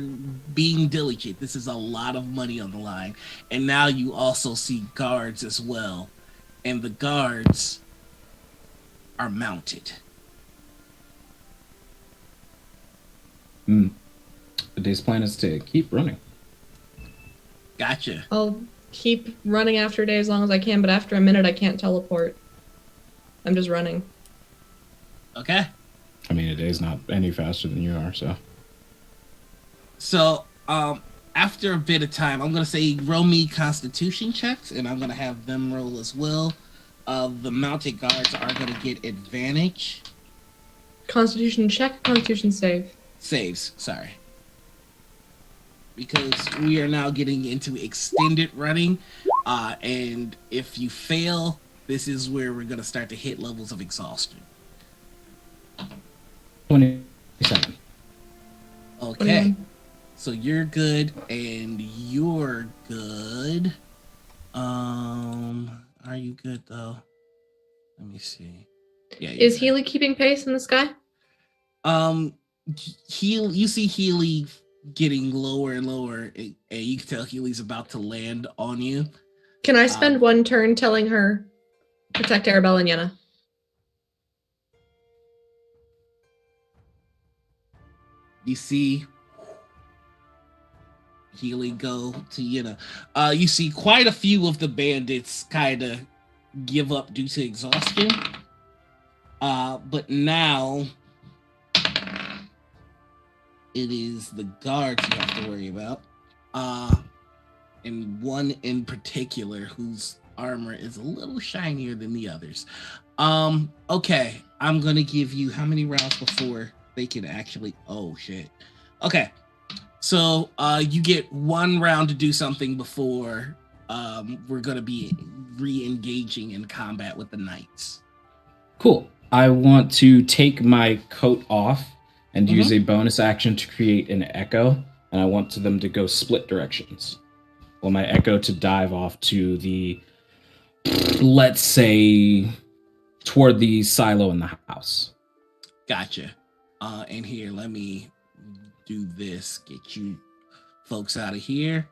being diligent. This is a lot of money on the line. And now you also see guards as well. And the guards are mounted. The day's plan is to keep running. Gotcha. I'll keep running after a day as long as I can, but after a minute I can't teleport. I'm just running. Okay. I mean, a day's not any faster than you are, so. So, after a bit of time, I'm going to say roll me constitution checks, and I'm going to have them roll as well. The mounted guards are going to get advantage. Constitution check, constitution save. Saves, sorry. Because we are now getting into extended running, and if you fail, this is where we're going to start to hit levels of exhaustion. 27. Okay. 21. So you're good, and you're good. Are you good though? Let me see. Yeah. Is good. Healy keeping pace in the sky? You see Healy getting lower and lower, and you can tell Healy's about to land on you. Can I spend one turn telling her protect Arabella and Yenna? You see Healy go to Yenna. You see quite a few of the bandits kind of give up due to exhaustion. But now it is the guards you have to worry about. And one in particular whose armor is a little shinier than the others. Okay, I'm gonna give you how many rounds before they can actually... Oh, shit. Okay, so you get 1 round to do something before we're gonna be re-engaging in combat with the knights. Cool. I want to take my coat off and use a bonus action to create an echo, and I want them to go split directions. Well, my echo to dive off to the, let's say, toward the silo in the house. Gotcha. And here, let me do this. Get you folks out of here,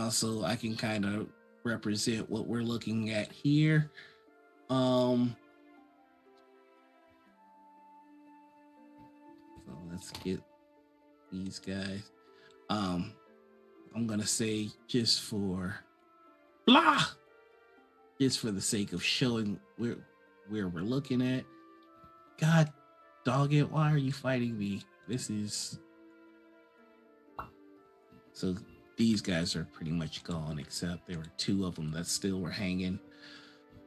so I can kind of represent what we're looking at here. So let's get these guys. I'm gonna say just for the sake of showing where we're looking at. God dog it, why are you fighting me? This is... So these guys are pretty much gone, except there were 2 of them that still were hanging.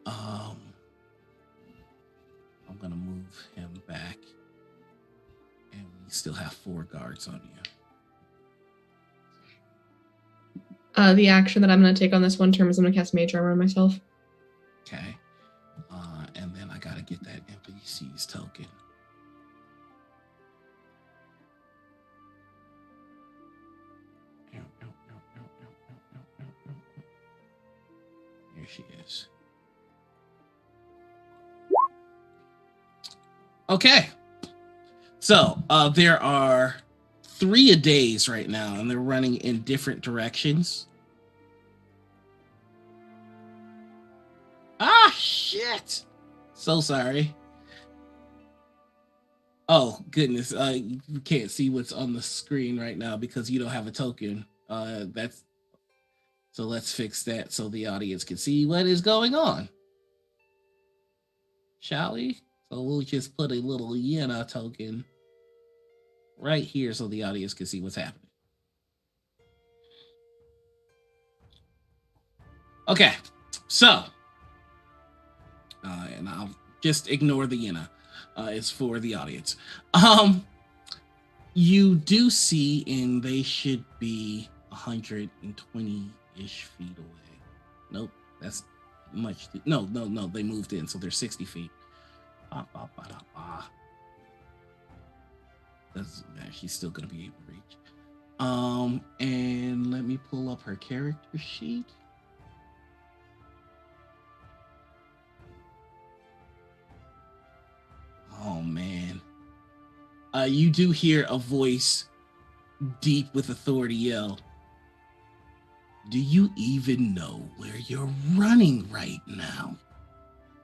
I'm gonna move him back, and we still have 4 guards on you. The action that I'm going to take on this one turn is I'm going to cast Mage Armor on myself. Okay. And then I gotta get that NPC's token. Here she is. Okay. So there are 3 a days right now, and they're running in different directions. Ah, shit. So sorry. Oh, goodness. You can't see what's on the screen right now because you don't have a token. So let's fix that so the audience can see what is going on. Shall we? So we'll just put a little Yena token right here so the audience can see what's happening. Okay, so, and I'll just ignore the Yena. It's for the audience. You do see, and they should be 120-ish feet away. Nope, that's much. No, they moved in, so they're 60 feet. She's still gonna be able to reach. And let me pull up her character sheet. Oh man. You do hear a voice deep with authority yell, "Do you even know where you're running right now?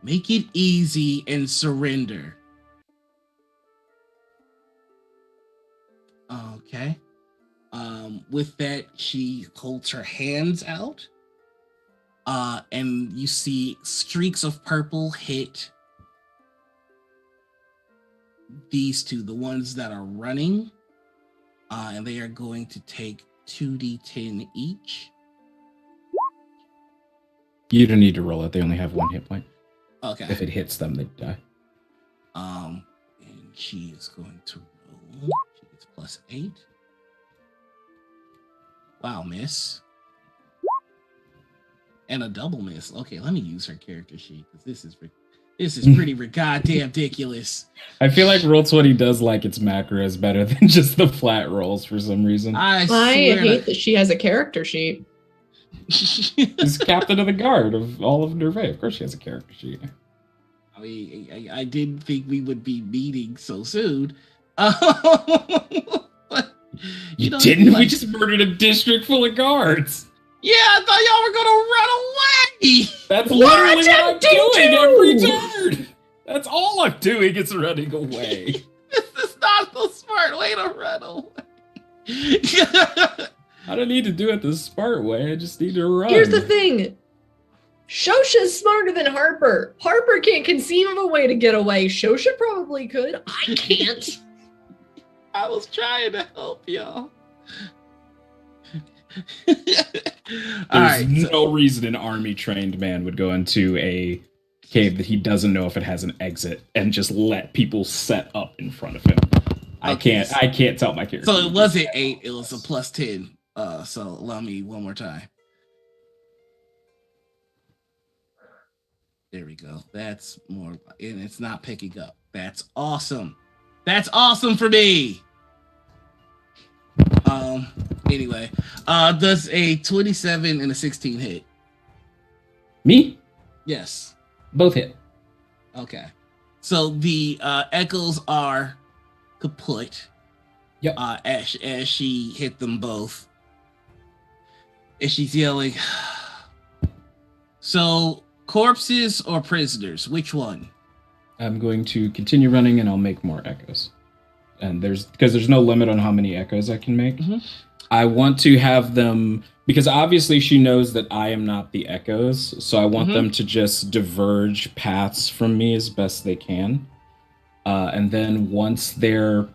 Make it easy and surrender." Okay. With that, she holds her hands out. And you see streaks of purple hit these two, the ones that are running. And they are going to take 2d10 each. You don't need to roll it. They only have 1 hit point. Okay. If it hits them, they die. And she is going to roll. She gets +8. Wow, miss. And a double miss. Okay, let me use her character sheet because this is pretty goddamn ridiculous. I feel like Roll20 does like its macros better than just the flat rolls for some reason. I hate that she has a character sheet. She's captain of the guard of all of Nerve. Of course she has a character sheet. I mean, I didn't think we would be meeting so soon. You didn't? We just murdered a district full of guards. Yeah, I thought y'all were gonna run away. That's literally what I'm doing every turn. That's all I'm doing is running away. This is not the smart way to run away. I don't need to do it the smart way. I just need to run. Here's the thing. Shosha's smarter than Harper. Harper can't conceive of a way to get away. Shosha probably could. I can't. I was trying to help y'all. There's no reason an army-trained man would go into a cave that he doesn't know if it has an exit and just let people set up in front of him. I can't tell my character. So it wasn't 8, it was a +10. So allow me one more time. There we go. That's more, and it's not picking up. That's awesome. That's awesome for me. Anyway, does a 27 and a 16 hit? Me? Yes. Both hit. Okay. So the echoes are kaput. Yep. As she hit them both. And she's yelling. So, corpses or prisoners? Which one? I'm going to continue running and I'll make more echoes. And because there's no limit on how many echoes I can make. Mm-hmm. I want to have them, because obviously she knows that I am not the echoes, so I want them to just diverge paths from me as best they can. And then once they're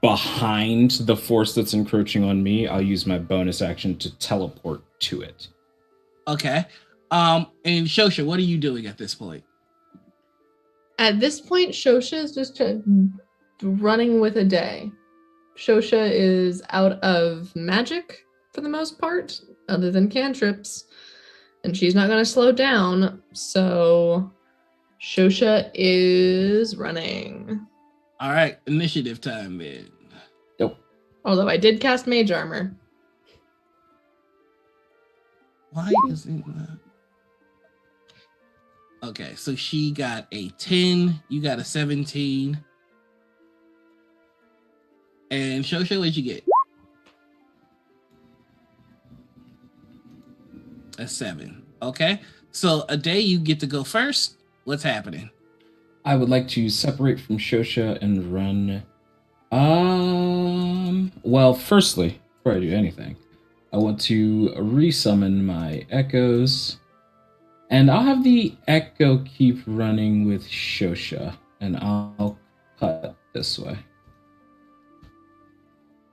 behind the force that's encroaching on me, I'll use my bonus action to teleport to it. Okay. And Shosha, what are you doing at this point? At this point, Shosha is just running with a day. Shosha is out of magic for the most part, other than cantrips, and she's not going to slow down, so Shosha is running. All right, initiative time then. Nope. Although I did cast Mage Armor. Why isn't that? Okay, so she got a 10, you got a 17. And Shosha, what'd you get? A 7. Okay, so a day you get to go first. What's happening? I would like to separate from Shosha and run. Well, firstly, before I do anything, I want to resummon my echoes. And I'll have the echo keep running with Shosha, and I'll cut this way.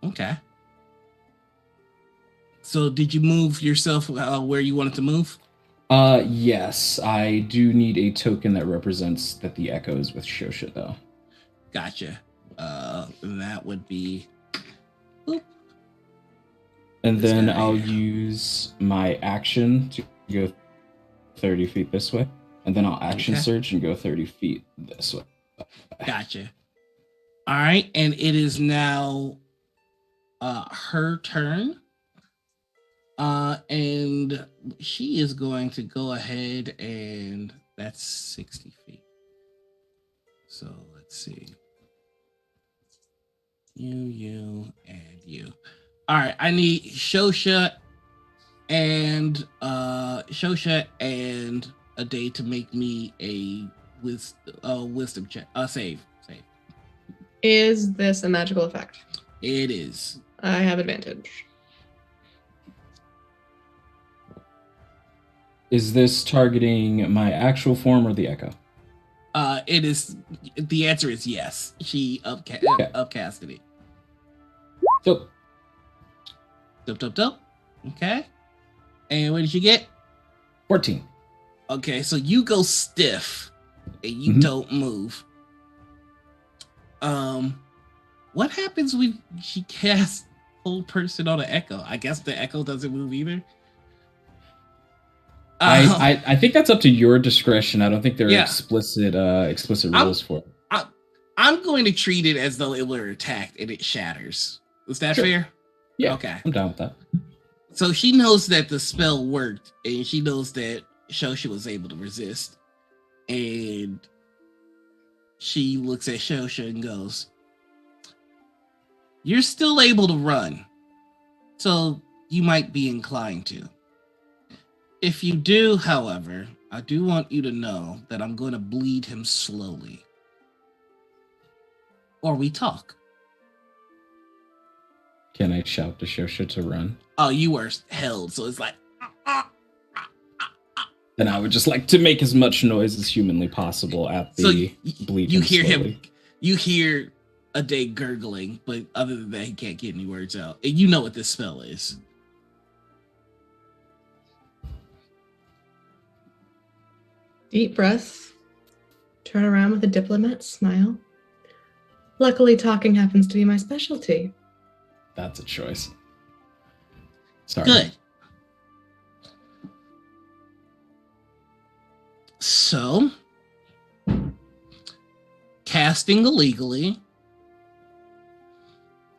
Okay. So did you move yourself where you wanted to move? Yes, I do need a token that represents that the echo is with Shosha, though. Gotcha. That would be. Boop. And This then guy I'll here. use my action to go 30 feet this way, and then I'll action Okay. surge and go 30 feet this way. Gotcha. All right, and it is now her turn. And she is going to go ahead and that's 60 feet. So let's see. You, and you. All right, I need Shosha and a day to make me a wisdom check. Save. Is this a magical effect? It is. I have advantage. Is this targeting my actual form or the echo? It is. The answer is yes. She upcasted it. So, Dope. Okay. And what did you get? 14. Okay, so you go stiff and you don't move. What happens when she casts whole person on an echo? I guess the echo doesn't move either. I think that's up to your discretion. I don't think there are Yeah. explicit rules for it. I'm going to treat it as though it were attacked and it shatters. Is that Sure. fair? Yeah, Okay. I'm down with that. So she knows that the spell worked, and she knows that Shosha was able to resist. And she looks at Shosha and goes, "You're still able to run, so you might be inclined to. If you do, however, I do want you to know that I'm going to bleed him slowly. Or we talk." Can I shout to Shosha to run? Oh, you were held, so it's like... Then I would just like to make as much noise as humanly possible at the bleed. You hear slowly. You hear a day gurgling, but other than that, he can't get any words out. And you know what this spell is. Deep breath. Turn around with a diplomat smile. Luckily, talking happens to be my specialty. That's a choice. Sorry. Good. So, casting illegally,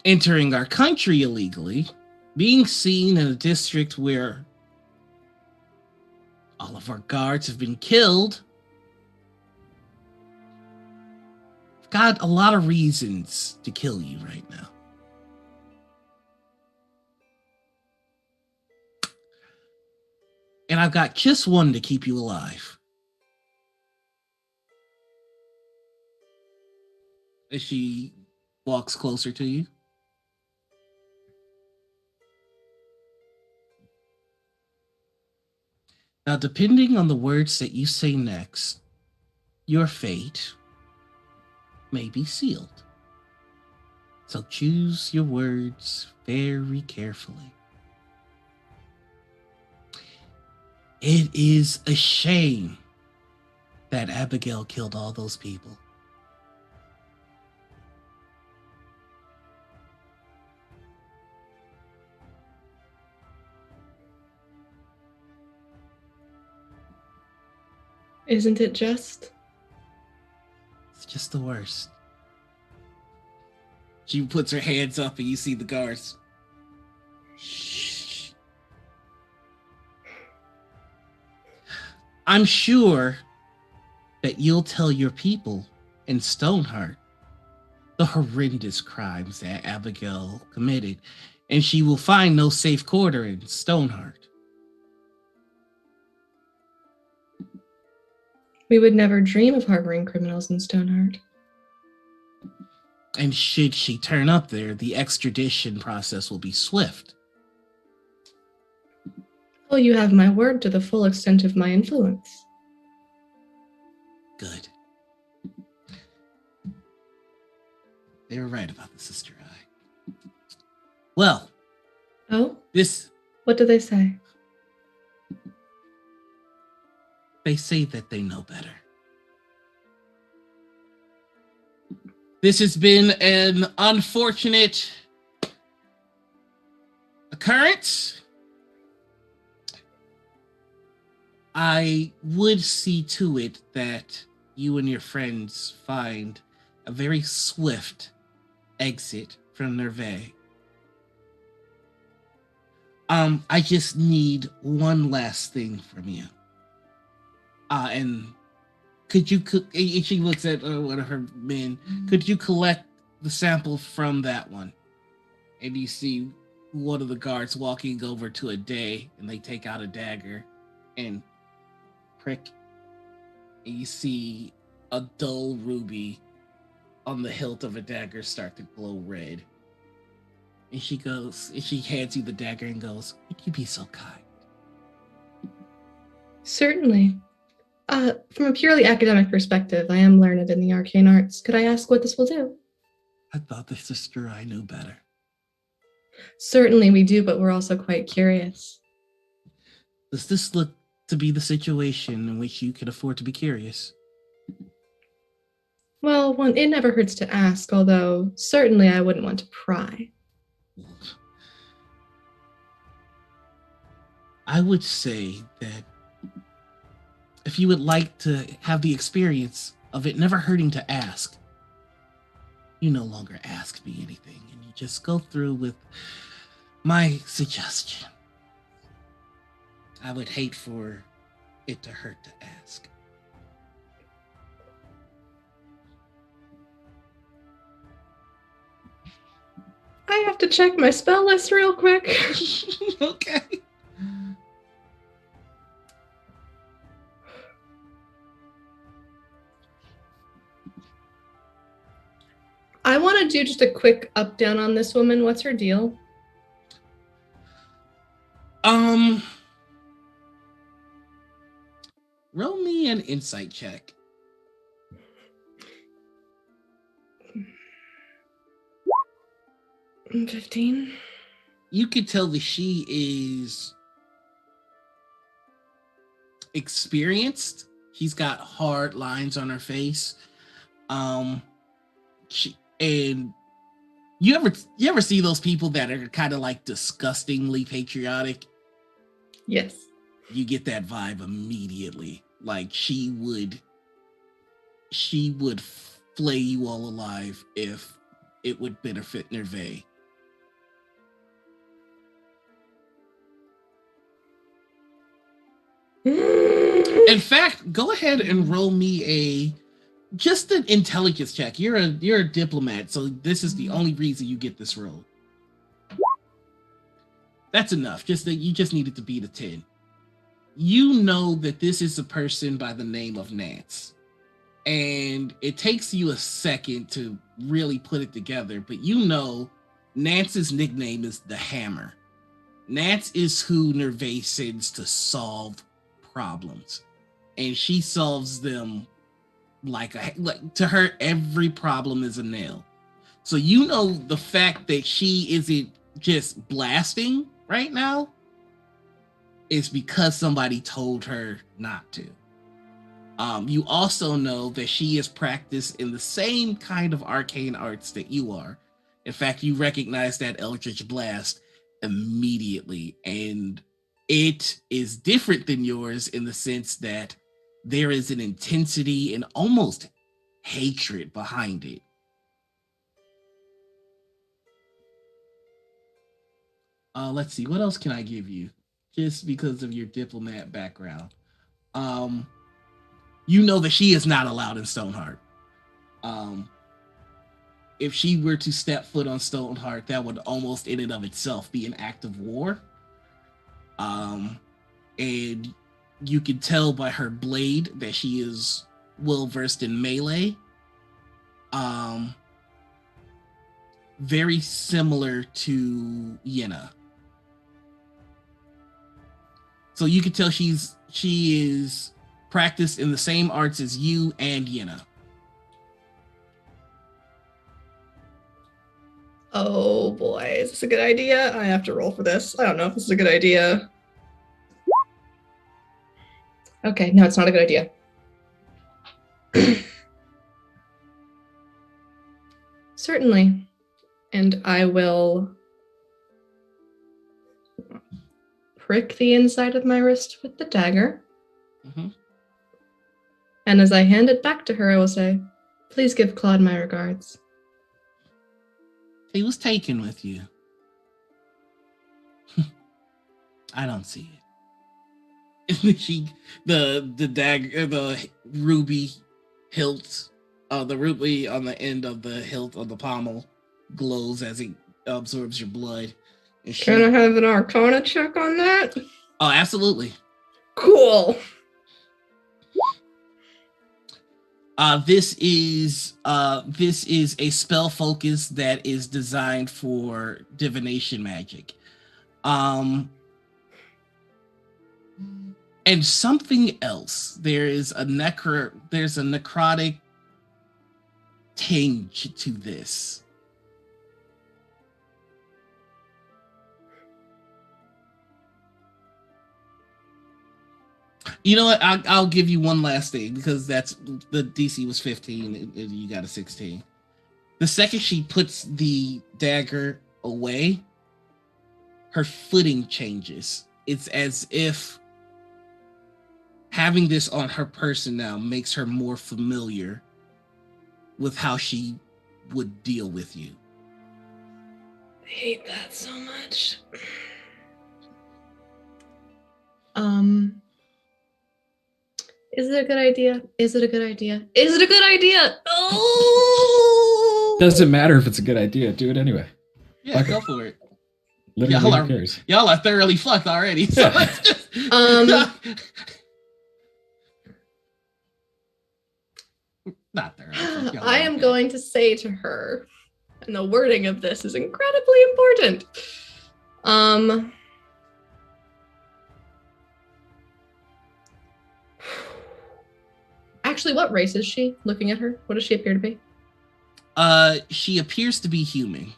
entering our country illegally, being seen in a district where all of our guards have been killed. I've got a lot of reasons to kill you right now. And I've got just one to keep you alive. As she walks closer to you. Now, depending on the words that you say next, your fate may be sealed. So choose your words very carefully. It is a shame that Abigail killed all those people. Isn't it just? It's just the worst. She puts her hands up and you see the guards. Shh. I'm sure that you'll tell your people in Stoneheart the horrendous crimes that Abigail committed, and she will find no safe quarter in Stoneheart. We would never dream of harboring criminals in Stoneheart. And should she turn up there, the extradition process will be swift. Oh, you have my word to the full extent of my influence. Good. They were right about the Sister Eye. Well. Oh? This... What do they say? They say that they know better. This has been an unfortunate occurrence. I would see to it that you and your friends find a very swift exit from Nerve. I just need one last thing from you. And could you, and she looks at one of her men, could you collect the sample from that one? And you see one of the guards walking over to a day, and they take out a dagger and prick. And you see a dull ruby on the hilt of a dagger start to glow red. And she hands you the dagger and goes, would you be so kind? Certainly. From a purely academic perspective, I am learned in the arcane arts. Could I ask what this will do? I thought the Sister I knew better. Certainly we do, but we're also quite curious. Does this look to be the situation in which you can afford to be curious? Well, it never hurts to ask, although certainly I wouldn't want to pry. I would say that if you would like to have the experience of it never hurting to ask, you no longer ask me anything, and you just go through with my suggestion. I would hate for it to hurt to ask. I have to check my spell list real quick. Okay. I want to do just a quick up down on this woman. What's her deal? Roll me an insight check. 15. You could tell that she is experienced. She's got hard lines on her face. And you ever see those people that are kind of like disgustingly patriotic? Yes. You get that vibe immediately. Like she would flay you all alive if it would benefit Nerve. In fact, go ahead and roll me just an intelligence check. You're a diplomat, so this is the only reason you get this roll. That's enough. You just needed to beat a 10. You know that this is a person by the name of Nance. And it takes you a second to really put it together, but you know Nance's nickname is the Hammer. Nance is who Nerve sends to solve problems. And she solves them like to her, every problem is a nail. So you know the fact that she isn't just blasting right now is because somebody told her not to. You also know that she is practiced in the same kind of arcane arts that you are. In fact, you recognize that Eldritch Blast immediately, and it is different than yours in the sense that there is an intensity and almost hatred behind it. Let's see, what else can I give you? Just because of your diplomat background. You know that she is not allowed in Stoneheart. If she were to step foot on Stoneheart, that would almost in and of itself be an act of war. And you can tell by her blade that she is well versed in melee. Very similar to Yenna. So you can tell she is practiced in the same arts as you and Yenna. Oh boy, is this a good idea? I have to roll for this. I don't know if this is a good idea. Okay, no, it's not a good idea. Certainly. And I will prick the inside of my wrist with the dagger. Mm-hmm. And as I hand it back to her, I will say, please give Claude my regards. He was taken with you. I don't see it. The dagger, the ruby hilt, the ruby on the end of the hilt of the pommel glows as it absorbs your blood. Can I have an Arcana check on that? Oh, absolutely. Cool. This is a spell focus that is designed for divination magic. And something else. There's a necrotic tinge to this. You know what? I'll give you one last thing because that's the DC was 15 and you got a 16. The second she puts the dagger away, her footing changes. It's as if having this on her person now makes her more familiar with how she would deal with you. I hate that so much. Is it a good idea? Is it a good idea? Is it a good idea? Oh! Doesn't matter if it's a good idea. Do it anyway. Yeah, go for it. Literally, who cares? Y'all are thoroughly fucked already. So let's just. Not thoroughly. I am going to say to her, and the wording of this is incredibly important. Actually, what race is she? Looking at her, what does she appear to be? She appears to be human.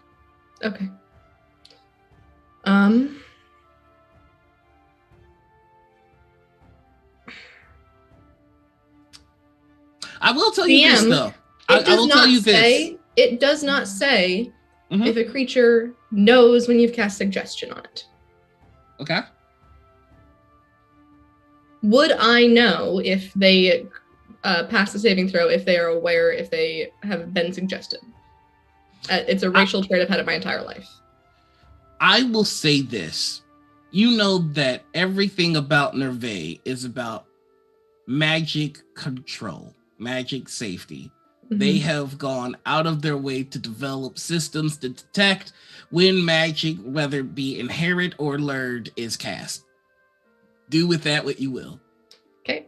Okay. I will tell you this though. I will tell you this. It does not say if a creature knows when you've cast suggestion on it. Okay. Would I know if they pass the saving throw, if they are aware, if they have been suggested? It's a racial trait I've had it my entire life. I will say this. You know that everything about Nerve is about magic control, magic safety. Mm-hmm. They have gone out of their way to develop systems to detect when magic, whether it be inherent or learned, is cast. Do with that what you will. Okay.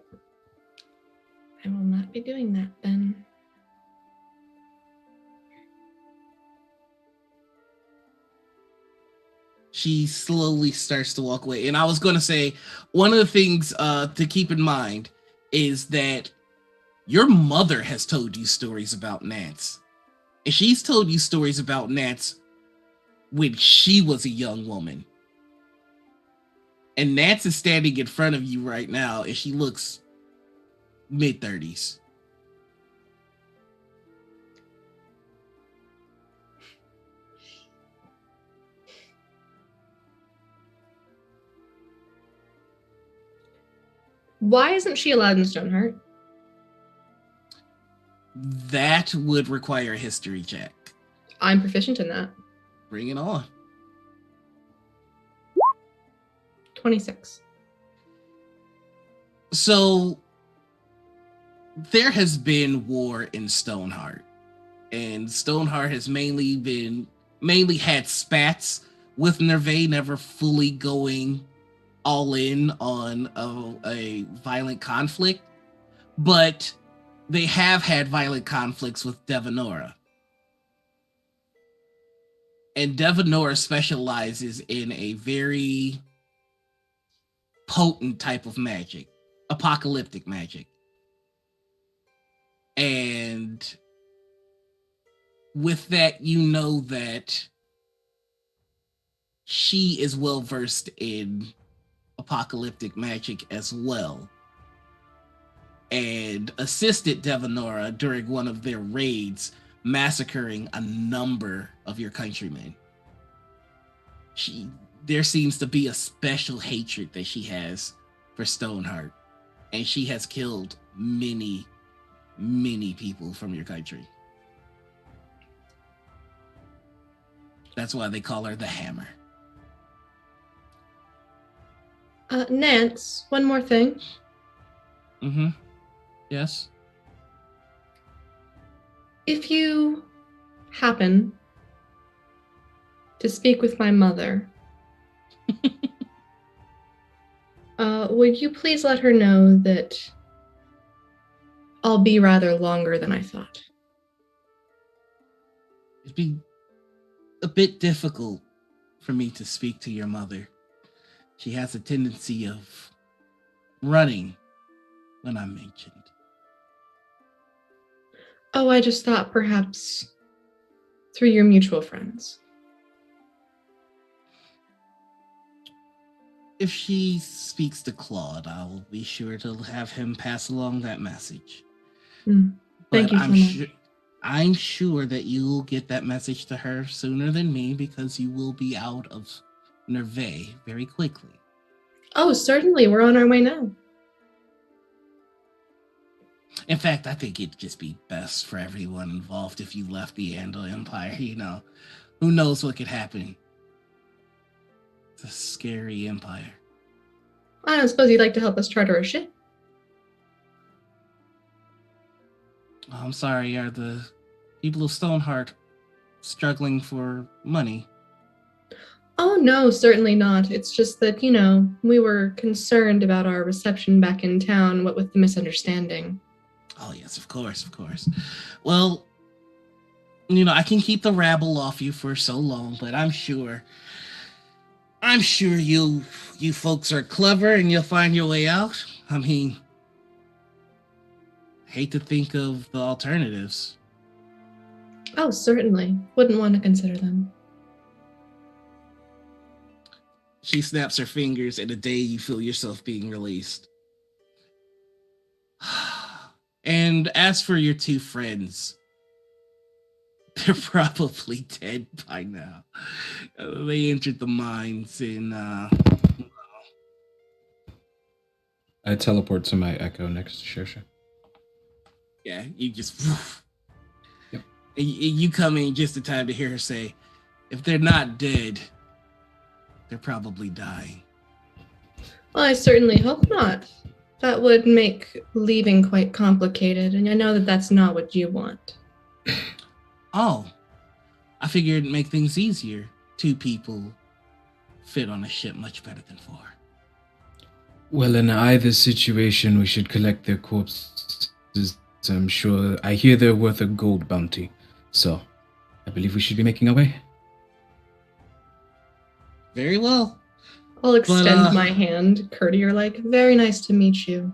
I will not be doing that then. She slowly starts to walk away. And I was going to say, one of the things to keep in mind is that your mother has told you stories about Nance. And she's told you stories about Nance when she was a young woman. And Nance is standing in front of you right now, and she looks mid-30s. Why isn't she allowed in Stoneheart? That would require a history check. I'm proficient in that. Bring it on. 26. So there has been war in Stoneheart, and Stoneheart has mainly had spats with Nerve, never fully going all in on a violent conflict, but they have had violent conflicts with Devanora. And Devanora specializes in a very potent type of magic, apocalyptic magic. And with that, you know that she is well versed in apocalyptic magic as well, and assisted Devanora during one of their raids, massacring a number of your countrymen. There seems to be a special hatred that she has for Stoneheart, and she has killed many, many people from your country. That's why they call her the Hammer. Nance, one more thing. Mm-hmm. Yes? If you happen to speak with my mother, would you please let her know that I'll be rather longer than I thought? It'd be a bit difficult for me to speak to your mother. She has a tendency of running when I'm mentioned. Oh, I just thought perhaps through your mutual friends. If she speaks to Claude, I'll be sure to have him pass along that message. Thank you so much. I'm sure that you'll get that message to her sooner than me, because you will be out of Nerve very quickly. Oh, certainly. We're on our way now. In fact, I think it'd just be best for everyone involved if you left the Andal Empire. You know, who knows what could happen. It's a scary empire. I don't suppose you'd like to help us charter a ship. Oh, I'm sorry, are the people of Stoneheart struggling for money? Oh, no, certainly not. It's just that, we were concerned about our reception back in town, what with the misunderstanding. Oh, yes, of course, of course. Well, I can keep the rabble off you for so long, but I'm sure you folks are clever and you'll find your way out. I mean, hate to think of the alternatives. Oh, certainly. Wouldn't want to consider them. She snaps her fingers, and a day you feel yourself being released. And as for your two friends, they're probably dead by now. They entered the mines in, I teleport to my Echo next to Shersha. Yeah, you just... Yep. You come in just in time to hear her say, if they're not dead, they're probably dying. Well, I certainly hope not. That would make leaving quite complicated, and I know that that's not what you want. Oh, I figured it'd make things easier. 2 people fit on a ship much better than 4. Well, in either situation, we should collect their corpses. I hear they're worth a gold bounty. So, I believe we should be making our way. Very well. I'll extend my hand, courtier-like. Very nice to meet you.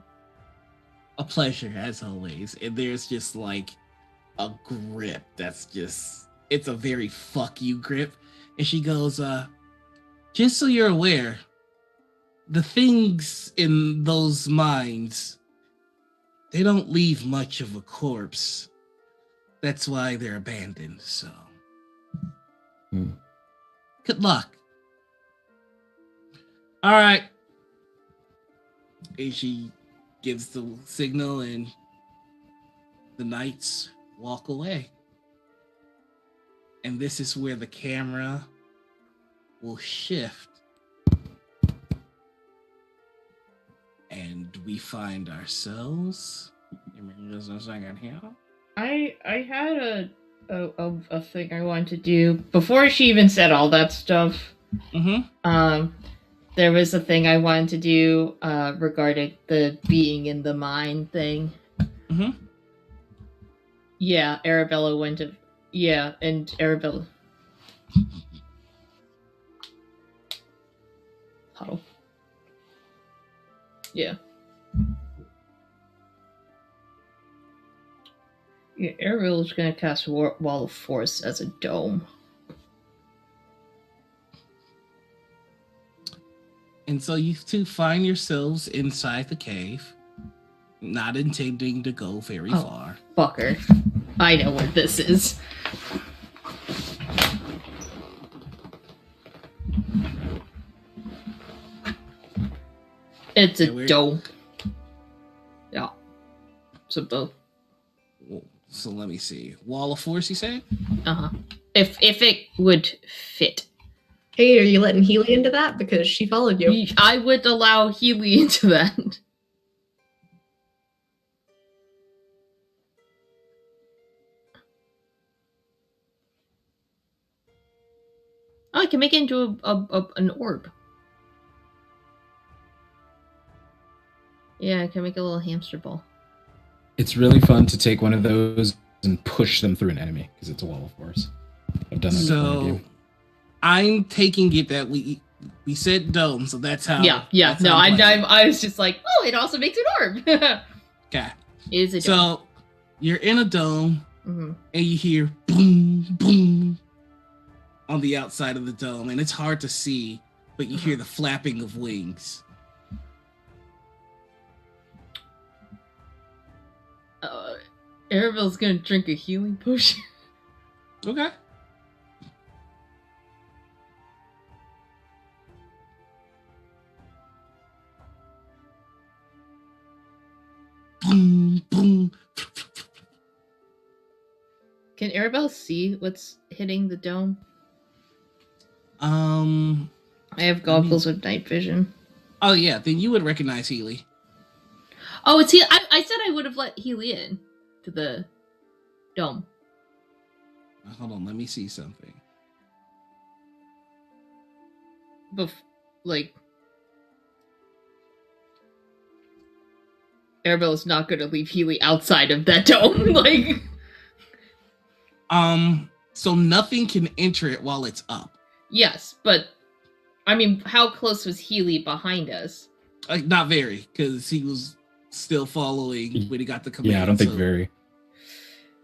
A pleasure, as always. And there's just like a grip that's just... It's a very fuck you grip. And she goes, just so you're aware, the things in those mines, they don't leave much of a corpse. That's why they're abandoned, so... Good luck. All right. And she gives the signal, and the knights walk away. And this is where the camera will shift. And we find ourselves. Give me just a second here. I had a thing I wanted to do before she even said all that stuff. Mm-hmm. There was a thing I wanted to do regarding the being in the mine thing. Mm-hmm. Yeah, Arabella went to... Yeah, and Arabella... Huddle. Yeah. Yeah, Arabella's gonna cast Wall of Force as a dome. And so you two find yourselves inside the cave, not intending to go very far. Fucker. I know what this is. It's a dome. Yeah. So let me see. Wall of Force, you say? Uh-huh. If it would fit. Hey, are you letting Healy into that? Because she followed you. I would allow Healy into that. Oh, I can make it into an orb. Yeah, I can make a little hamster ball. It's really fun to take one of those and push them through an enemy because it's a wall of force. I've done that before in the game. I'm taking it that we said dome, so that's how. Yeah. That's No, how I was just like, oh, it also makes an orb. Okay. Is it? Dome. So you're in a dome, Mm-hmm. and you hear boom, boom on the outside of the dome, and it's hard to see, but you hear the flapping of wings. Arabella's gonna drink a healing potion. Okay. Boom, boom. Can Arabella see what's hitting the dome? I have goggles with night vision. Oh yeah, then you would recognize Healy. Oh, it's Healy. I said I would have let Healy in to the dome. Hold on, let me see something. Arabella's not going to leave Healy outside of that dome. So nothing can enter it while it's up. Yes, but I mean, how close was Healy behind us? Not very, because he was still following when he got the command. Yeah, I don't think very.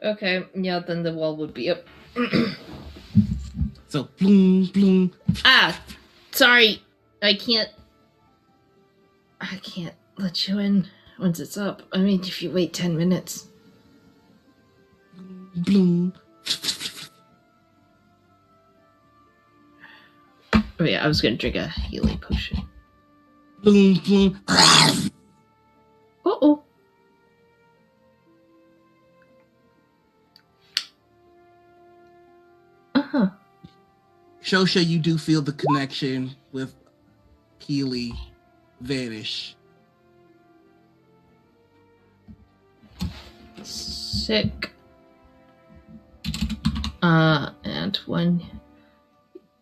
Okay, yeah, then the wall would be up. So, bloom, bloom. Sorry. I can't let you in once it's up. I mean, if you wait 10 minutes. Bloom. Oh yeah, I was gonna drink a healing potion. Bloom, bloom. Uh-oh. Uh-huh. Shosha, you do feel the connection with Healy vanish. Sick. And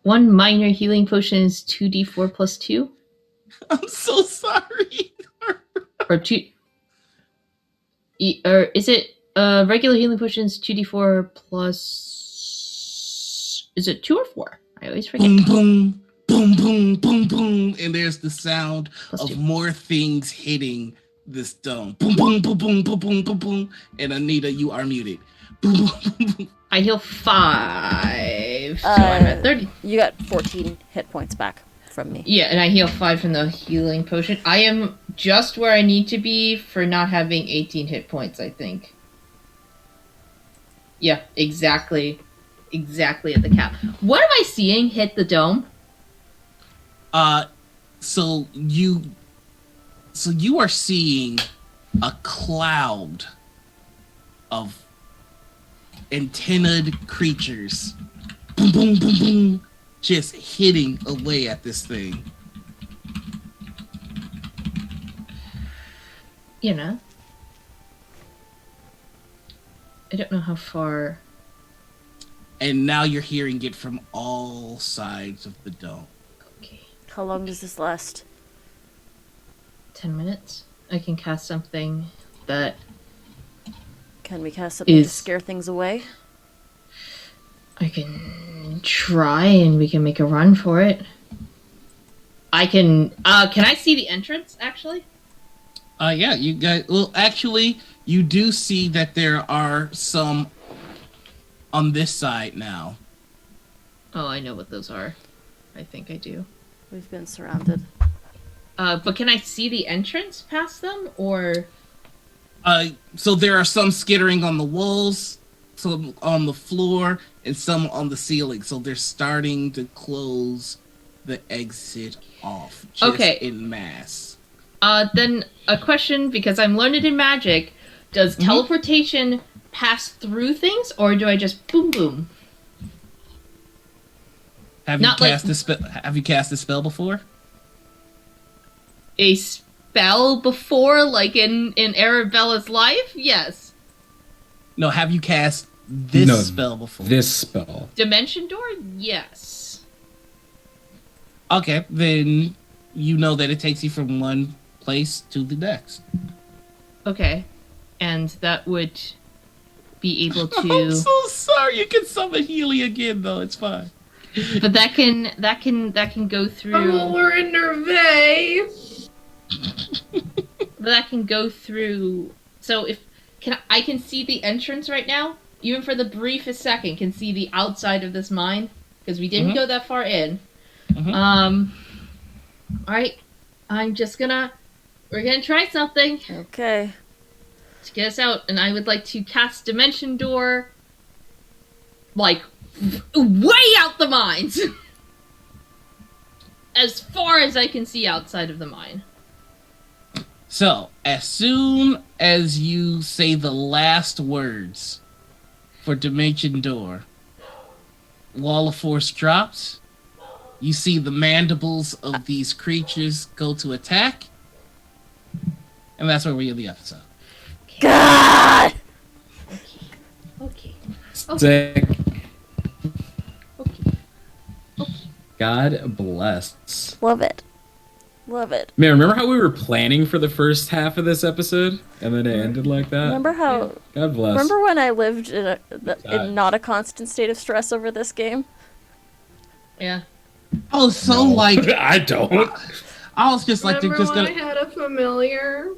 one minor healing potion is 2d4 plus 2. I'm so sorry. Or 2. Or is it regular healing potions 2d4 plus? Is it 2 or 4? I always forget. Boom, boom, boom, boom, boom, boom, and there's the sound Plus of 2. more things hitting this dome. Boom, boom, boom, boom, boom, boom, boom, boom. And Anita, you are muted. Boom, boom, boom, boom. I heal 5, so I'm at 30. You got 14 hit points back from me. Yeah, and I heal 5 from the healing potion. I am just where I need to be for not having 18 hit points, I think. Yeah, exactly at the cap. What am I seeing hit the dome? So you are seeing a cloud of antennaed creatures. Boom, boom, boom, boom. Just hitting away at this thing. You know, I don't know how far. And now you're hearing it from all sides of the dome. Okay, How long does this last? 10 minutes. I can cast something that Can we cast something to Is- scare things away? I can try, and we can make a run for it. I can. Can I see the entrance? Actually. Yeah, you guys. Well, actually, you do see that there are some on this side now. Oh, I know what those are. I think I do. We've been surrounded. But can I see the entrance past them, or? So there are some skittering on the walls, some on the floor, and some on the ceiling. So they're starting to close the exit off. Just Okay. in mass. Then a question, because I'm learned in magic. Does teleportation pass through things, or do I just boom boom? Have you Not like- cast this spell? Have you cast this spell before? A spell before, like in Arabella's life? Yes. No, have you cast this No, spell before? This spell. Dimension door? Yes. Okay, then you know that it takes you from one place to the next. Okay. And that would be able I'm to, so sorry. You can summon Healy again, though. It's fine. but that can go through. We're in Nervay. But that can go through. So if I can see the entrance right now, even for the briefest second, can see the outside of this mine because we didn't go that far in. Mhm. All right, we're gonna try something Okay. to get us out, and I would like to cast Dimension Door, like way out the mines, as far as I can see outside of the mine. So, as soon as you say the last words for Dimension Door, Wall of Force drops. You see the mandibles of these creatures go to attack. And that's where we end the episode. God! Okay. Sick. Okay. God bless. Love it. Love it. Man, remember how we were planning for the first half of this episode, and then it ended like that? Remember how? God bless. Remember when I lived in God. not a constant state of stress over this game? Yeah. I was so No. like, I don't. I was just like, they're Remember just when gonna. I had a familiar?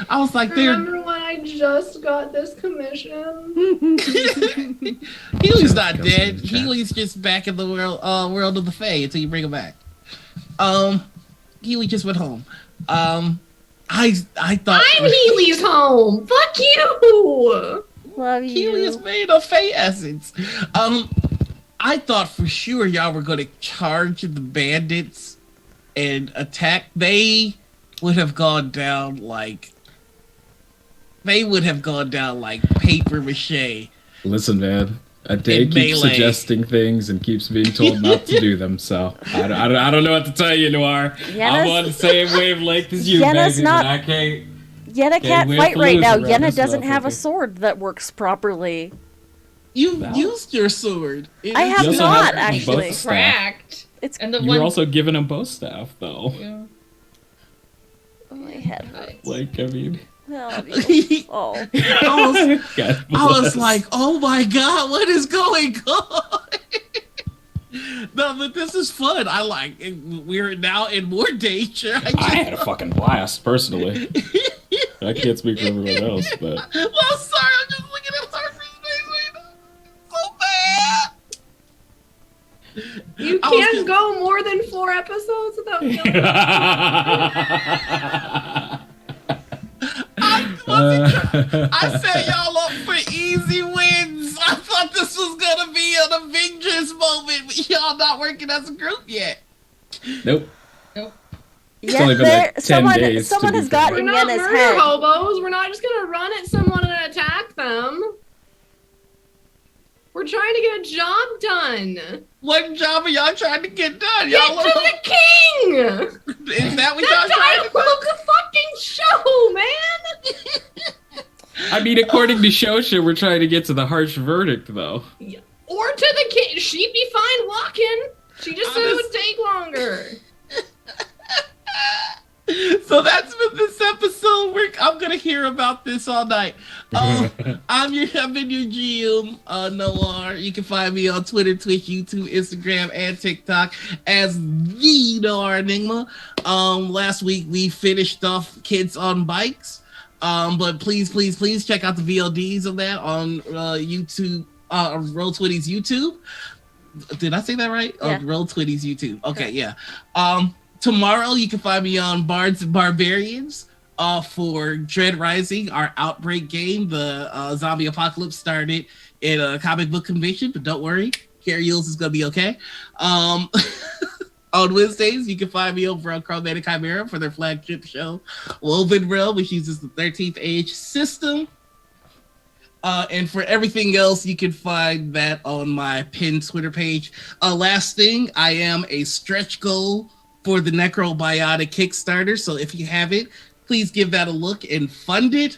I was like, they're. Remember when I just got this commission? Healy's not Kills dead. him in the chat. Healy's just back in the world of the Fae until you bring him back. Healy just went home. I thought I'm Healy's home. Fuck you. Love Healy you. is made of Fae essence. I thought for sure y'all were gonna charge the bandits and attack. They would have gone down like paper mache. Listen, man. Ade In keeps melee. suggesting things and keeps being told not to do them, so I don't know what to tell you, Noir. I'm Yenna's- on the same wavelength as you, Yenna's baby, not- but I can't. Yenna can't win fight for right now. losing around Yenna this doesn't have a motherfucker. sword that works properly. You Well. used your sword. I have You also not, have actually. both staff. Cracked. It's And the You one. were also given a bow staff, though. Yeah. oh, my head hurts. Like, I mean. Love you. Oh. God I was bless. like, oh my god, what is going on? No, but this is fun. I like it. We're now in more danger. I had a fucking blast, personally. I can't speak for everyone else, but. Well, sorry, I'm just looking at Harvey's face right now. So bad. You I was can't just- go more than 4 episodes without killing. I set y'all up for easy wins. I thought this was gonna be an Avengers moment, but y'all not working as a group yet. Nope. It's only been like 10 someone days. to someone be has got fair. We're not Indiana's murder head. hobos. We're not just gonna run at someone and attack them. We're trying to get a job done. What job are y'all trying to get done? Get Y'all to the king! Is that what The y'all trying title of the fucking show, man! I mean, according to Shosha, we're trying to get to the harsh verdict, though. Or to the king. She'd be fine walking. She just said it would take longer. So that's been this episode. I'm gonna hear about this all night. I've been your GM, Noir. You can find me on Twitter, Twitch, YouTube, Instagram, and TikTok as the Noir Enigma. Last week we finished off Kids on Bikes. But please check out the VODs of that on YouTube, Roll20's YouTube. Did I say that right? Yeah. Roll20's YouTube. Okay, yeah. Tomorrow you can find me on Bards and Barbarians for Dread Rising, our Outbreak game. The zombie apocalypse started in a comic book convention, but don't worry, Carrie Yules is gonna be okay. On Wednesdays, you can find me over on Chromatic Chimera for their flagship show, Woven Realm, which uses the 13th Age system. And for everything else, you can find that on my pinned Twitter page. Last thing, I am a stretch goal for the Necrobiotic Kickstarter. So if you have it, please give that a look and fund it.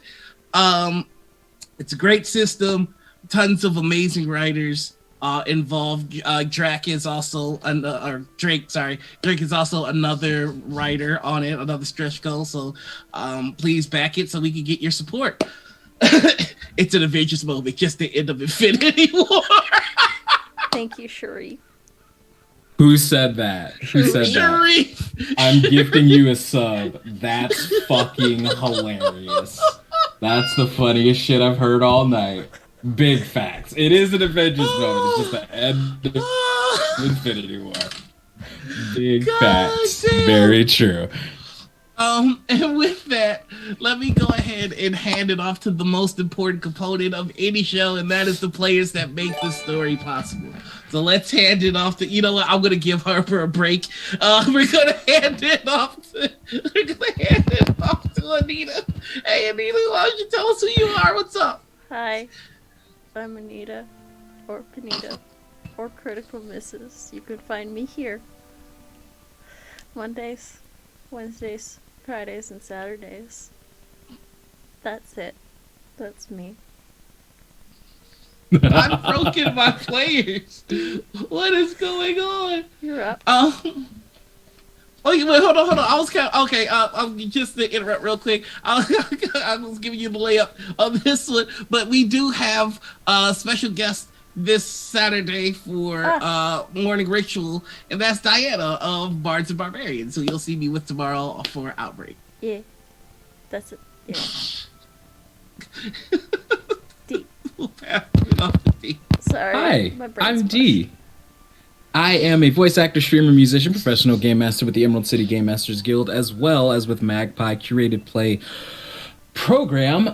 It's a great system. Tons of amazing writers involved. Drake is also Drake is also another writer on it, another stretch goal. So please back it so we can get your support. It's an Avengers moment, just the end of Infinity War. Thank you, Sharif. Who said that? Who said that? Sharif. I'm gifting you a sub. That's fucking hilarious. That's the funniest shit I've heard all night. Big facts. It is an Avengers moment. It's just the end of Infinity War. Big facts. Damn. Very true. And with that, let me go ahead and hand it off to the most important component of any show, and that is the players that make the story possible. So let's hand it off to, you know what, I'm gonna give Harper a break. We're gonna hand it off to Anita. Hey Anita, why don't you tell us who you are? What's up? Hi, I'm Anita, or Panita, or Critical Misses. You can find me here. Mondays, Wednesdays, Fridays, and Saturdays. That's it. That's me. I've broken my players. What is going on? You're up. Oh, wait, hold on. I was okay. I'll just to interrupt real quick. I was giving you the layup on this one, but we do have a special guest this Saturday for Morning Ritual, and that's Diana of Bards and Barbarians, who you'll see me with tomorrow for Outbreak. Yeah. That's it. Yeah. D. We'll pass it off to D. Sorry. Hi, my brain's I'm D. I am a voice actor, streamer, musician, professional game master with the Emerald City Game Masters Guild, as well as with Magpie Curated Play program.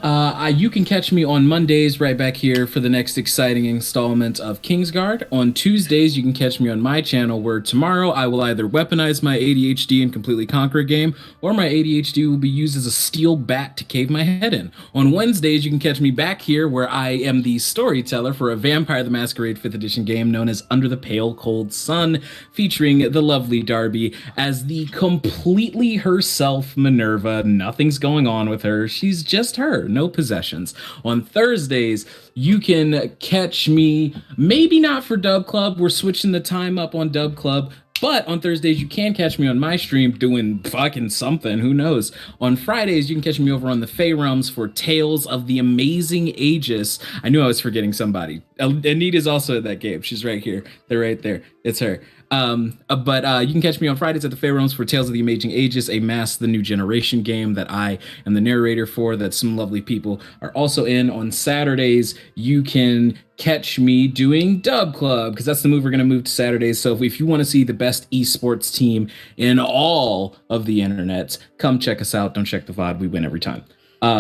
You can catch me on Mondays right back here for the next exciting installment of KingsGuard. On Tuesdays, you can catch me on my channel, where tomorrow I will either weaponize my ADHD and completely conquer a game, or my ADHD will be used as a steel bat to cave my head in. On Wednesdays, you can catch me back here, where I am the storyteller for a Vampire the Masquerade 5th edition game known as Under the Pale Cold Sun, featuring the lovely Darby as the completely herself Minerva. Nothing's going on with her. She's just her, no possessions. On Thursdays, you can catch me, maybe not for Dub Club. We're switching the time up on Dub Club. But on Thursdays, you can catch me on my stream doing fucking something. Who knows? On Fridays, you can catch me over on the Fey Realms for Tales of the Amazing Aegis. I knew I was forgetting somebody. Anita's also in that game. She's right here. They're right there. It's her. But you can catch me on Fridays at the Fey Realms for Tales of the Amazing Aegis, a Mass the New Generation game that I am the narrator for, that some lovely people are also in. On Saturdays, you can catch me doing Dub Club, because that's the move. We're going to move to Saturdays. So if you want to see the best esports team in all of the internet, come check us out. Don't check the VOD. We win every time.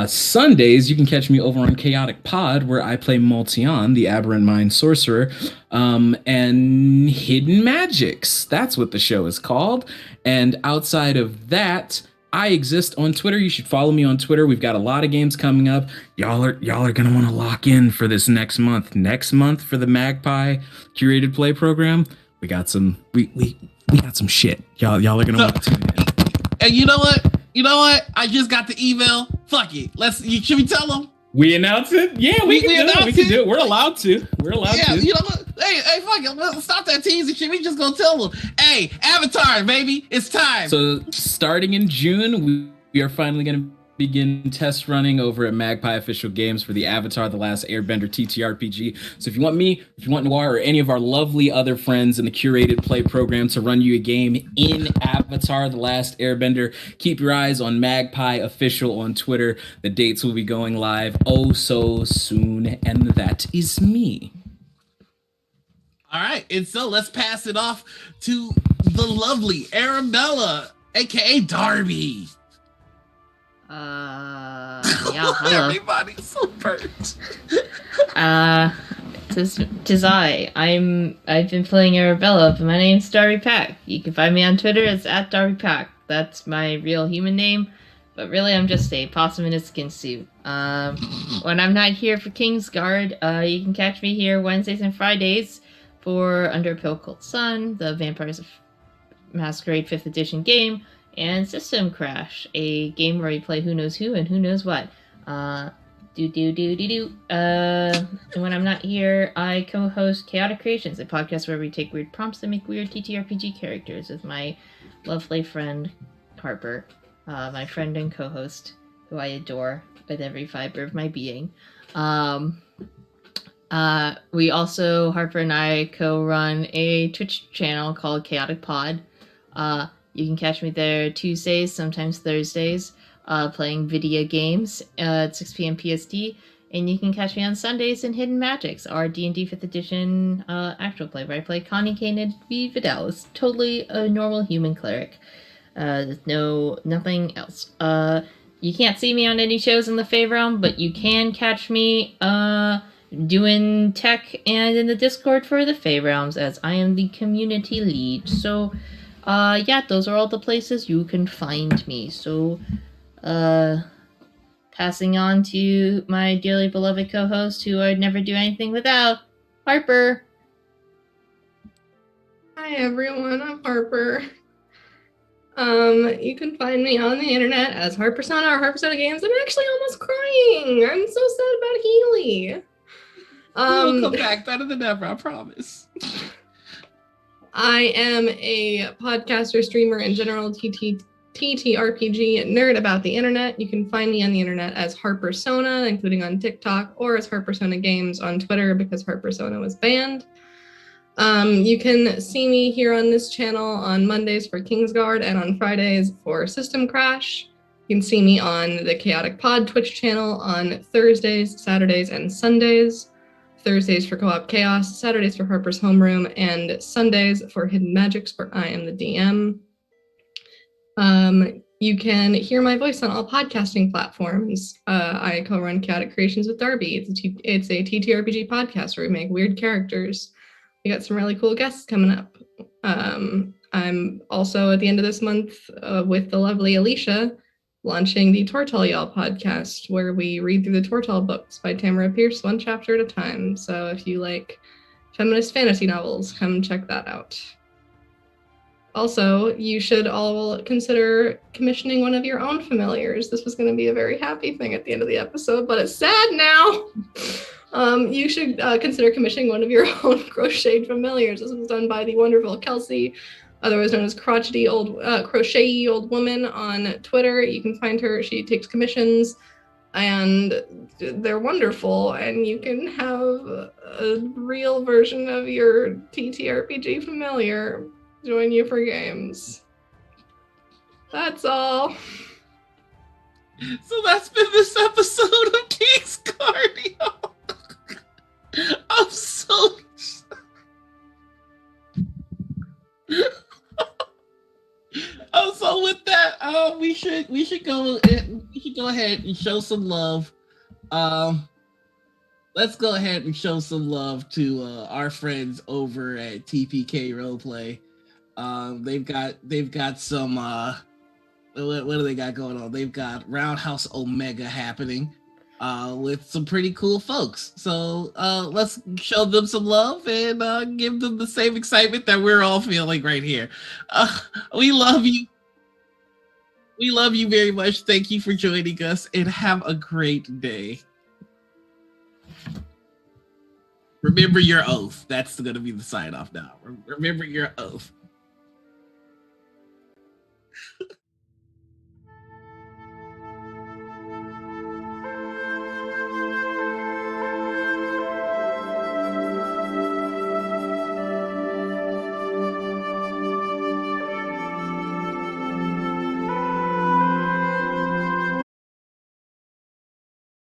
Sundays, you can catch me over on Chaotic Pod, where I play Multion, the Aberrant Mind Sorcerer, and Hidden Magics. That's what the show is called. And outside of that, I exist on Twitter. You should follow me on Twitter. We've got a lot of games coming up. Y'all are gonna want to lock in for this next month. Next month for the Magpie curated play program. We got some we got some shit. Y'all are gonna want to tune in. And you know what? I just got the email. Fuck it. Should we tell them? We announce it? Yeah, we can do it. We can do it. We're allowed to. Yeah, you know what? Hey, fuck it. Let's stop that teasing shit. We just gonna tell them. Hey, Avatar, baby, it's time. So starting in June, we are finally gonna begin test running over at Magpie Official Games for the Avatar: The Last Airbender TTRPG. So if you want me, if you want Noir, or any of our lovely other friends in the curated play program to run you a game in Avatar: The Last Airbender, keep your eyes on Magpie Official on Twitter. The dates will be going live oh so soon, and that is me. All right, and so let's pass it off to the lovely Arabella, aka Darby. Yeah, hello. Everybody's so burnt. Tis I. I've been playing Arabella, but my name's Darby Pack. You can find me on Twitter. It's at Darby Pack. That's my real human name, but really I'm just a possum in a skin suit. When I'm not here for KingsGuard, you can catch me here Wednesdays and Fridays for Under a Pale Cold Sun, the Vampires of Masquerade 5th edition game, and System Crash, a game where you play who knows who and who knows what. And when I'm not here, I co-host Chaotic Creations, a podcast where we take weird prompts and make weird TTRPG characters with my lovely friend Harper, my friend and co-host, who I adore with every fiber of my being. We also, Harper and I, co-run a Twitch channel called Chaotic Pod. You can catch me there Tuesdays, sometimes Thursdays, playing video games at 6 p.m. PST. And you can catch me on Sundays in Hidden Magics, our D&D 5th edition actual play, where I play Connie Canid V. Vidalis, totally a normal human cleric. Nothing else. You can't see me on any shows in the Fae Realm, but you can catch me doing tech and in the Discord for the Fae Realms, as I am the community lead. So, yeah, those are all the places you can find me. So, passing on to my dearly beloved co-host, who I'd never do anything without, Harper. Hi everyone, I'm Harper. You can find me on the internet as Harpersona or Harpersona Games. I'm actually almost crying. I'm so sad about Healy. We'll come back better than ever, I promise. I am a podcaster, streamer, and general TTRPG nerd about the internet. You can find me on the internet as Harpersona, including on TikTok, or as Harpersona Games on Twitter, because Harpersona was banned. You can see me here on this channel on Mondays for KingsGuard and on Fridays for System Crash. You can see me on the Chaotic Pod Twitch channel on Thursdays, Saturdays, and Sundays. Thursdays for Co-op Chaos, Saturdays for Harper's Homeroom, and Sundays for Hidden Magics, where I am the DM. You can hear my voice on all podcasting platforms. I co-run Chaotic Creations with Darby. It's a TTRPG podcast where we make weird characters. We got some really cool guests coming up. I'm also at the end of this month with the lovely Alicia launching the Tortall Y'all podcast, where we read through the Tortall books by Tamara Pierce, one chapter at a time. So if you like feminist fantasy novels, come check that out. Also, you should all consider commissioning one of your own familiars. This was going to be a very happy thing at the end of the episode, but it's sad now. You should consider commissioning one of your own crocheted familiars. This was done by the wonderful Kelsey, otherwise known as crotchety crochet old woman on Twitter. You can find her. She takes commissions, and they're wonderful. And you can have a real version of your TTRPG familiar join you for games. That's all. So that's been this episode of KingsGuard, y'all. I'm so so with that, we should go should go ahead and show some love. Let's go ahead and show some love to our friends over at TPK Roleplay. They've got some what do they got going on? They've got Roundhouse Omega happening with some pretty cool folks. So let's show them some love and give them the same excitement that we're all feeling right here. We love you. We love you very much. Thank you for joining us and have a great day. Remember your oath. That's going to be the sign off now. Remember your oath.